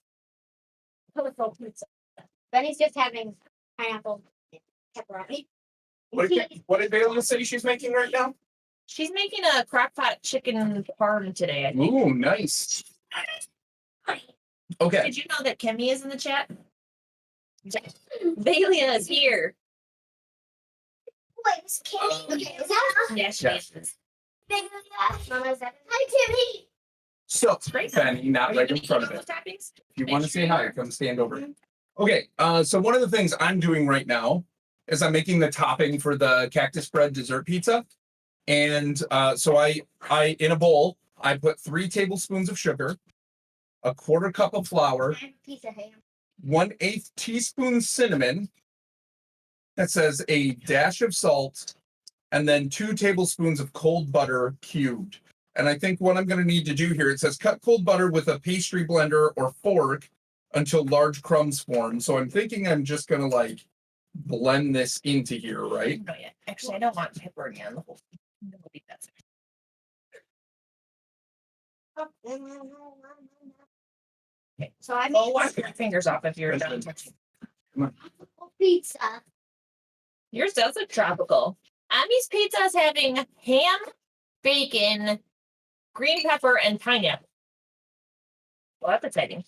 colorful pizza. Benny's just having pineapple and pepperoni. What did Bailey say she's making right now? She's making a crock pot chicken parm today, I think. Ooh, nice. Okay. Did you know that Kemi is in the chat? Bailey is here. Wait, is Kimmy? Okay, is that Yes, she Yes. is. Mama's that? Hi, Kimmy. So, Great. Benny, not Are you right gonna in front eat of all it. those toppings? If you want to say hi, come stand over. Okay, so one of the things I'm doing right now is I'm making the topping for the cactus bread dessert pizza. And so I in a bowl, I put 3 tablespoons of sugar, a 1/4 cup of flour, Piece of ham. 1/8 teaspoon cinnamon. That says a dash of salt, and then 2 tablespoons of cold butter cubed. And I think what I'm going to need to do here, it says cut cold butter with a pastry blender or fork until large crumbs form. So I'm thinking I'm just going to like blend this into here, right? No, yeah. Actually, I don't want pepperoni on the whole thing. I'm gonna leave that section. Okay, so I Oh, made wash your fingers off if you're done touching. Pizza. Yours does look tropical. Emmy's pizza is having ham, bacon, green pepper, and pineapple. Well, that's exciting.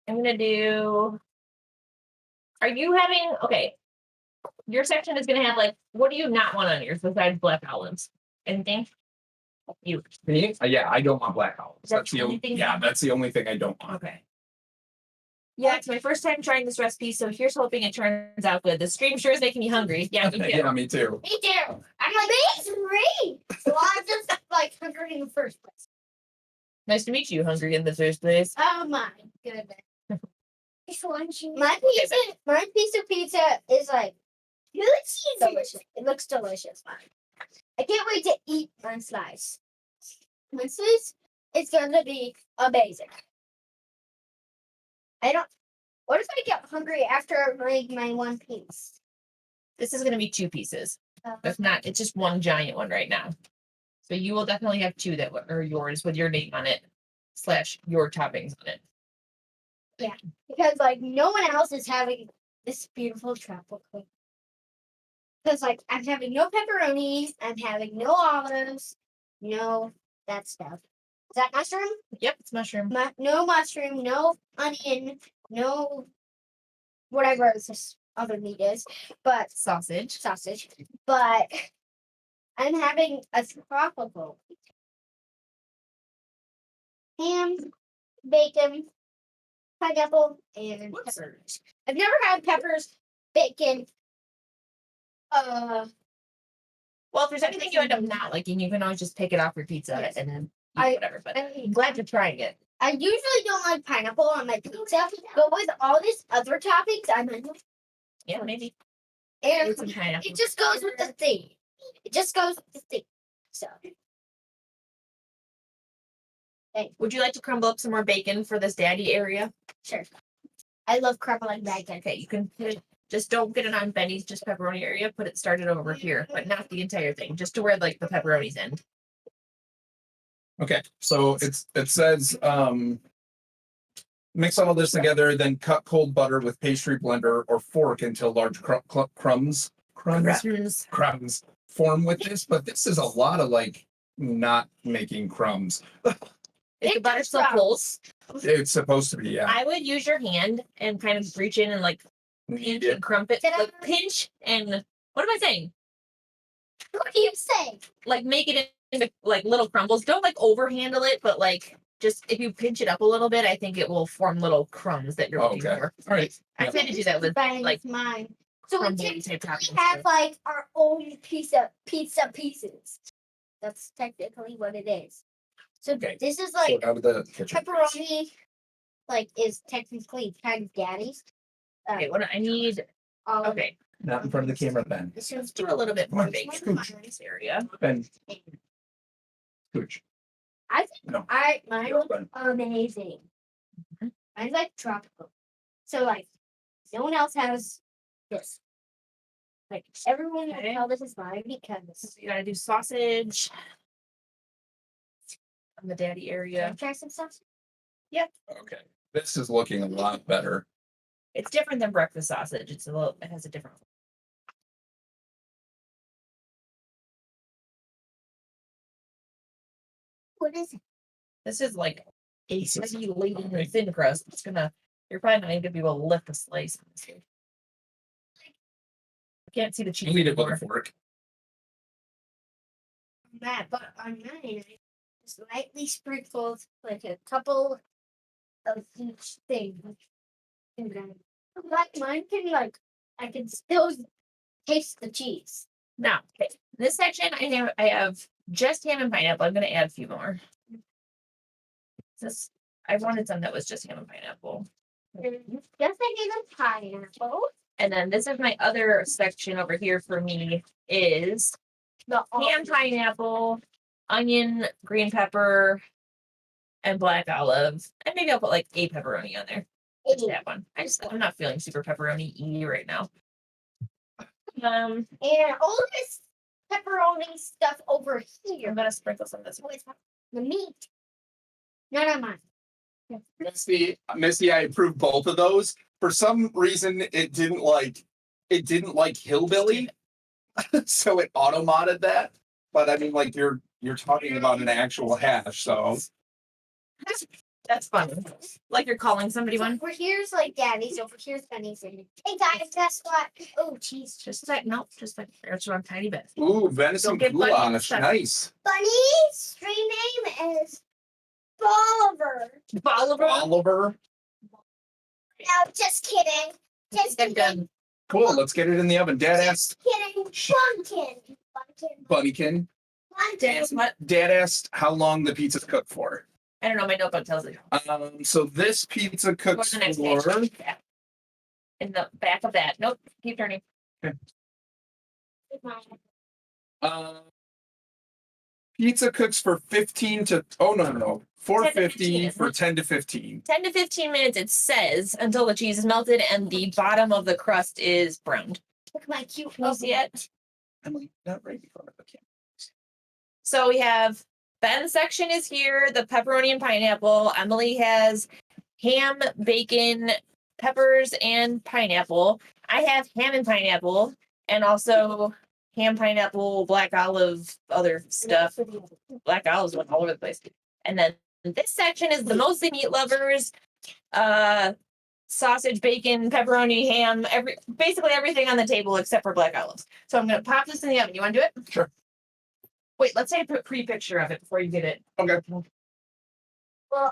I'm gonna do. Are you having okay? Your section is gonna have like, what do you not want on yours besides black olives? Anything? You. Me? Yeah, I don't want black olives. That's That's the the only only. thing Yeah, you- that's the only thing I don't want. Okay. Yeah, it's my first time trying this recipe, so here's hoping it turns out good. The stream sure is making me hungry. Yeah, me too. Yeah, me too. Me too. I'm like, me three. So I'm just like hungry in the first place. Nice to meet you, hungry in the first place. Oh my goodness. My piece of pizza is like delicious. It looks delicious. I can't wait to eat my slice. My slice is gonna be amazing. What if I get hungry after my one piece? This is gonna be 2 pieces. If not, it's just one giant one right now. So you will definitely have 2 that are yours with your name on it, / your toppings on it. Because like no one else is having this beautiful tropical. Because like I'm having no pepperoni, I'm having no olives, no that stuff. Is that mushroom? Yep, it's mushroom. No mushroom, no onion, no whatever this other meat is, but Sausage. But I'm having a tropical ham, bacon, pineapple, and Whoops. peppers. I've never had peppers, bacon. Well, if there's anything you end up not liking, you can always just pick it off your pizza and then eat whatever. But I'm glad you're trying it. I usually don't like pineapple on my pizza, but with all these other toppings, I'm in. Yeah, maybe. And With some pineapple. it just goes with the theme. So. Would you like to crumble up some more bacon for this daddy area? Sure. I love crumbling bacon. Okay, you can put it, just don't get it on Benny's just pepperoni area. Put it started over here, but not the entire thing, just to where like the pepperoni's end. Okay, so it says mix all this together, then cut cold butter with pastry blender or fork until large crumbs form with this. But this is a lot of like not making crumbs. Is the butter still cold? It's supposed to be, yeah. I would use your hand and kind of reach in and like pinch and crump it. Like pinch and what am I saying? What do you say? Like make it into like little crumbles. Don't like overhandle it, but like just if you pinch it up a little bit, I think it will form little crumbs that you're looking for. All right. I try to do that with like mine. So we crumbly type toppings. have like our own pizza pieces. That's technically what it is. So Okay. this is So like out of the kitchen. pepperoni, like is technically kind of daddy's. Okay, what do I need? Okay, Not in front of the camera, Ben. let's do a little bit more bacon in this area. Ben. Scooch. I think No. mine Go, looks Ben. amazing. Mhm. Mine's like tropical. So like no one else has this. Like everyone will Okay. tell this is mine because So you gotta do sausage on the daddy Can I area. try some sauce? Okay. This is looking a lot better. It's different than breakfast sausage. It has a different. What is it? This is like a heavy laden and thin crust. You're probably not even gonna be able to lift a slice. I can't see the cheese. You eat it with a anymore. fork. That, but on mine, I just lightly sprinkled like a couple of each thing. And then, like mine can I can still taste the cheese. Now, okay. This section I have just ham and pineapple. I'm gonna add a few more. I wanted some that was just ham and pineapple. Just like in a pineapple. And then this is my other section over here for me is The ham, pineapple, onion, green pepper, and black olive. And maybe I'll put like a pepperoni on there. Just that one. I'm not feeling super pepperoni-y right now. And all this pepperoni stuff over I'm here gonna sprinkle some of this. with the meat. None of mine. Misty, I approved both of those. for some reason it didn't like hillbilly, so it auto modded that. But I mean, like you're talking about an actual hash, so That's funny. Like you're calling somebody one. Over here's like Daddy's. Over here's Benny's. Hey guys, guess what? Oh, cheese. Just a sec. Nope. Just like there's one tiny bit. ooh, venison Don't get Bunny goulash, stuck. nice. Bunny's stream name is Bolivar. Bolivar. Oliver, No, just kidding. Just They're kidding. good. cool. Let's get it in the oven. Dad asked Kidding. Bunkin. Bunnykin. Dance what? Dad asked how long the pizza's cooked for. I don't know. My notebook tells it. So this pizza Go cooks to the next for page. Yeah. In the back of that. Nope. Keep turning. Pizza cooks for 15 to 450 isn't for it? 10 to 15. 10 to 15 minutes, it says, until the cheese is melted and the bottom of the crust is browned. Look at my cute. Can you see it? Emily, not right in front of the camera. So we have Ben's section is here, the pepperoni and pineapple. Emily has ham, bacon, peppers, and pineapple. I have ham and pineapple, and also ham, pineapple, black olive, other stuff. Black olives went all over the place. And then this section is the mostly meat lovers, sausage, bacon, pepperoni, ham, basically everything on the table except for black olives. So I'm gonna pop this in the oven. You want to do it? Sure. Wait, let's take a pre-picture of it before you get it. Okay. Well,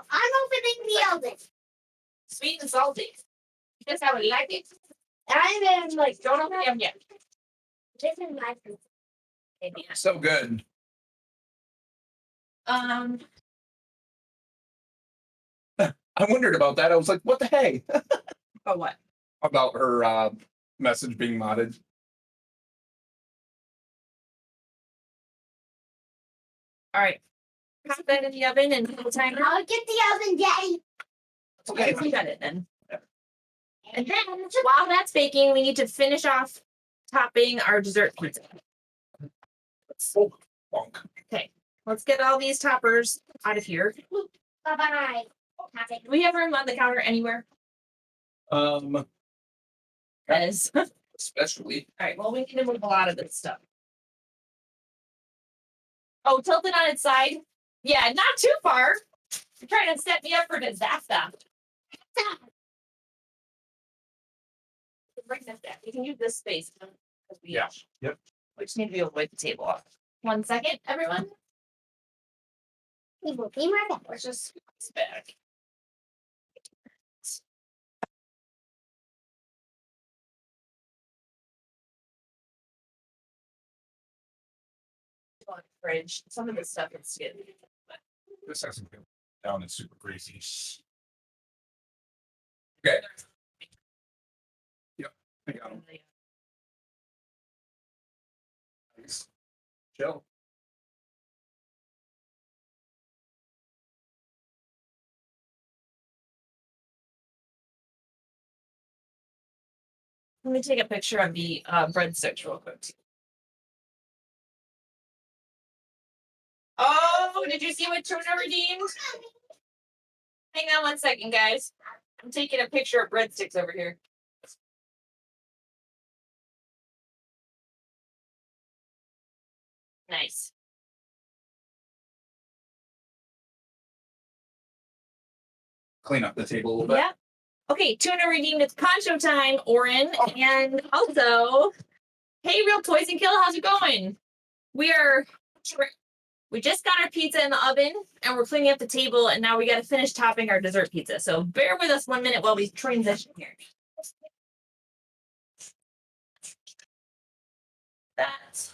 I'm opening the oven. Sweet and salty. Just how we like it. I'm in like Don't open the oven yet. this is my food. Maybe. So good. I wondered about that. I was like, what the hey? Oh what? About her message being modded. All right. Pop that in the oven and put the timer. I'll get the oven, Daddy. Okay, we got it then. And then while that's baking, we need to finish off topping our dessert pizza. Oh, bonk. Let's get all these toppers out of here. Bye bye. Do we have room on the counter anywhere? As all Especially. right, well, we need to move a lot of this stuff. Oh, tilt it on its side. Yeah, not too far. You're trying to set me up for disaster. Bring this back. You can use this space. Yeah. Yep. We just need to be able to wipe the table off. 1 second, everyone. We will be right back. Let's just put this back. On the fridge. Some of this stuff is getting. This hasn't been down. It's super greasy. Okay. Yep. I got him. Nice. Chill. Let me take a picture of the breadsticks real quick. Oh, did you see what Tuna redeemed? Hang on 1 second, guys. I'm taking a picture of breadsticks over here. Nice. Clean up the table a little bit. Yeah. Okay, Tuna redeemed its poncho time, Oren, and also, hey, Real Toys and Kill, how's it going? We just got our pizza in the oven, and we're cleaning up the table, and now we got to finish topping our dessert pizza. So bear with us 1 minute while we transition here. That.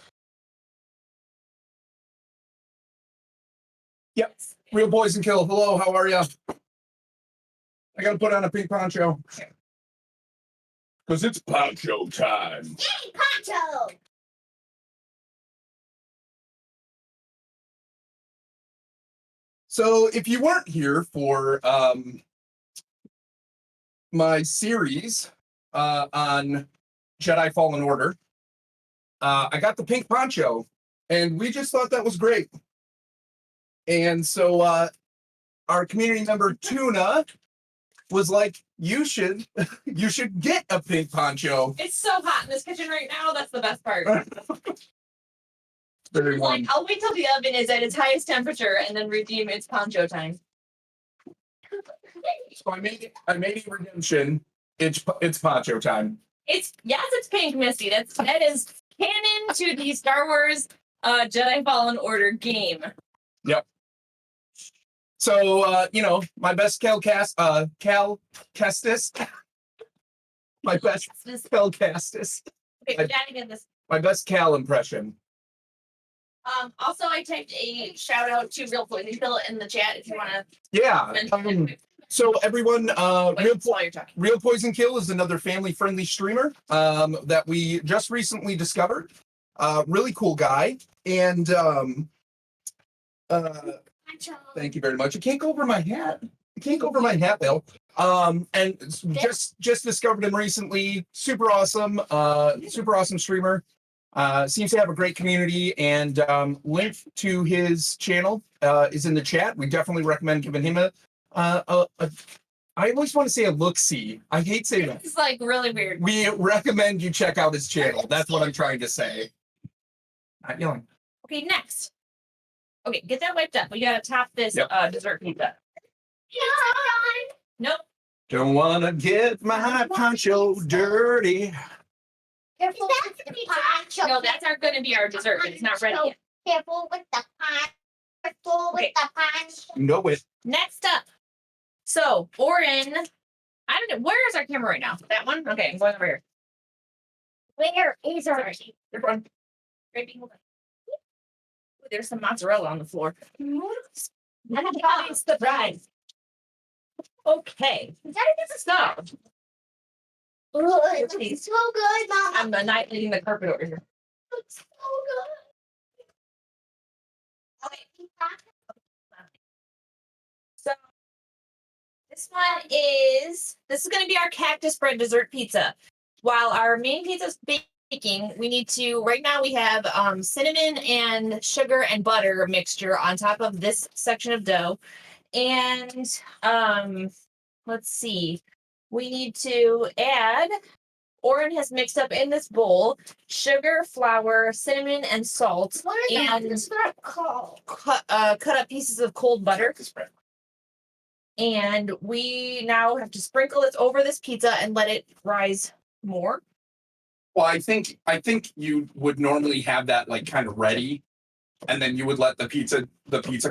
Yep. Real Boys and Kill. Hello, how are you? I gotta put on a pink poncho. Because it's poncho time. Yay, Poncho! So if you weren't here for my series on Jedi Fallen Order, I got the pink poncho, and we just thought that was great. And so our community member Tuna was like, you should get a pink poncho. It's so hot in this kitchen right now. That's the best part. Very Like, warm. I'll wait till the oven is at its highest temperature and then redeem its poncho time. So I made a redemption. It's poncho time. It's pink, Misty. That is canon to the Star Wars Jedi Fallen Order game. Yep. So my best Cal Kestis. My best Cal Kestis. Okay, we're adding in this. My best Cal impression. Also, I typed a shout out to Real Poison Pill in the chat if you want to Yeah. mention it. So everyone, While you're talking. Real Poison Kill is another family-friendly streamer that we just recently discovered. Really cool guy, and thank you very much. I can't go over my hat. Bill. And just discovered him recently. Super awesome streamer. Seems to have a great community, and link to his channel is in the chat. We definitely recommend giving him I always want to say a look-see. I hate saying that. It's like really weird. We recommend you check out his channel. That's what I'm trying to say. Not yelling. Okay, next. Okay, get that wiped up. We gotta top this dessert pizza. Nope. Don't want to get my poncho dirty. Careful with the poncho. No, that's gonna be our dessert, but it's not ready yet. Careful with the poncho. Careful with the poncho. No with. Next up. So, Oren, I don't know. Where is our camera right now? That one? Okay, I'm going over here. Where is our Sorry. You're fine. Great. Hold on. Ooh, there's some mozzarella on the floor. Surprise, surprise. Okay. So, Oh, it looks so good, Mom. I'm annihilating the carpet over here. It looks so good. Okay. So, this is going to be our cactus bread dessert pizza. While our main pizza is baking, we need to, right now we have cinnamon and sugar and butter mixture on top of this section of dough. And let's see, we need to add, Oren has mixed up in this bowl, sugar, flour, cinnamon, and salt. What is that? And It's not called. cut up pieces of cold butter. And we now have to sprinkle it over this pizza and let it rise more. Well, I think you would normally have that like kind of ready, and then you would let the pizza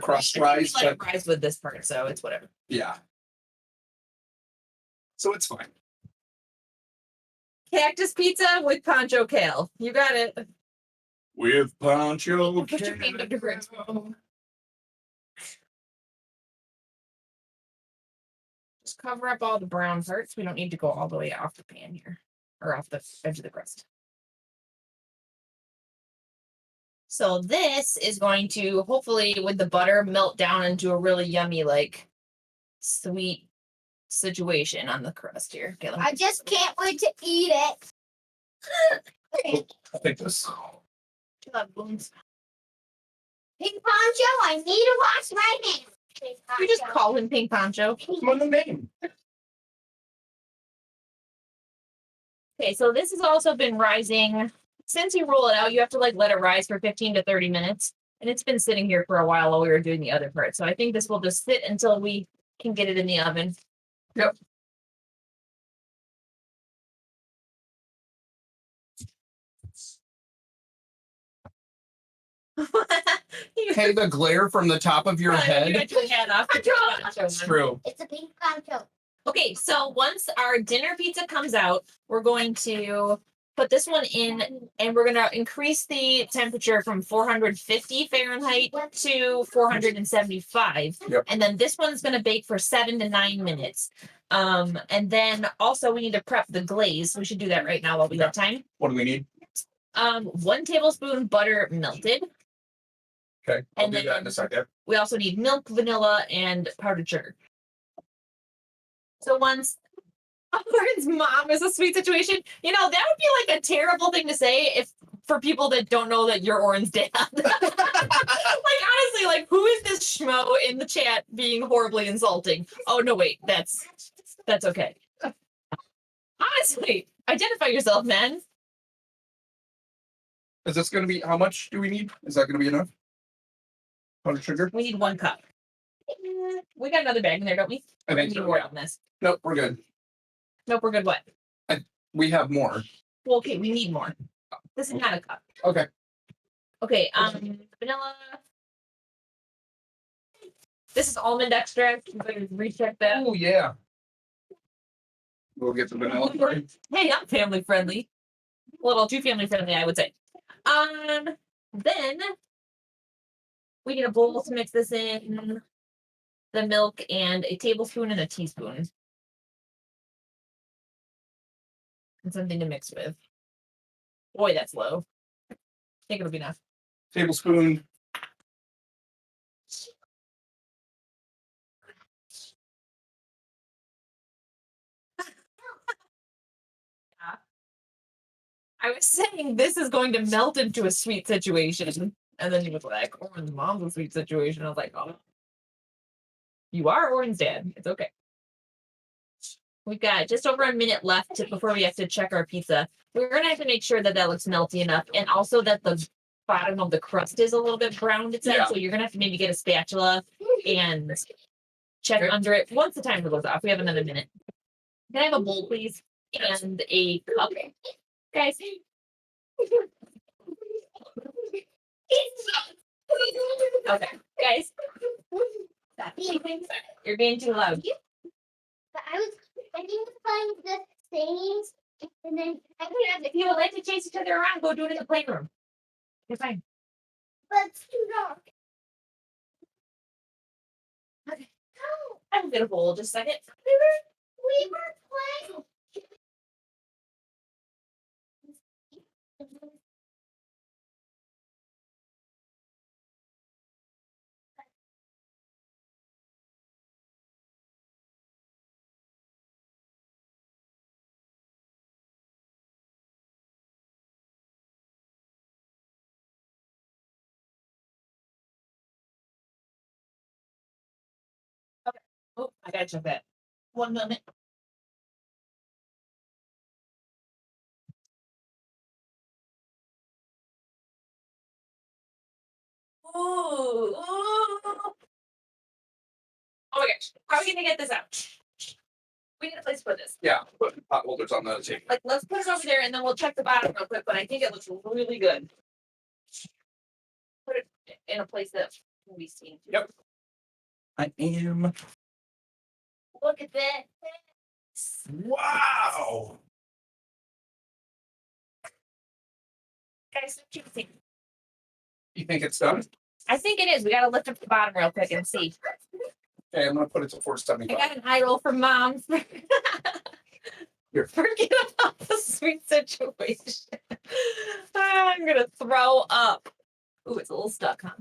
crust rise. Let it rise with this part, so it's whatever. Yeah. So it's fine. Cactus pizza with poncho kale. You got it. With poncho Put your hand up to grits. Just cover up all the brown parts. We don't need to go all the way off the pan here, or off the edge of the crust. So this is going to, hopefully with the butter, melt down into a really yummy, like, sweet situation on the crust here. Okay, let me I just can't wait to eat it. I think this. Balloons. Pink poncho, I need to wash my hands. Pink You just poncho. call him Pink Poncho. Come on, the name. Okay, so this has also been rising. Since you roll it out, you have to like let it rise for 15 to 30 minutes. And it's been sitting here for a while we were doing the other part. So I think this will just sit until we can get it in the oven. Yep. Hey, the glare from the top of your You head. got your head off. It's true. It's a pink poncho. Okay, so once our dinner pizza comes out, we're going to put this one in and we're going to increase the temperature from 450 Fahrenheit to 475. Yep. And then this one's going to bake for 7 to 9 minutes. And then also we need to prep the glaze. We should do that right now while we have time. What do we need? 1 tablespoon butter melted. Okay, I'll And do that in a then- second. We also need milk, vanilla, and powdered sugar. So once Oren's mom is a sweet situation, you know, that would be like a terrible thing to say if for people that don't know that you're Oren's dad. Like honestly, like who is this schmo in the chat being horribly insulting? Oh no, wait, that's okay. Honestly, identify yourself, man. Is this going to be, how much do we need? Is that going to be enough? Powdered sugar? We need 1 cup. We got another bag in there, don't we? I think We so, need more yeah. on this. Nope, we're good. Nope, we're good. What? We have more. Well, okay, we need more. This is not a cup. Okay. Okay, vanilla. This is almond extract. I'm going to recheck that. Oh, yeah. We'll get the vanilla for you. Hey, I'm family friendly. A little too family friendly, I would say. Then we need a bowl to mix this in, the milk, and a tablespoon and a teaspoon. And something to mix with. Boy, that's low. I think it'll be enough. Tablespoon. I was saying this is going to melt into a sweet situation. And then he was like, Orin's mom's a sweet situation. I was like, oh. You are Orin's dad. It's okay. We've got just over a minute left before we have to check our pizza. We're going to have to make sure that that looks melty enough. And also that the bottom of the crust is a little bit browned inside. Yeah. So you're going to have to maybe get a spatula and check under it once the timer goes off. We have another minute. Can I have a bowl, please? And a cup. Guys. Okay, guys. Stop being- You're being too loud. But I need to find the things, and then If you would like to chase each other around, go do it in the playroom. You're fine. but it's too dark. Okay. I'm gonna bowl just a second. We were playing. Oh, I gotta check that. 1 moment. Ooh. Oh my gosh. How are we gonna get this out? We need a place for this. Yeah, put pot holders on the table. Like, let's put it over there and then we'll check the bottom real quick, but I think it looks really good. Put it in a place that can be seen. Yep. I am. Look at that. Wow. Guys, what do you think? You think it's done? I think it is. We gotta lift up the bottom real quick and see. Okay, I'm gonna put it to I 475. got an eye roll from mom. Here. Forget about the sweet situation. I'm gonna throw up. Ooh, it's a little stuck, huh?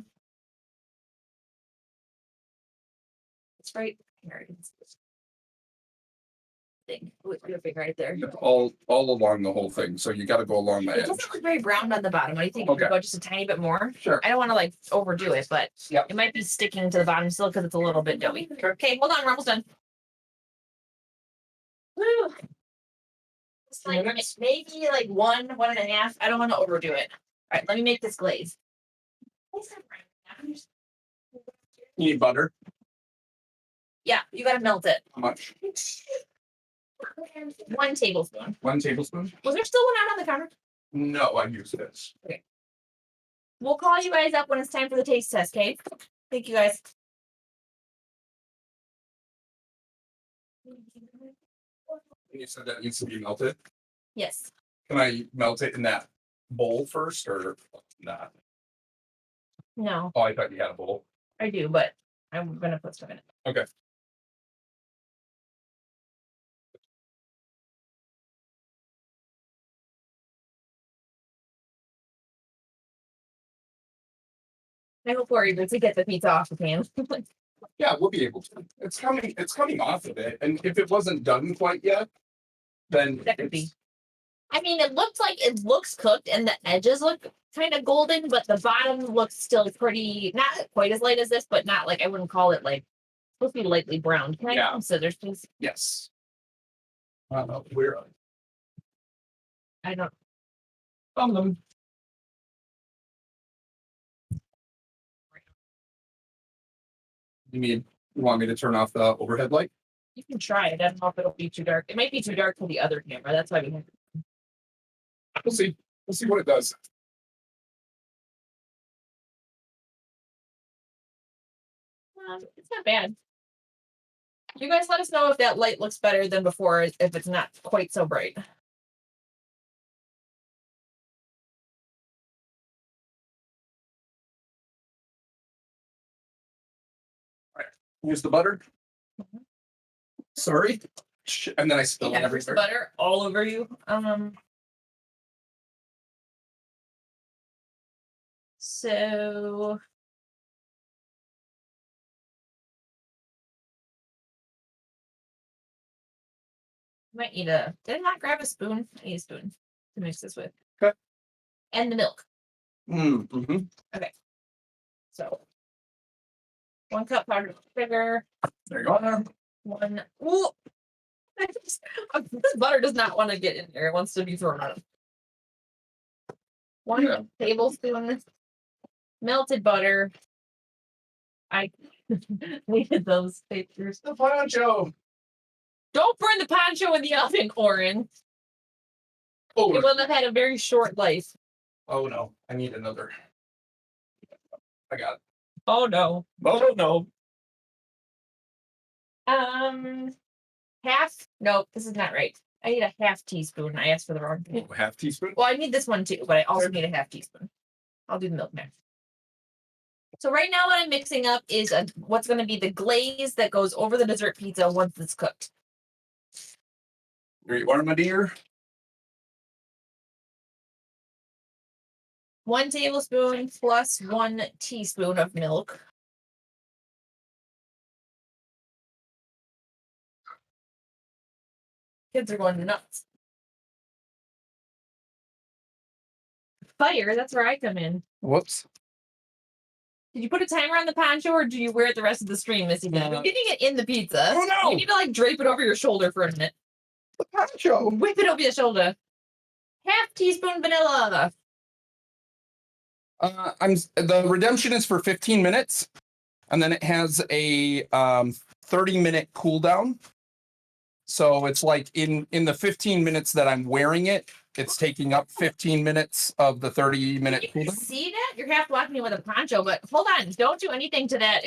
It's right here. Thing. Ooh, it's real big right there. It's all along the whole thing, so you got to go along the It edge. doesn't look very browned on the bottom. What do you think? Okay. We go just a tiny bit more. Sure. I don't want to like overdo it, but Yep. it might be sticking to the bottom still because it's a little bit doughy. Okay, hold on. We're almost done. Woo. It's like maybe like 1.5. I don't want to overdo it. All right, let me make this glaze. You need butter? Yeah, you gotta melt it. How much? 1 tablespoon. 1 tablespoon? Was there still one out on the counter? No, I use this. We'll call you guys up when it's time for the taste test, okay? Thank you guys. You said that needs to be melted. Yes. Can I melt it in that bowl first or not? No, Oh, I thought you had a bowl. I do, but I'm gonna put stuff in it. Okay. I hope we're able to get the pizza off the pan. Yeah, we'll be able to. It's coming off of it. And if it wasn't done quite yet, then That could be. I mean, it looks cooked and the edges look kind of golden, but the bottom looks still pretty, not quite as light as this, but not like, I wouldn't call it like, supposed to be lightly browned. Can I Yeah. have some scissors, please? Yes. Where I don't. Thumb them. You want me to turn off the overhead light? You can try it. I don't know if it'll be too dark. It might be too dark for the other camera. That's why we have. We'll see. We'll see what it does. It's not bad. You guys let us know if that light looks better than before, if it's not quite so bright. Use the butter. Sorry. And then I spill it Yeah, everywhere. butter all over you. So might need a. Did I not grab a spoon? I need a spoon to mix this with. Okay. And the milk. Mm-hmm. Okay. So 1 cup powdered sugar. There you go. One. Ooh. This butter does not want to get in there. It wants to be thrown out. 1 tablespoon melted butter. I needed those pictures. The poncho. Don't burn the poncho in the oven, Oren. Oh, It will have had a very short life. oh no. I need another. I got it. Oh no. Oh no. Half. Nope, this is not right. I need a half teaspoon. I asked for the wrong thing. Oh, half teaspoon. Well, I need this one too, but I also need a half teaspoon. I'll do the milk next. So right now what I'm mixing up is what's going to be the glaze that goes over the dessert pizza once it's cooked. Here you are, my dear. 1 tablespoon plus 1 teaspoon of milk. Kids are going nuts. Fire, that's where I come in. Whoops. Did you put a timer on the poncho or do you wear it the rest of the stream, Missy? I'm getting it in the pizza. Oh no! You need to like drape it over your shoulder for a minute. The poncho. Whip it over your shoulder. Half teaspoon vanilla. The redemption is for 15 minutes, and then it has a 30-minute cooldown. So it's like in the 15 minutes that I'm wearing it, it's taking up 15 minutes of the 30-minute You can cooldown. see that? You're half blocking me with a poncho, but hold on. Don't do anything to that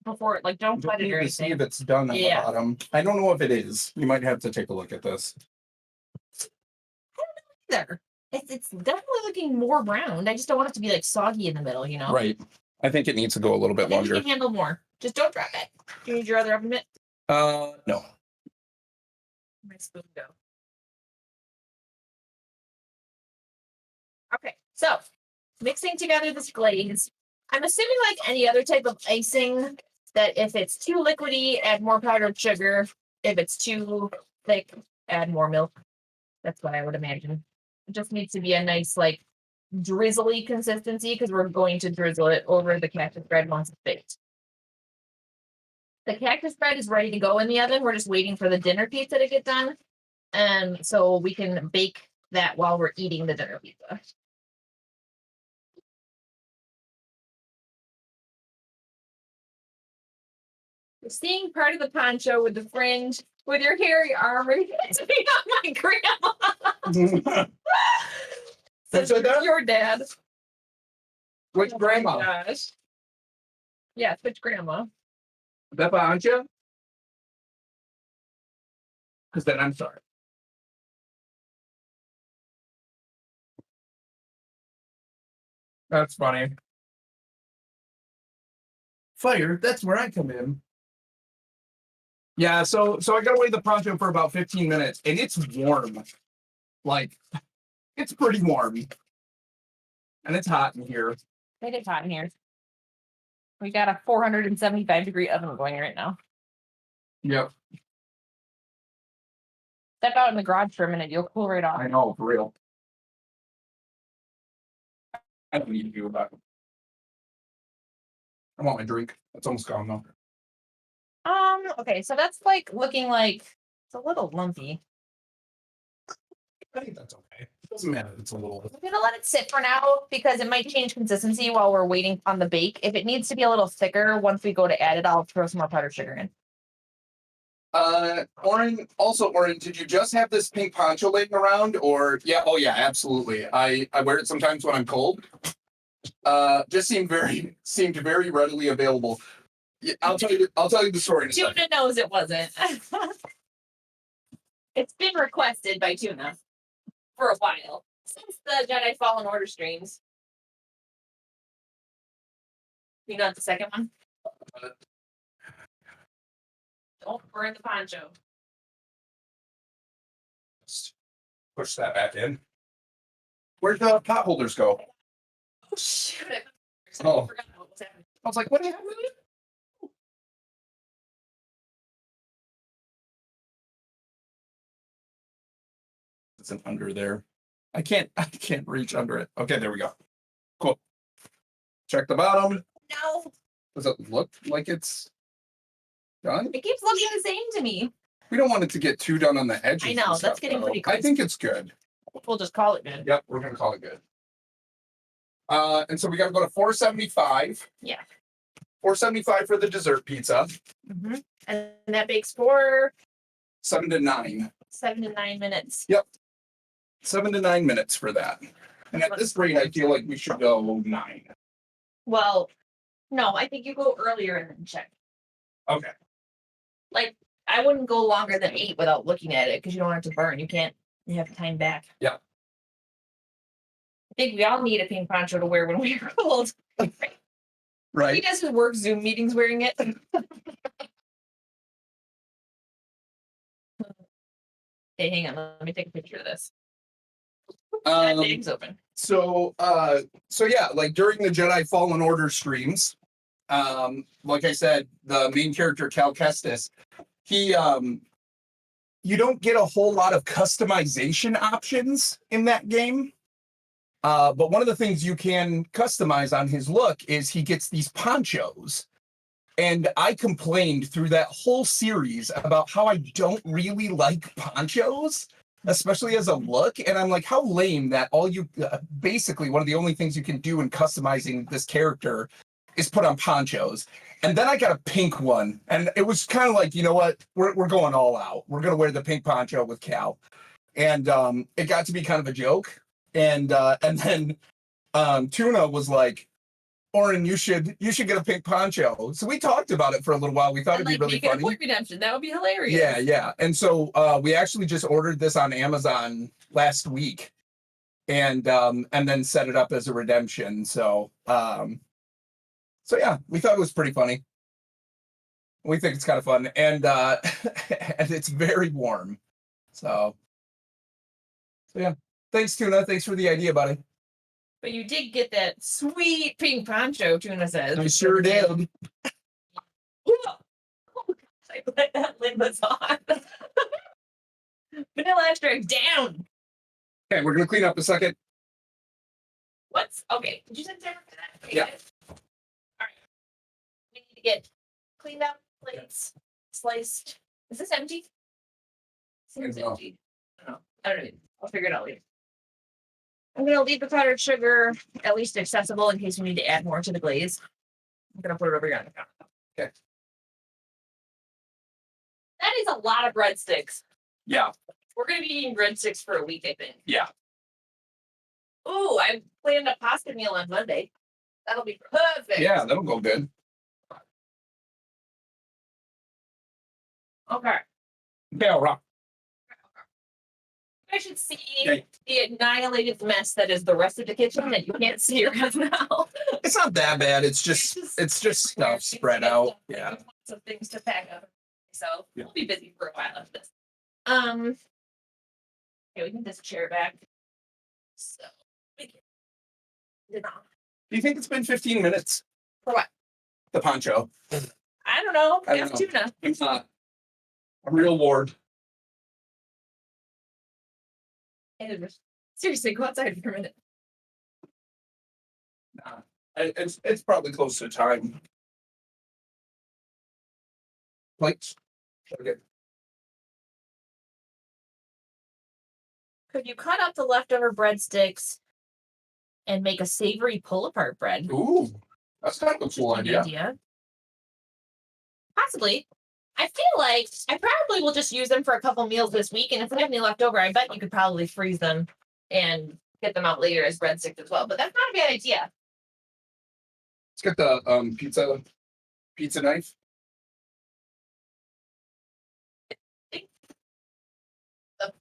before, like, don't cut it or To see anything. if it's done at the bottom. I don't know if it is. You might have to take a look at this. There. It's definitely looking more brown. I just don't want it to be like soggy in the middle, you know? Right. I think it needs to go a little bit I think you longer. can handle more. Just don't drop it. Do you need your other oven mitt? No. My spoon go. Okay, so mixing together this glaze. I'm assuming like any other type of icing that if it's too liquidy, add more powdered sugar. If it's too thick, add more milk. That's what I would imagine. It just needs to be a nice like drizzly consistency because we're going to drizzle it over the cactus bread once it's baked. The cactus bread is ready to go in the oven. We're just waiting for the dinner pizza to get done. And so we can bake that while we're eating the dinner pizza. You're seeing part of the poncho with the fringe, with your hairy arm ready to be on my grandma. That's Your dad. Which Oh my grandma? gosh. Yeah, which grandma? Peppa Ancha? Because then I'm sorry. That's funny. Fire, that's where I come in. Yeah, so I gotta wait the poncho for about 15 minutes, and it's warm. Like, it's pretty warm. And it's hot in here. It is hot in here. We got a 475-degree oven going right now. Yep. Step out in the garage for a minute, you'll cool right off. I know, for real. I don't need to do that. I want my drink. It's almost gone though. Okay, so that's like looking like it's a little lumpy. I think that's okay. It doesn't matter. It's a little. I'm gonna let it sit for now because it might change consistency while we're waiting on the bake. If it needs to be a little thicker, once we go to add it, I'll throw some more powdered sugar in. Oren, did you just have this pink poncho laying around or yeah, oh yeah, absolutely. I wear it sometimes when I'm cold. Just seemed very readily available. Yeah, I'll tell you the story in a second. Tuna knows it wasn't. It's been requested by Tuna for a while since the Jedi Fallen Order streams. You got the second one? Don't burn the poncho. Just push that back in. Where'd the pot holders go? Oh shoot! I Oh. forgot what was happening. I was like, what happened? It's an under there. I can't reach under it. Okay, there we go. Cool. Check the bottom. No, Does it look like it's done? it keeps looking the same to me. We don't want it to get too done on the edges. I and know, stuff, that's getting though. pretty I close. think it's good. We'll just call it good. Yep, we're gonna call it good. And so we gotta go to 475. Yeah. 475 for the dessert pizza. Mm-hmm. And that bakes for 7 to 9. 7 to 9 minutes. 7 to 9 minutes for that. And at this rate, I feel like we should go 9. Well, no, I think you go earlier and then check. Okay. Like, I wouldn't go longer than 8 without looking at it because you don't have to burn. You have time back. Yeah. I think we all need a pink poncho to wear when we're cold. He Right. does his work Zoom meetings wearing it. Hey, hang on. Let me take a picture of this. That bag's open. So yeah, like during the Jedi Fallen Order streams, like I said, the main character Cal Kestis, he you don't get a whole lot of customization options in that game. But one of the things you can customize on his look is he gets these ponchos. And I complained through that whole series about how I don't really like ponchos, especially as a look. And I'm like, how lame that basically one of the only things you can do in customizing this character is put on ponchos. And then I got a pink one. And it was kind of like, you know what? We're going all out. We're going to wear the pink poncho with Cal. And it got to be kind of a joke. And then Tuna was like, Oren, you should get a pink poncho. So we talked about it for a little while. We thought it'd be really make it a funny. point redemption. That would be hilarious. Yeah. And so we actually just ordered this on Amazon last week, and then set it up as a redemption. So yeah, we thought it was pretty funny. We think it's kind of fun, and and it's very warm. So yeah, thanks, Tuna. Thanks for the idea, buddy. But you did get that sweet pink poncho, Tuna says. I sure did. Oh, I put that lid was on. Vanilla extract down. Okay, we're gonna clean up a second. What's okay? Did you send timer for that? Okay, Yeah. good. All right. We need to get cleaned up, plates, sliced. Is this empty? Seems I don't know. empty. I don't know. I'll figure it out later. I'm gonna leave the powdered sugar at least accessible in case we need to add more to the glaze. I'm gonna put it over here on the counter. Okay. That is a lot of breadsticks. Yeah. We're gonna be eating breadsticks for a week, I think. Yeah. Ooh, I planned a pasta meal on Monday. That'll be perfect. Yeah, that'll go good. Okay. Okay, all right. I should see Okay. the annihilated mess that is the rest of the kitchen that you can't see right now. It's not that bad. It's just stuff spread out. Yeah. Lots of things to pack up. So Yeah. we'll be busy for a while after this. Okay, we can just chair back. So we can. Do you think it's been 15 minutes? For what? The poncho. I don't know. I don't Ask know. Tuna. It's not a real ward. Seriously, go outside for a minute. Nah. It's probably close to time. Plates. Okay. Could you cut up the leftover breadsticks and make a savory pull-apart bread? Ooh, that's kind of a cool Interesting idea. Possibly. I feel like I probably will just use them for a couple meals this week, and if we have any left over, I bet you could probably freeze them and get them out later as breadsticks as well. But that's not a bad idea. Let's get the pizza knife. The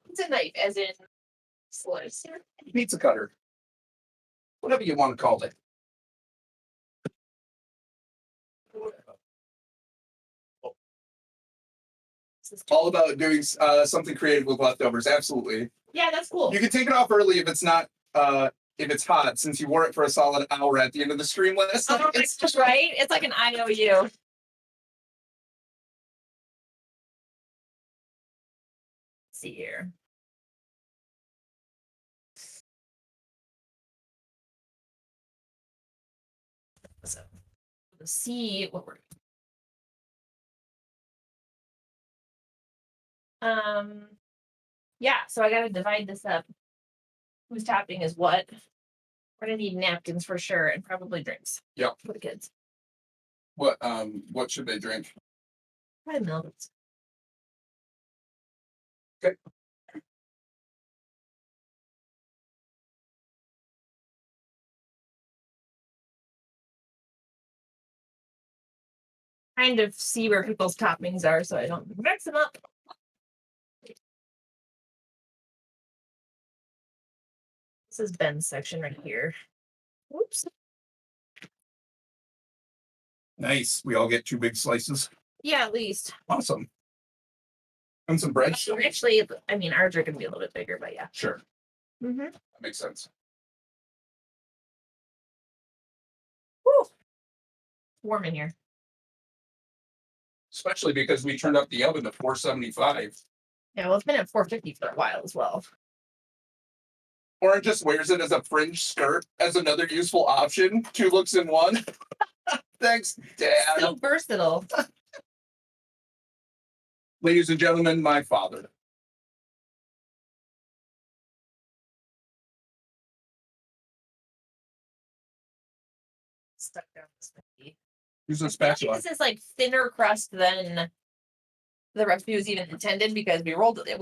pizza knife, as in slicer. Pizza cutter. Whatever you want to call it. All about doing something creative with leftovers. Absolutely. Yeah, that's cool. You can take it off early if it's not if it's hot, since you wore it for a solid hour at the end of the stream last night. It's just right. It's like an IOU. Let's see here. So let's see what we're yeah, so I gotta divide this up. Whose topping is what? We're gonna need napkins for sure, and probably drinks. Yep. For the kids. What should they drink? Probably milk. Okay. Kind of see where people's toppings are, so I don't mix them up. This is Ben's section right here. Oops. Nice. We all get 2 big slices. Yeah, at least. Awesome. And some bread. Actually, I mean, ours are gonna be a little bit bigger, but yeah. Sure. Mm-hmm. That makes sense. Woo. Warm in here. Especially because we turned up the oven to 475. Yeah, well, it's been at 450 for a while as well. Oren just wears it as a fringe skirt as another useful option. 2 looks in one. Thanks, Dad. So versatile. Ladies and gentlemen, my father. Stuck down this thing. Use a I feel like spatula. this is like thinner crust than the recipe was even intended, because we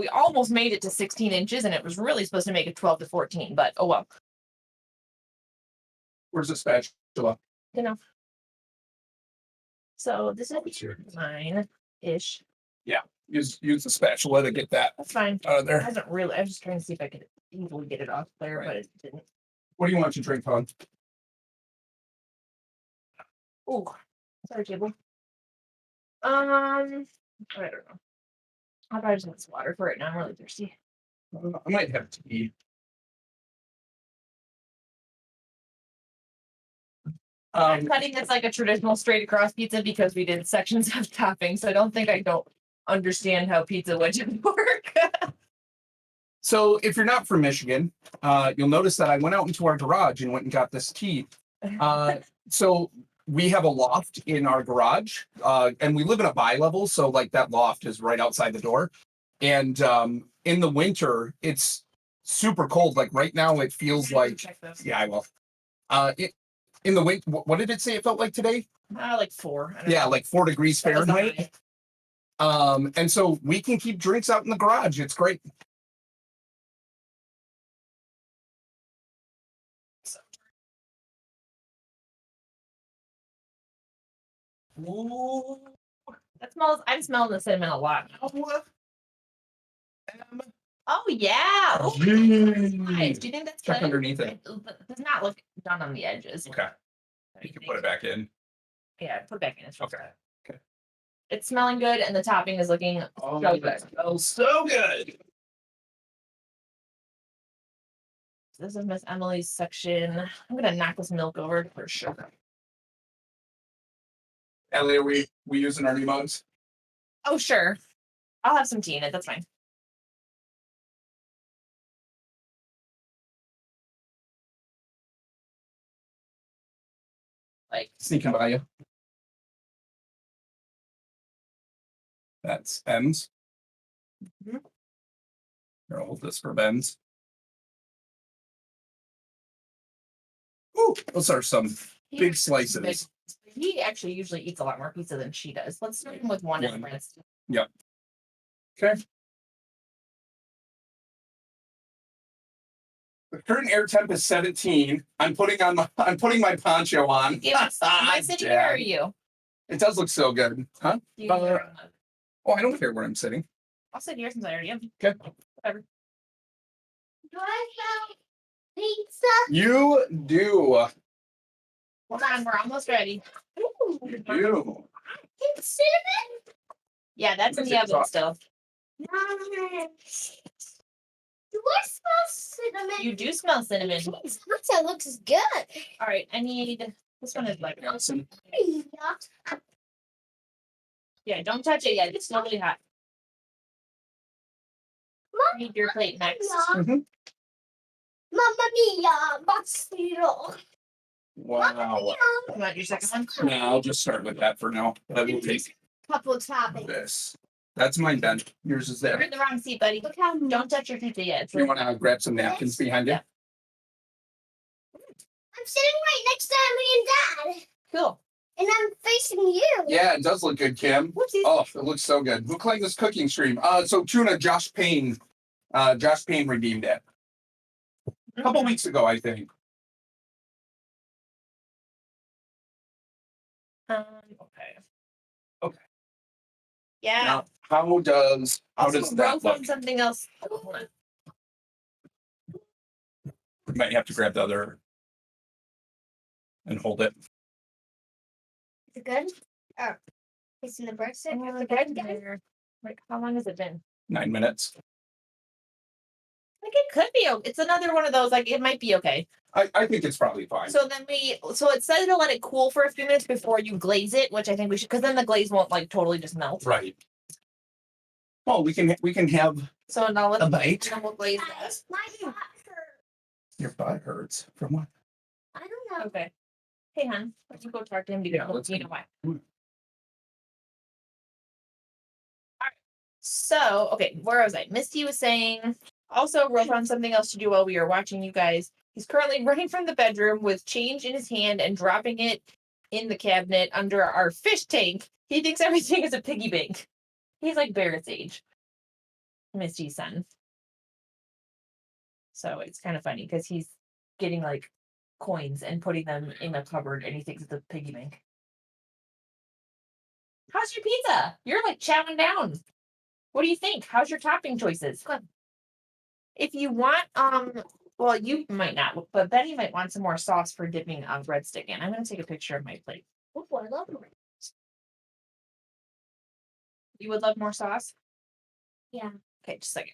almost made it to 16 inches and it was really supposed to make it 12 to 14, but oh well. Where's the spatula? You know. So this is Sure. mine-ish. Use the spatula to get that That's fine. out of It there. hasn't really, I was just trying to see if I could easily get it off there, Right. but it didn't. What do you want to drink, hon? Oh, sorry, table. I don't know. I'll probably just have some water for it now. I'm really thirsty. I might have tea. I'm cutting this like a traditional straight across pizza because we did sections of toppings, so I don't understand how pizza wedges work. So if you're not from Michigan, you'll notice that I went out into our garage and went and got this tea. So we have a loft in our garage, and we live in a bi-level, so like that loft is right outside the door. And in the winter, it's super cold. Like right now, it feels like, Check this. yeah, I will. In the winter, what did it say it felt like today? Like 4. I don't Yeah, know. like 4 degrees That was the Fahrenheit. high. And so we can keep drinks out in the garage. It's great. Ooh. That smells. I'm smelling the cinnamon a lot. Oh yeah. Oh, nice. Do you think that's Check good? underneath it. It does not look done on the edges. Okay. You can put it back in. Yeah, put it back in. It's Okay. good. It's smelling good, and the topping is looking Oh, so that good. smells so good. This is Miss Emily's section. I'm gonna knock this milk over for sure. Ellie, are we using our new mugs? Oh sure. I'll have some tea in it. That's fine. Like Sneaking by you. That's M's. Mhm. Here, I'll hold this for Ben's. Ooh, those are some He big eats slices. He actually usually eats a lot more pizza than she does. Let's start him with one One. and breadstick. Okay. The current air temp is 17. I'm putting my poncho on. Am I sitting here or are Dad. you? It does look so good, huh? Do you Oh, I don't care where I'm sitting. I'll sit here since I already am. Okay. Whatever. Do I have pizza? You do. Hold on, we're almost ready. Ooh, You do. it's cinnamon. Yeah, that's in the That's it. oven still. Nice. Do I smell cinnamon? You do smell cinnamon. That looks good. All right, I need this one is like Awesome. Yeah. yeah, don't touch it yet. It's still really hot. I need your plate next. Mhm. Mamma mia, bassino. Wow. You want your second one? No, I'll just start with that for now. That will take Couple toppings. this. That's mine then. Yours is You're there. in the wrong seat, buddy. Look how Don't touch your pizza yet. It's You want to grab some napkins behind you? Yeah. I'm sitting right next to me and Dad, cool. and I'm facing you. Yeah, it does look good, Kim. Whoopsies. Oh, it looks so good. Who claimed this cooking stream? So tuna, JoshPain. JoshPain redeemed it a couple weeks ago, I think. Okay. Okay. Yeah. Now, how does Also, that Rose look? found something else. Oh, hold on. You might have to grab the other and hold it. Is it good? Oh, it's in the breadstick. Oh, The get in bread there. Like, how long has it been? 9 minutes. Like, it could be. It's another one of those. Like, it might be okay. I think it's probably fine. So then so it says to let it cool for a few minutes before you glaze it, which I think we should, because then the glaze won't like totally just melt. Right. Well, we can have So now let's a bite. then we'll glaze that. Guys, my butt hurts. Your butt hurts from what? I don't know. Okay. Hey, hon, let's go talk to him. Yeah, Because let's you go. know why. So, okay, where was I? Misty was saying, also wrote on something else to do while we were watching you guys. He's currently running from the bedroom with change in his hand and dropping it in the cabinet under our fish tank. He thinks everything is a piggy bank. He's like Barrett's age. Misty's son. So it's kind of funny because he's getting like coins and putting them in a cupboard and he thinks it's a piggy bank. How's your pizza? You're like chowing down. What do you think? How's your topping choices? Good. If you want, well, you might not, but Betty might want some more sauce for dipping a breadstick in. I'm gonna take a picture of my plate. Oh, I love it. You would love more sauce? Yeah. Okay, just a second.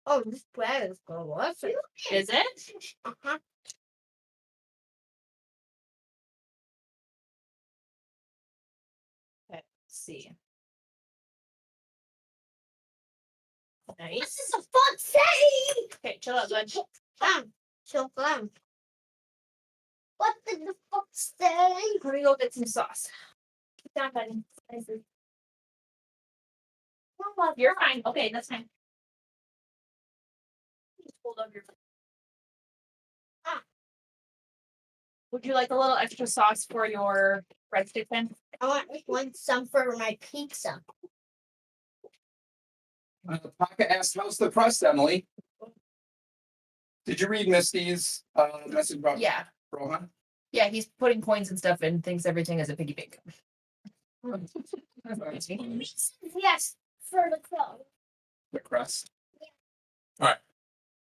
Oh, this bread is delicious. Is it? Uh-huh. Okay, let's see. This Nice. is a fun thing. Okay, chill out, bud. So fun. What did the fuck say? Let me go get some sauce. Sit down, buddy. You're fine. Okay, that's fine. Just hold up your. Would you like a little extra sauce for your breadstick then? I want some for my pizza. Paka asked, "How's the crust, Emily?" Did you read Misty's message about Yeah. Rohan? Yeah, he's putting coins and stuff and thinks everything is a piggy bank. Yes, for the crow. The crust.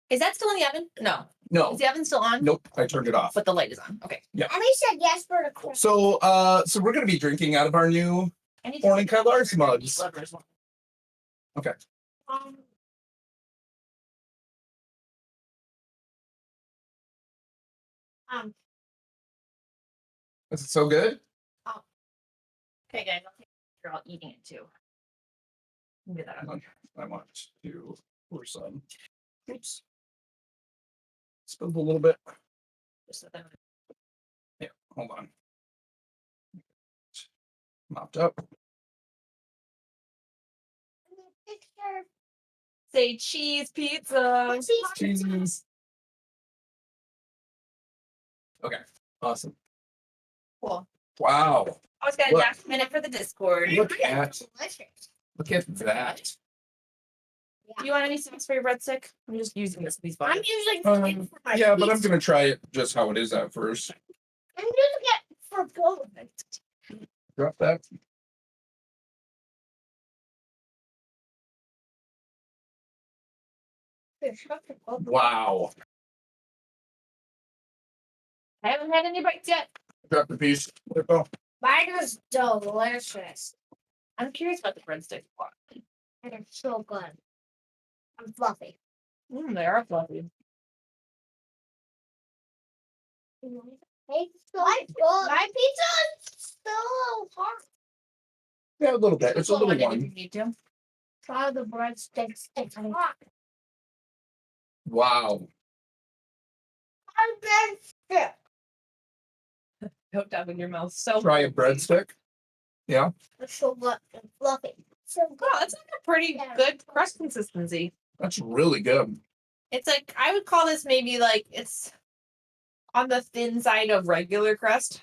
Is that still in the oven? No. No. Is the oven still on? Nope. I turned it off. But the light is on. Okay. Emily said yes for the crow. So we're gonna be drinking out of our new I need morning to Kylaris mugs. Lovers one. Okay. Um, um, Is it so good? Okay, guys. You're all eating it too. Get that out. I want to pour some. Oops. Spilled a little bit. Just so that Yeah, hold on. Mopped up. picture. say cheese pizza. Cheese pizza. Cheese. Okay. Awesome. Cool. Wow. I was gonna Look. document it for the Discord. Look Yeah, at it's delicious. that. Do you want any sauce for your breadstick? I'm just using this piece. I'm using Um, for my yeah, but I'm pizza. gonna try it just how it is at first. I'm using it for both. Drop that. Wow. I haven't had any bites yet. Drop the piece. Let it go. Mine is delicious. I'm curious about the breadsticks. And it's so good. And fluffy. They are fluffy. Hey, my pizza is still a little hard. Yeah, a little bit. It's a little If you one. need to. Try the breadsticks. It's hot. Wow. And then Hooked up in your mouth. So Try a breadstick. Yeah. it's so good and fluffy. So good. Oh, it's like a pretty good crust consistency. That's really good. It's like I would call this maybe like it's on the thin side of regular crust.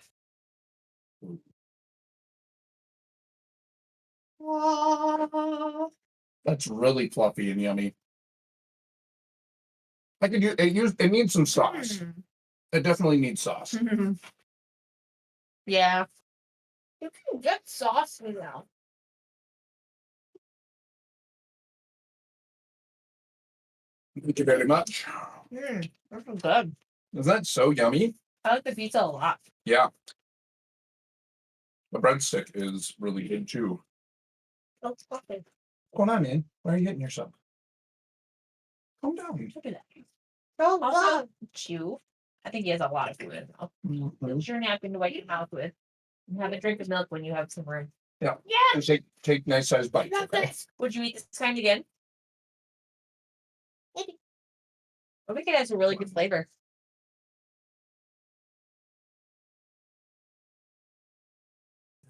That's really fluffy and yummy. I could use it needs some sauce. It definitely needs sauce. Yeah. You can get sauce now. Thank you very much. That's good. Is that so yummy? I like the pizza a lot. Yeah. The breadstick is really good too. So fluffy. What's going on, man? Why are you hitting yourself? Calm down. Look at that. So Also, good. chew. I think he has a lot of food in his mouth. Mhm. Use your napkin to wipe your mouth with. And have a drink of milk when you have some room. And take nice sized bites. Look at Okay. this. Would you eat this kind again? Maybe. I think it has a really good flavor.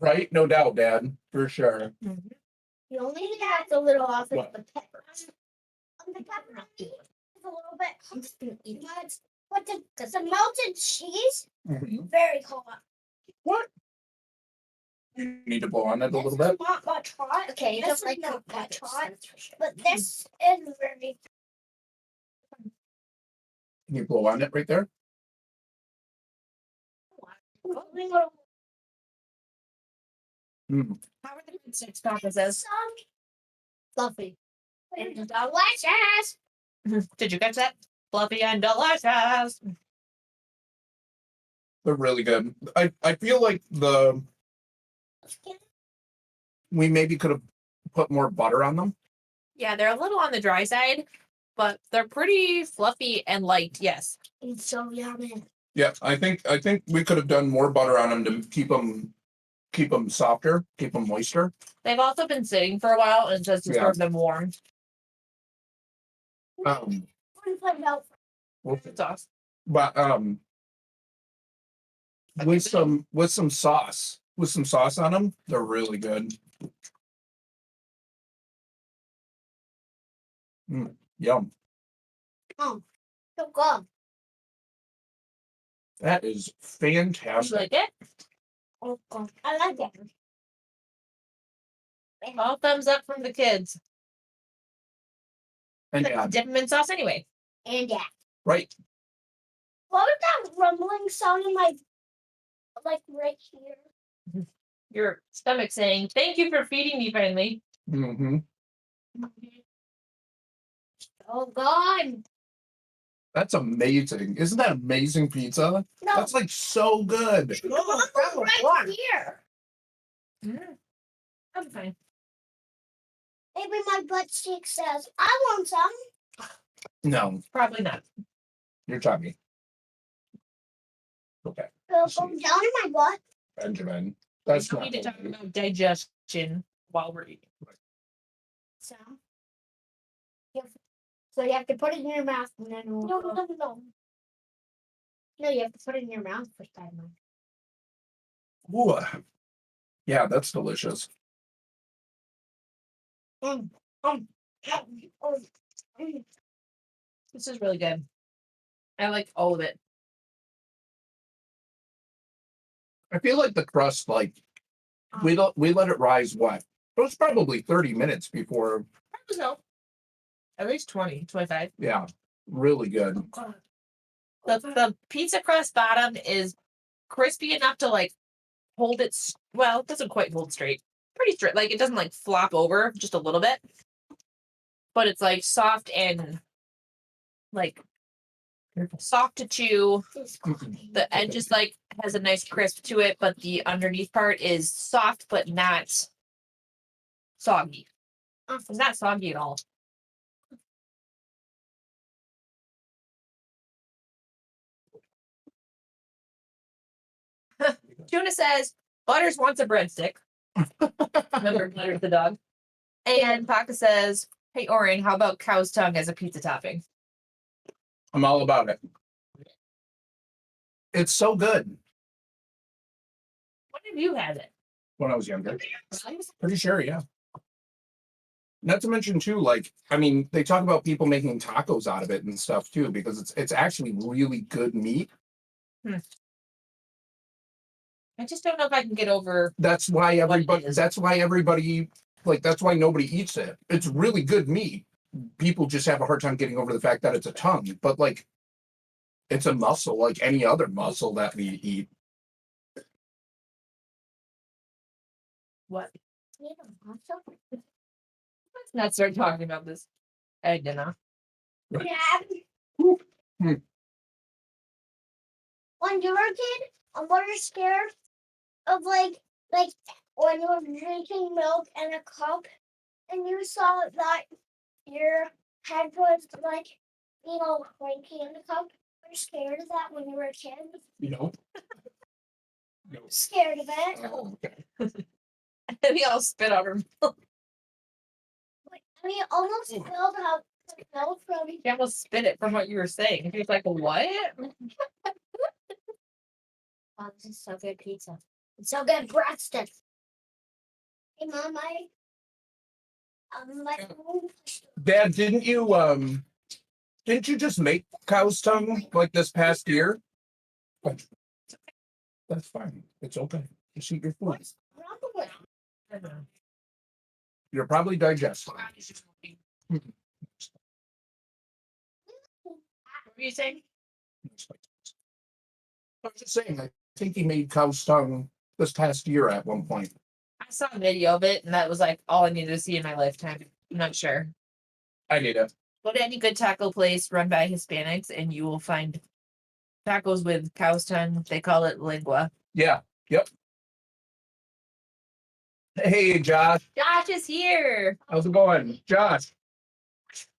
Right? No doubt, Dad. For sure. The only thing that's a little off is What? the peppers. The pepperoni is a little bit hot, but the melted cheese, Mhm. very hot. What? You need to blow on it a little bit. Not much hot. Okay, you This don't like is not much much hot, but this is very. Can you blow on it right there? Mm. How are the breadsticks, Papa says? Fluffy. And delicious. Did you catch that? Fluffy and delicious. They're really good. I feel like we maybe could have put more butter on them. Yeah, they're a little on the dry side, but they're pretty fluffy and light. Yes. It's so yummy. Yeah, I think we could have done more butter on them to keep them softer, keep them moister. They've also been sitting for a while and just to Yeah. serve them warm. Well, Sauce. but with some sauce on them, they're really good. Yum. So good. That is You fantastic. like it? Oh god, I like it. All thumbs up from the kids. And yeah, Dip them in sauce anyway. And yeah. right. What was that rumbling sound in my, like right here? Your stomach saying, "Thank you for feeding me finally." Mm-hmm. Oh god. That's amazing. Isn't that amazing pizza? No. That's like so good. Right here. I'm fine. Maybe my butt cheek says, I want some. No, Probably not. you're talking. Okay, It'll go down in my butt. Benjamin. We That's don't not need to talk okay. about digestion while we're eating. So. So you have to put it in your mouth and then no. No, you have to put it in your mouth first time. Ooh. Yeah, that's delicious. Mm. This is really good. I like all of it. I feel like the crust, like we let it rise. What? It was probably 30 minutes before. No, at least 20, 25. Yeah, really good. The pizza crust bottom is crispy enough to like hold it. Well, it doesn't quite hold straight. Pretty straight. Like it doesn't like flop over just a little bit, but it's like soft and like soft to chew. The edge is like has a nice crisp to it, but the underneath part is soft but not soggy. It's not soggy at all. Tuna says Butters wants a breadstick. Remember Butters the dog. And Paka says, "Hey Oren, how about cow's tongue as a pizza topping?" I'm all about it. It's so good. When have you had it? When I was younger, pretty sure, yeah. Not to mention too, like I mean, they talk about people making tacos out of it and stuff too, because it's actually really good meat. I just don't know if I can get over. That's why everybody. is. That's why everybody. Like that's why nobody eats it. It's really good meat. People just have a hard time getting over the fact that it's a tongue, but like, it's a muscle like any other muscle that we eat. What? Let's not start talking about this at dinner. Yeah. When you were a kid, were you scared of like when you were drinking milk in a cup and you saw that your head was like, cranky in the cup? Were you scared of that when you were a kid? No. Scared of it. Oh, okay. We all spit out her milk. I mean, almost spilled out the milk from You almost spit it from what you were saying. He was like, "What?" Oh, this is so good pizza. It's so good breadsticks. Hey, Mom, my Dad, didn't you just make cow's tongue like this past year? That's fine. It's okay. Just eat your food. what's wrong with it? You're probably digesting. What were you saying? I was just saying, I think he made cow's tongue this past year at one point. I saw a video of it, and that was like all I needed to see in my lifetime. I'm not sure. I need it. Go to any good taco place run by Hispanics, and you will find tacos with cow's tongue. They call it lingua. Yeah. Yep. Hey, Josh. Josh is here. How's it going? Josh,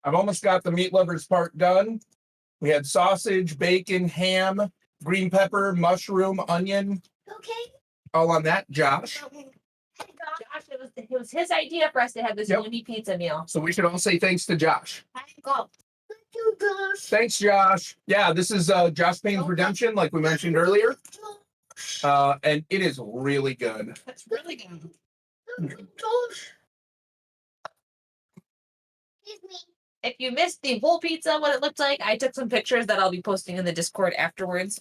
I've almost got the meat lovers part done. We had sausage, bacon, ham, green pepper, mushroom, onion, Okay. all on that, Josh. Hey, Josh, it was his idea for us to have this Yep. yummy pizza meal. So we should all say thanks to Josh. go. Thank you, Josh. Thanks, Josh. Yeah, this is JoshPain's Redemption, like we mentioned earlier. And it is really good. That's really good. Josh. Excuse me. If you missed the whole pizza, what it looked like, I took some pictures that I'll be posting in the Discord afterwards.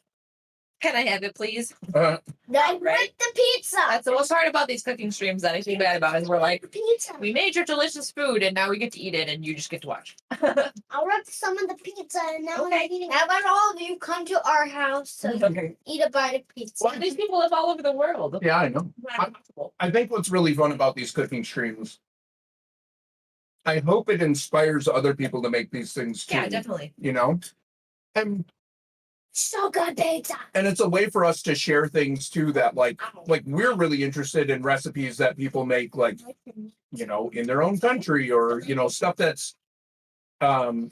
Can I have it, please? Uh, I break the pizza. That's the most hard about these cooking streams that I feel bad about is we're like, Pizza. we made your delicious food and now we get to eat it and you just get to watch. I'll rip some of the pizza and now Okay. I'm eating. How about all of you come to our house so you can eat a bite of pizza? Well, these people live all over the world. yeah, I know. Not possible. I think what's really fun about these cooking streams, I hope it inspires other people to make these things too. Yeah, definitely. You know? And So good pizza. it's a way for us to share things too that like we're really interested in recipes that people make like in their own country or stuff that's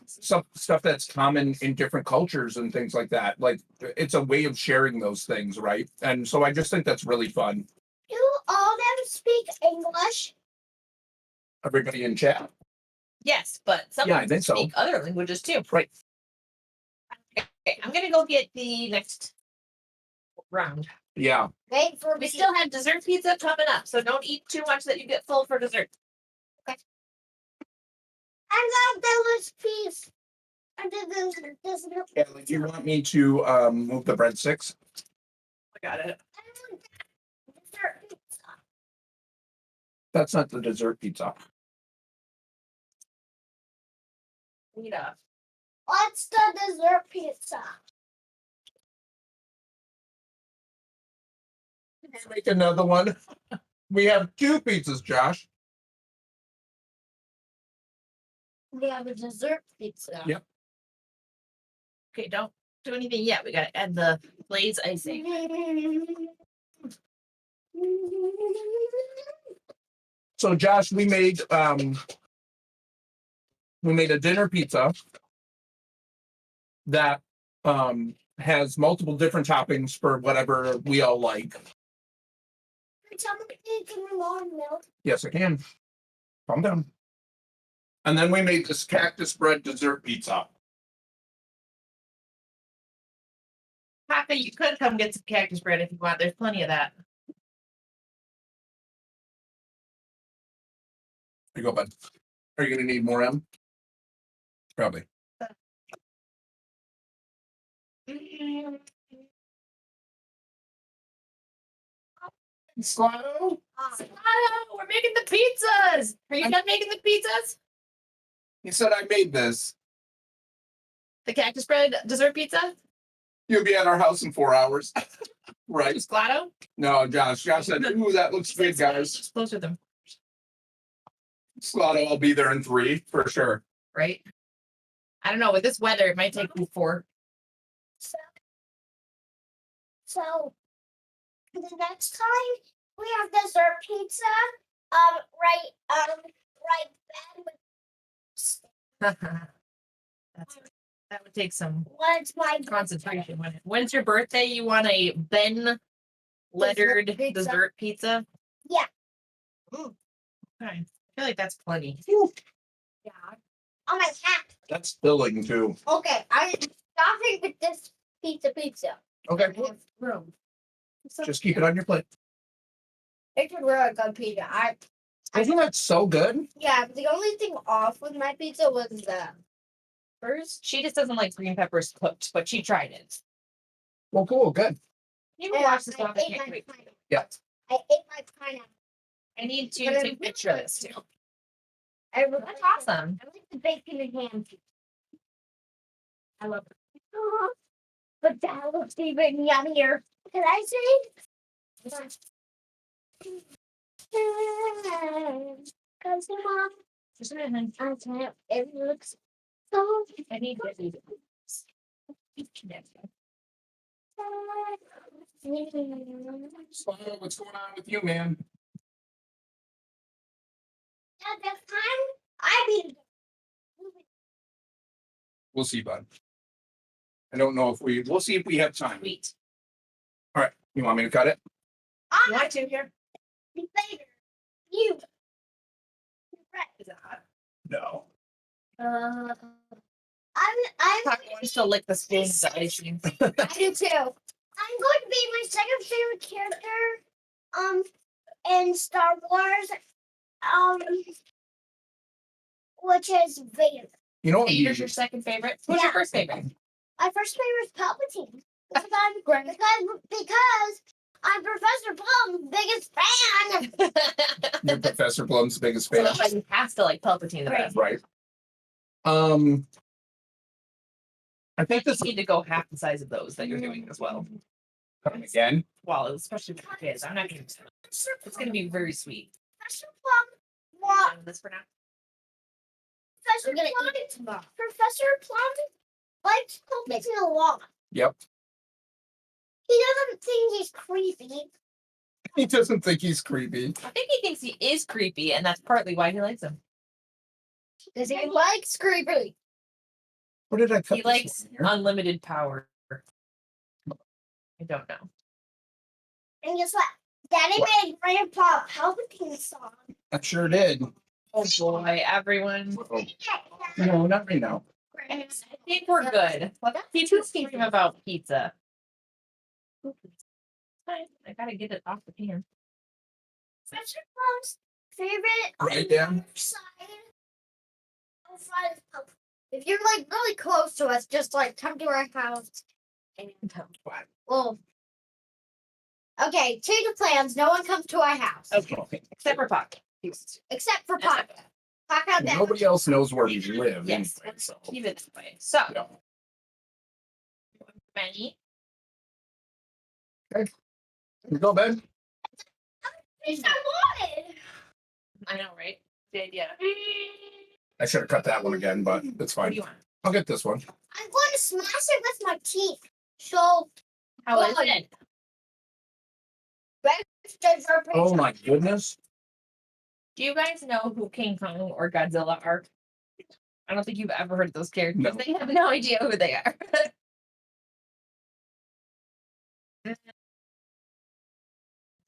stuff that's common in different cultures and things like that. Like it's a way of sharing those things, right? And so I just think that's really fun. Do all of them speak English? Everybody in chat. Yes, but some Yeah, I of them think so. speak other languages too. Right. Okay, I'm gonna go get the next round. Yeah. Wait for We me. still have dessert pizza coming up, so don't eat too much that you get full for dessert. I love the piece. I did this. Kelly, do you want me to move the breadsticks? I got it. That's not the dessert pizza. Rita. What's the dessert pizza? Make another one. We have 2 pizzas, Josh. We have a dessert pizza. Yep. Okay, don't do anything yet. We gotta add the glaze icing. So Josh, we made a dinner pizza that has multiple different toppings for whatever we all like. Tell me, give me more milk. Yes, I can. Calm down. And then we made this cactus bread dessert pizza. Kaka, you could come get some cactus bread if you want. There's plenty of that. Here you go, bud. Are you going to need more M? Probably. Slotto? Hello, we're making the pizzas. Are you done making the pizzas? He said I made this. The cactus bread dessert pizza? You'll be at our house in 4 hours. Right? Sclato? No, Josh. Josh said, ooh, that looks good, guys. Close with them, Slotto, I'll be there in 3 for sure. right? I don't know. With this weather, it might take me 4. So the next time we have dessert pizza, right That would take some when's my concentration. When's your birthday? You want a Ben lettered pizza? dessert pizza? Yeah. Ooh. Okay. I feel like that's plenty. Yeah. On my hat. That's filling too. Okay, I'm stopping with this pizza. Okay. I have room. Just keep it on your plate. It's a really good pizza. Isn't that so good? Yeah, the only thing off with my pizza was the First, she just doesn't like green peppers cooked, but she tried it. Well, cool. Good. You can watch this off. I can't wait. Yeah. I ate my pineapple. I need to But take a picture of this too. That's Awesome. I like the bacon and ham pizza. I love it. But that looks even yummier. Can I say? Cause mom, Just a minute. it looks so I need to eat Slotto, what's going on with you, man? At that time, I mean, We'll see, bud. I don't know if we'll see if we have time. Sweet. All right. You want me to cut it? You want to here? later. You. Right. Is it hot? No. I'm Kaka wants to lick the spoon of the icing. I do too. I'm going to be my second favorite character, in Star Wars, which is Vader. You know what? Vader's your second favorite? What's your first favorite? My first favorite is Palpatine. Because I'm Professor Plum's biggest fan. You're Professor Plum's biggest So fan. that's why you have to like Palpatine the best. Right. I think this You need to go half the size of those that you're doing as well. come again. Well, especially for kids. I'm not gonna. It's gonna be very sweet. Professor Plum. What? This for now. Professor Plum. Professor Plum likes Palpatine a lot. Yep. He doesn't think he's creepy. He doesn't think he's creepy. I think he thinks he is creepy, and that's partly why he likes him. Because he likes creepy. What did I cut? He this likes one here? unlimited power. I don't know. And guess what? Daddy made Grandpa Palpatine song. I sure did. Oh boy, everyone. No, not right now. I think we're good. Let's keep speaking about pizza. I gotta get it off the pan. Professor Plum's favorite Right down. side. Outside is Palpatine. If you're like really close to us, just like come to our house. And What? well, okay, change of plans. No one comes to our house. Okay, except for Puck. Except for Papa. Papa, Nobody else knows where we live. Yes. Anyway, so. Keep it this way. So, Yeah. ready? You go, Ben. I wanted. I know, right? The idea. I should have cut that one again, but it's What fine. do you want? I'll get this one. I'm going to smash it with my teeth. So, How is it? dessert Oh my goodness. Do you guys know who King Kong or Godzilla are? I don't think you've ever heard those characters. No. They have no idea who they are.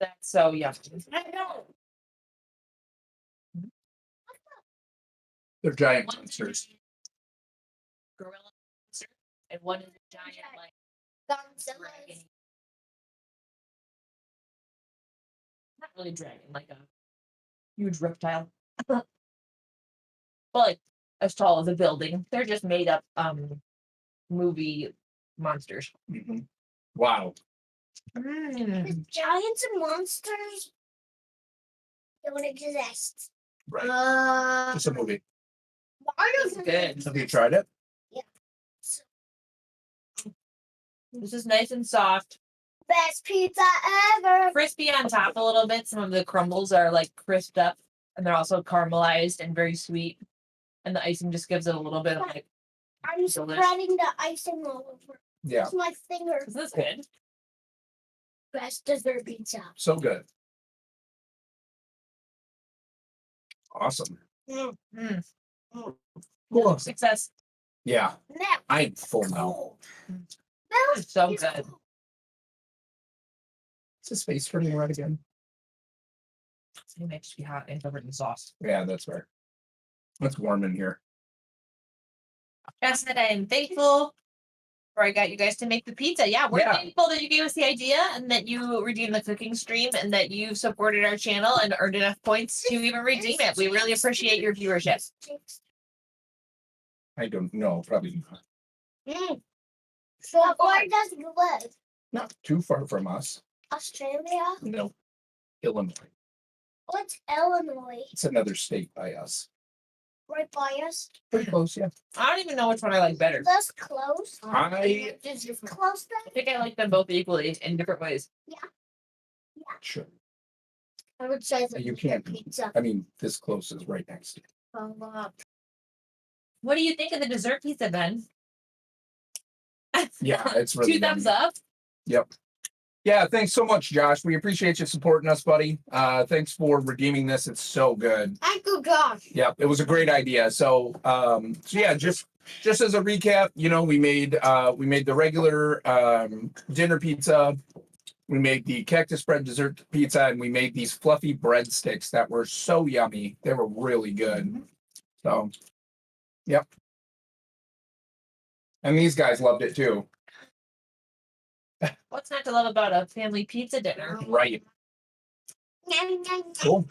That's so yummy. I know. They're giant One's a monsters. giant gorilla monster, and one is a giant like Godzilla. dragon. Not really dragon, like a huge reptile. But like as tall as a building. They're just made up movie monsters. Mhm. Wow. The giants and monsters don't exist. Right. Just a movie. Mario's It's good. Have you tried it? This is nice and soft. Best pizza ever. Crispy on top a little bit. Some of the crumbles are like crisped up and they're also caramelized and very sweet. And the icing just gives it a little bit of like, I'm spreading the icing all over. Yeah. With my finger. is this good? Best dessert pizza. So good. Awesome. Mm. Cool. Success. Yeah. Now. I'm full now. Cool. It's so It's good. cool. Is his face turning red again? It might just be hot and covered in sauce. Yeah, that's right. It's warm in here. Just that I'm thankful for I got you guys to make the pizza. Yeah, we're Yeah. thankful that you gave us the idea and that you redeemed the cooking stream and that you supported our channel and earned enough points to even redeem it. We really appreciate your viewership. I don't know. Probably not. So where does it live? Not too far from us. Australia? No. Illinois. What's Illinois? It's another state by us. Right by us? Pretty close, yeah. I don't even know which one I like better. That's close. I Is this close I then? think I like them both equally in different ways. sure. I would say the You can't. pizza. I mean, this close is right next to you. What do you think of the dessert pizza, Ben? Yeah, it's really Two thumbs yummy. up. Yep. Yeah, thanks so much, Josh. We appreciate you supporting us, buddy. Thanks for redeeming this. It's so good. Thank you, gosh. Yep, it was a great idea. So yeah, just as a recap, you know, we made the regular dinner pizza, we made the cactus bread dessert pizza, and we made these fluffy breadsticks that were so yummy. They were really good. So, yep. And these guys loved it too. What's not to love about a family pizza dinner? Right. Cool.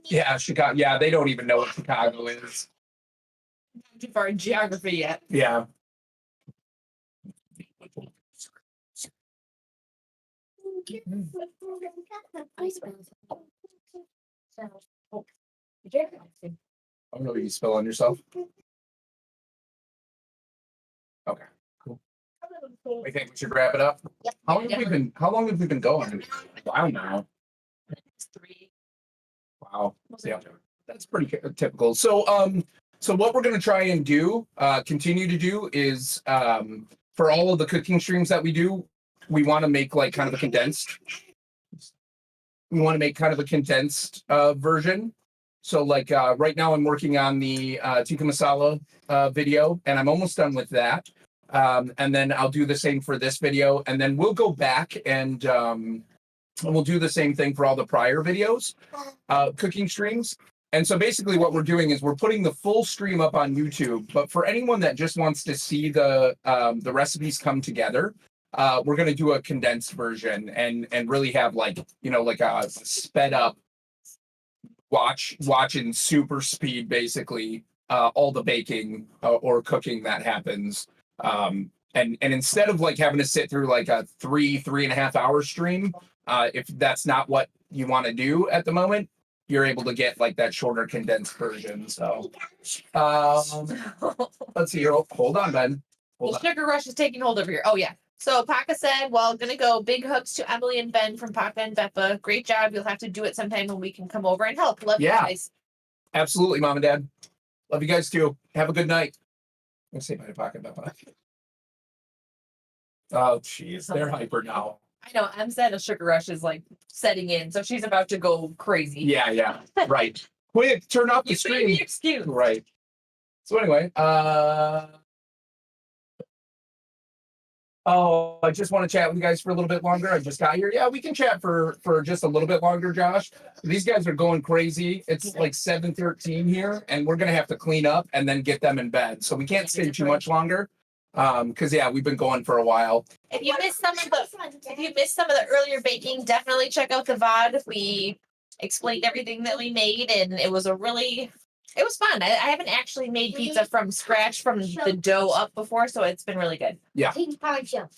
Yeah, Chicago. Yeah, they don't even know what Chicago is. Not too far in geography yet. Yeah. Oh no, you spill on yourself. Okay, cool. We think we should wrap it up. Yep. How long have we been going? Wow, now. It's 3. Wow. Yeah, that's pretty typical. So, so what we're gonna try and do, continue to do is, for all of the cooking streams that we do, we want to make like kind of a condensed. We want to make kind of a condensed version. So like right now I'm working on the tikka masala video, and I'm almost done with that. And then I'll do the same for this video, and then we'll go back and we'll do the same thing for all the prior videos, cooking streams. And so basically what we're doing is we're putting the full stream up on YouTube, but for anyone that just wants to see the recipes come together, we're going to do a condensed version and really have like, you know, like a sped up watch in super speed, basically all the baking or cooking that happens And instead of like having to sit through like a 3.5 hour stream, if that's not what you want to do at the moment, you're able to get like that shorter condensed version. So let's see here. Hold on, Ben. Hold The on. sugar rush is taking hold over here. Oh yeah. So Paka said, well, gonna go big hugs to Emily and Ben from Paka and Beppa. Great job. You'll have to do it sometime when we can come over and help. Love Yeah. you guys. Absolutely, Mom and Dad. Love you guys too. Have a good night. Let's say my pocket. Oh, jeez. They're hyper now. I know. Em said a sugar rush is like setting in, so she's about to go crazy. Yeah. Right. Quick, turn off the You made stream. the excuse. Right. So anyway, oh, I just want to chat with you guys for a little bit longer. I just got here. Yeah, we can chat for just a little bit longer, Josh. These guys are going crazy. It's like 7:13 here, and we're gonna have to clean up and then get them in bed. So we can't stay too much longer. Because yeah, we've been going for a while. If you missed some of the earlier baking, definitely check out the VOD. We explained everything that we made, and it was fun. I haven't actually made pizza from scratch from the dough up before, so it's been really good. Yeah. Pink poncho.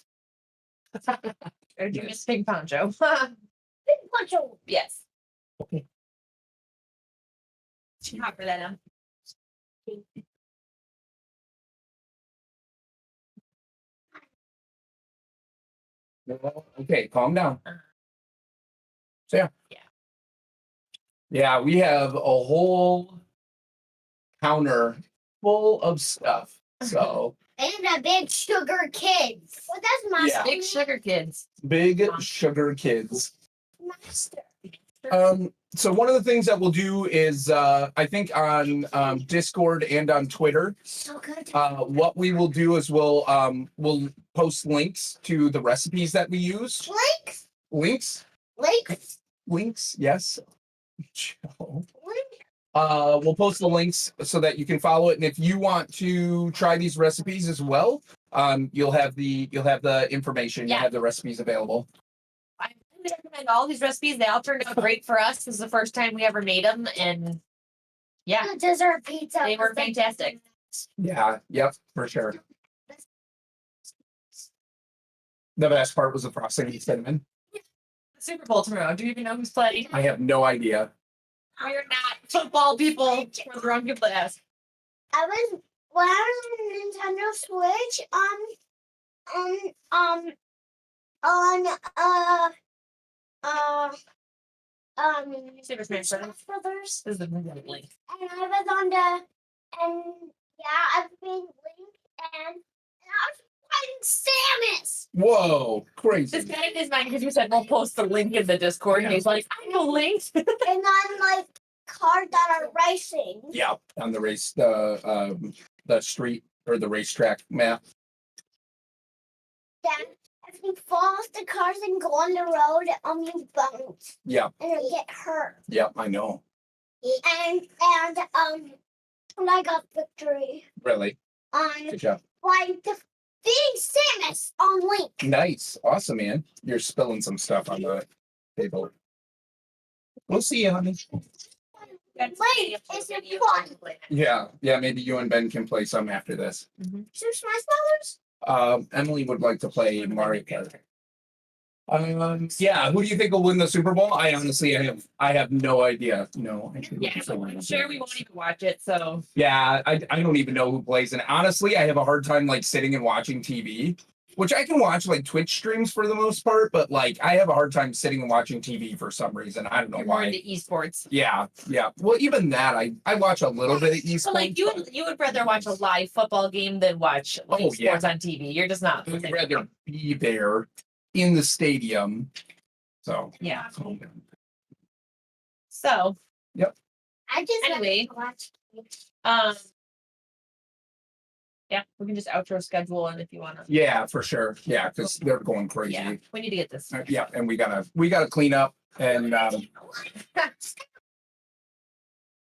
Or do you miss Pink Poncho? Pink poncho. Yes. Okay. Too hot for that, Em. Okay, calm down. So Yeah. Yeah, we have a whole counter full of stuff. So And a big sugar kids. Well, that's my Yeah. Big sugar kids. big sugar kids. master. So one of the things that we'll do is I think on Discord and on Twitter, So good. what we will do is we'll post links to the recipes that we use. Lake. Links, yes. Lake. We'll post the links so that you can follow it. And if you want to try these recipes as well, you'll have the information, you'll Yeah. have the recipes available. I recommend all these recipes. They all turned out great for us. This is the first time we ever made them, and yeah, The dessert pizza. they were was the fantastic. Yeah, yep, for sure. The best part was the frosting and cinnamon. Super Bowl tomorrow. Do you even know who's playing? I have no idea. We're not football people. We're the wrong people to ask. I was when I was on Nintendo Switch Super Smash Brothers. Brothers. This is the link. And I was on I've been Link and I was fighting Samus. Whoa, This crazy. guy in his mind because you said we'll post the link in the Discord, and he's like, I know links. And I'm like cars that are racing. Yeah, on the race, the street or the racetrack map. Then if you fall off the cars and go on the road, you bounce Yeah, and you get hurt. yeah, I know. And I got victory Really, on good job. like the big Samus on Link. Nice, awesome, man. You're spilling some stuff on the table. We'll see you, honey. Link is fun. Yeah, maybe you and Ben can play some after this. Super Smash Brothers. Emily would like to play Mario Kart. Yeah, who do you think will win the Super Bowl? I honestly, I have no idea. No, I should Yeah, I'm sure we won't even watch it. So Yeah, I don't even know who plays. And honestly, I have a hard time like sitting and watching TV, which I can watch like Twitch streams for the most part, but like I have a hard time sitting and watching TV for some reason. I don't know you're more why. into esports. Yeah. Well, even that, I watch a little bit of esports. So like you would rather watch a live football game than watch Oh, yeah. sports on TV. You're just not. I would rather be there in the stadium. So Yeah. So I just Anyway. like to watch. Yeah, we can just outro schedule and if you want to. yeah, for sure. Yeah, because they're going crazy. Yeah, we need to get this. Yeah, and we gotta clean up and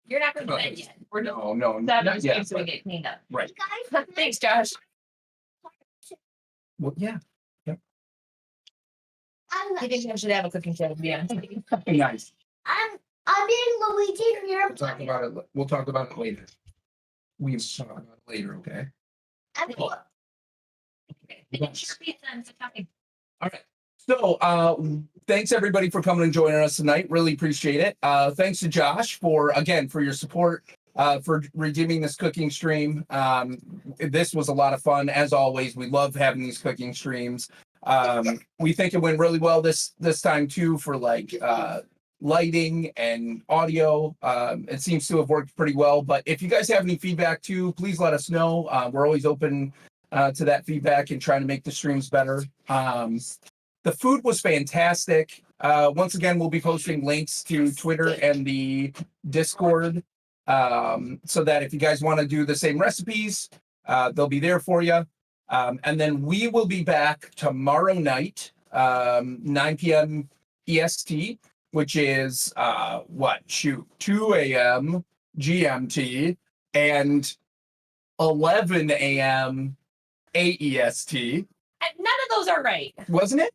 You're not going to bed yet. We're just no, seven not yet. so we but- get cleaned up. Right. Guys, Thanks, Josh. Well, yeah. I think I should have a cooking show. Yeah. Nice. I'm in Luigi here. We'll talk about it later. We'll talk about it later, okay? I'm Cool. Okay. Sure pizza and some toppings. All right. So thanks everybody for coming and joining us tonight. Really appreciate it. Thanks to Josh for your support, for redeeming this cooking stream. This was a lot of fun. As always, we love having these cooking streams. We think it went really well this time too, for like lighting and audio. It seems to have worked pretty well. But if you guys have any feedback too, please let us know. We're always open to that feedback and trying to make the streams better. The food was fantastic. Once again, we'll be posting links to Twitter and the Discord, so that if you guys want to do the same recipes, they'll be there for you. And then we will be back tomorrow night, 9 p.m. EST, which is 2 a.m. GMT and 11 a.m. AEST. None of those are right. Wasn't it?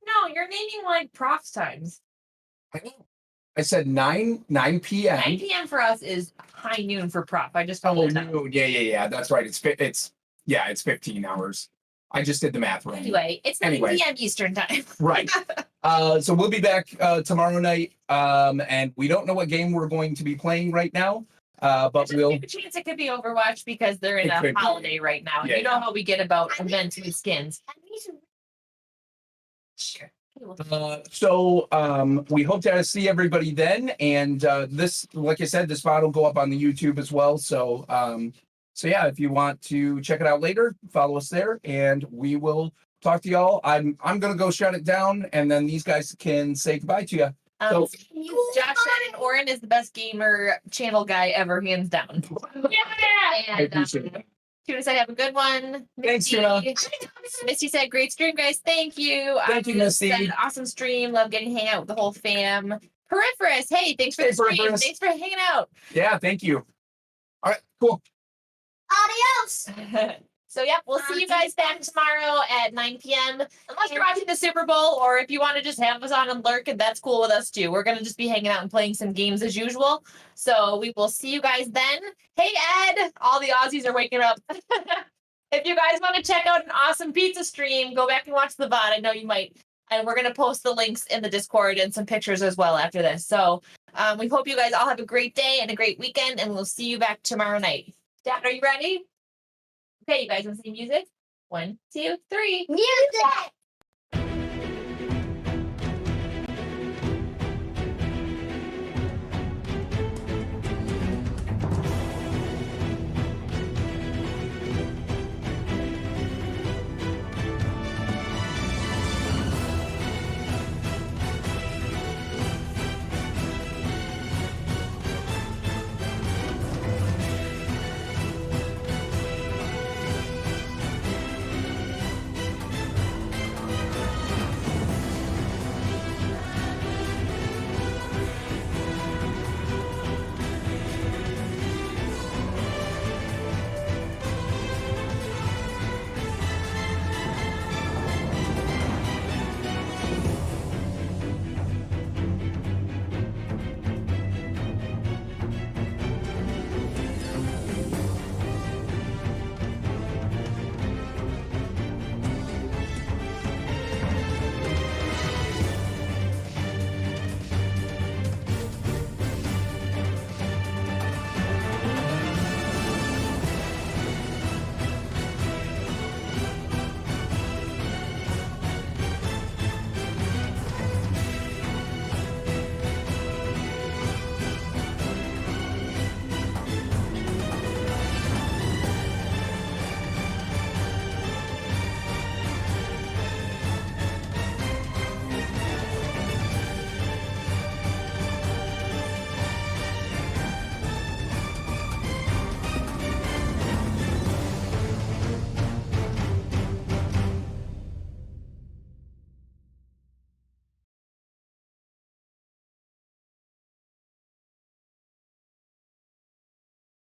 No, you're naming like profs times. I said 9 p.m. 9 p.m. for us is high noon for prof. I just Oh, found that out. noon. Yeah. That's right. It's 15 hours. I just did the math wrong. Anyway, it's 9 p.m. Eastern time. Right. So we'll be back tomorrow night. And we don't know what game we're going to be playing right now. But There's a chance it could be Overwatch because they're in a holiday right now. Yeah, You know how we get about events with skins. So we hope to see everybody then. And this, like I said, this VOD will go up on the YouTube as well. So yeah, if you want to check it out later, follow us there, and we will talk to y'all. I'm gonna go shut it down, and then these guys can say goodbye to you. So Josh said, and Oren is the best gamer channel guy ever, hands down. I And appreciate that. Tuna said, have a good one. Thanks, Misty, Tuna. Misty said, great stream, guys. Thank you. Thank you, Misty. Said, awesome stream. Love getting to hang out with the whole fam. Peripherus, hey, thanks for Hey, the stream. Peripherus. Thanks for hanging out. Yeah, thank you. All right, cool. Adios. So, yeah, we'll see you guys back tomorrow at 9 p.m. Unless you're watching the Super Bowl, or if you want to just have us on and lurk, and that's cool with us too. We're going to just be hanging out and playing some games as usual. So we will see you guys then. Hey, Ed, all the Aussies are waking up. If you guys want to check out an awesome pizza stream, go back and watch the VOD. I know you might. And we're going to post the links in the Discord and some pictures as well after this. So we hope you guys all have a great day and a great weekend, and we'll see you back tomorrow night. Dad, are you ready? Okay, you guys want to see music? 1, 2, 3. Music.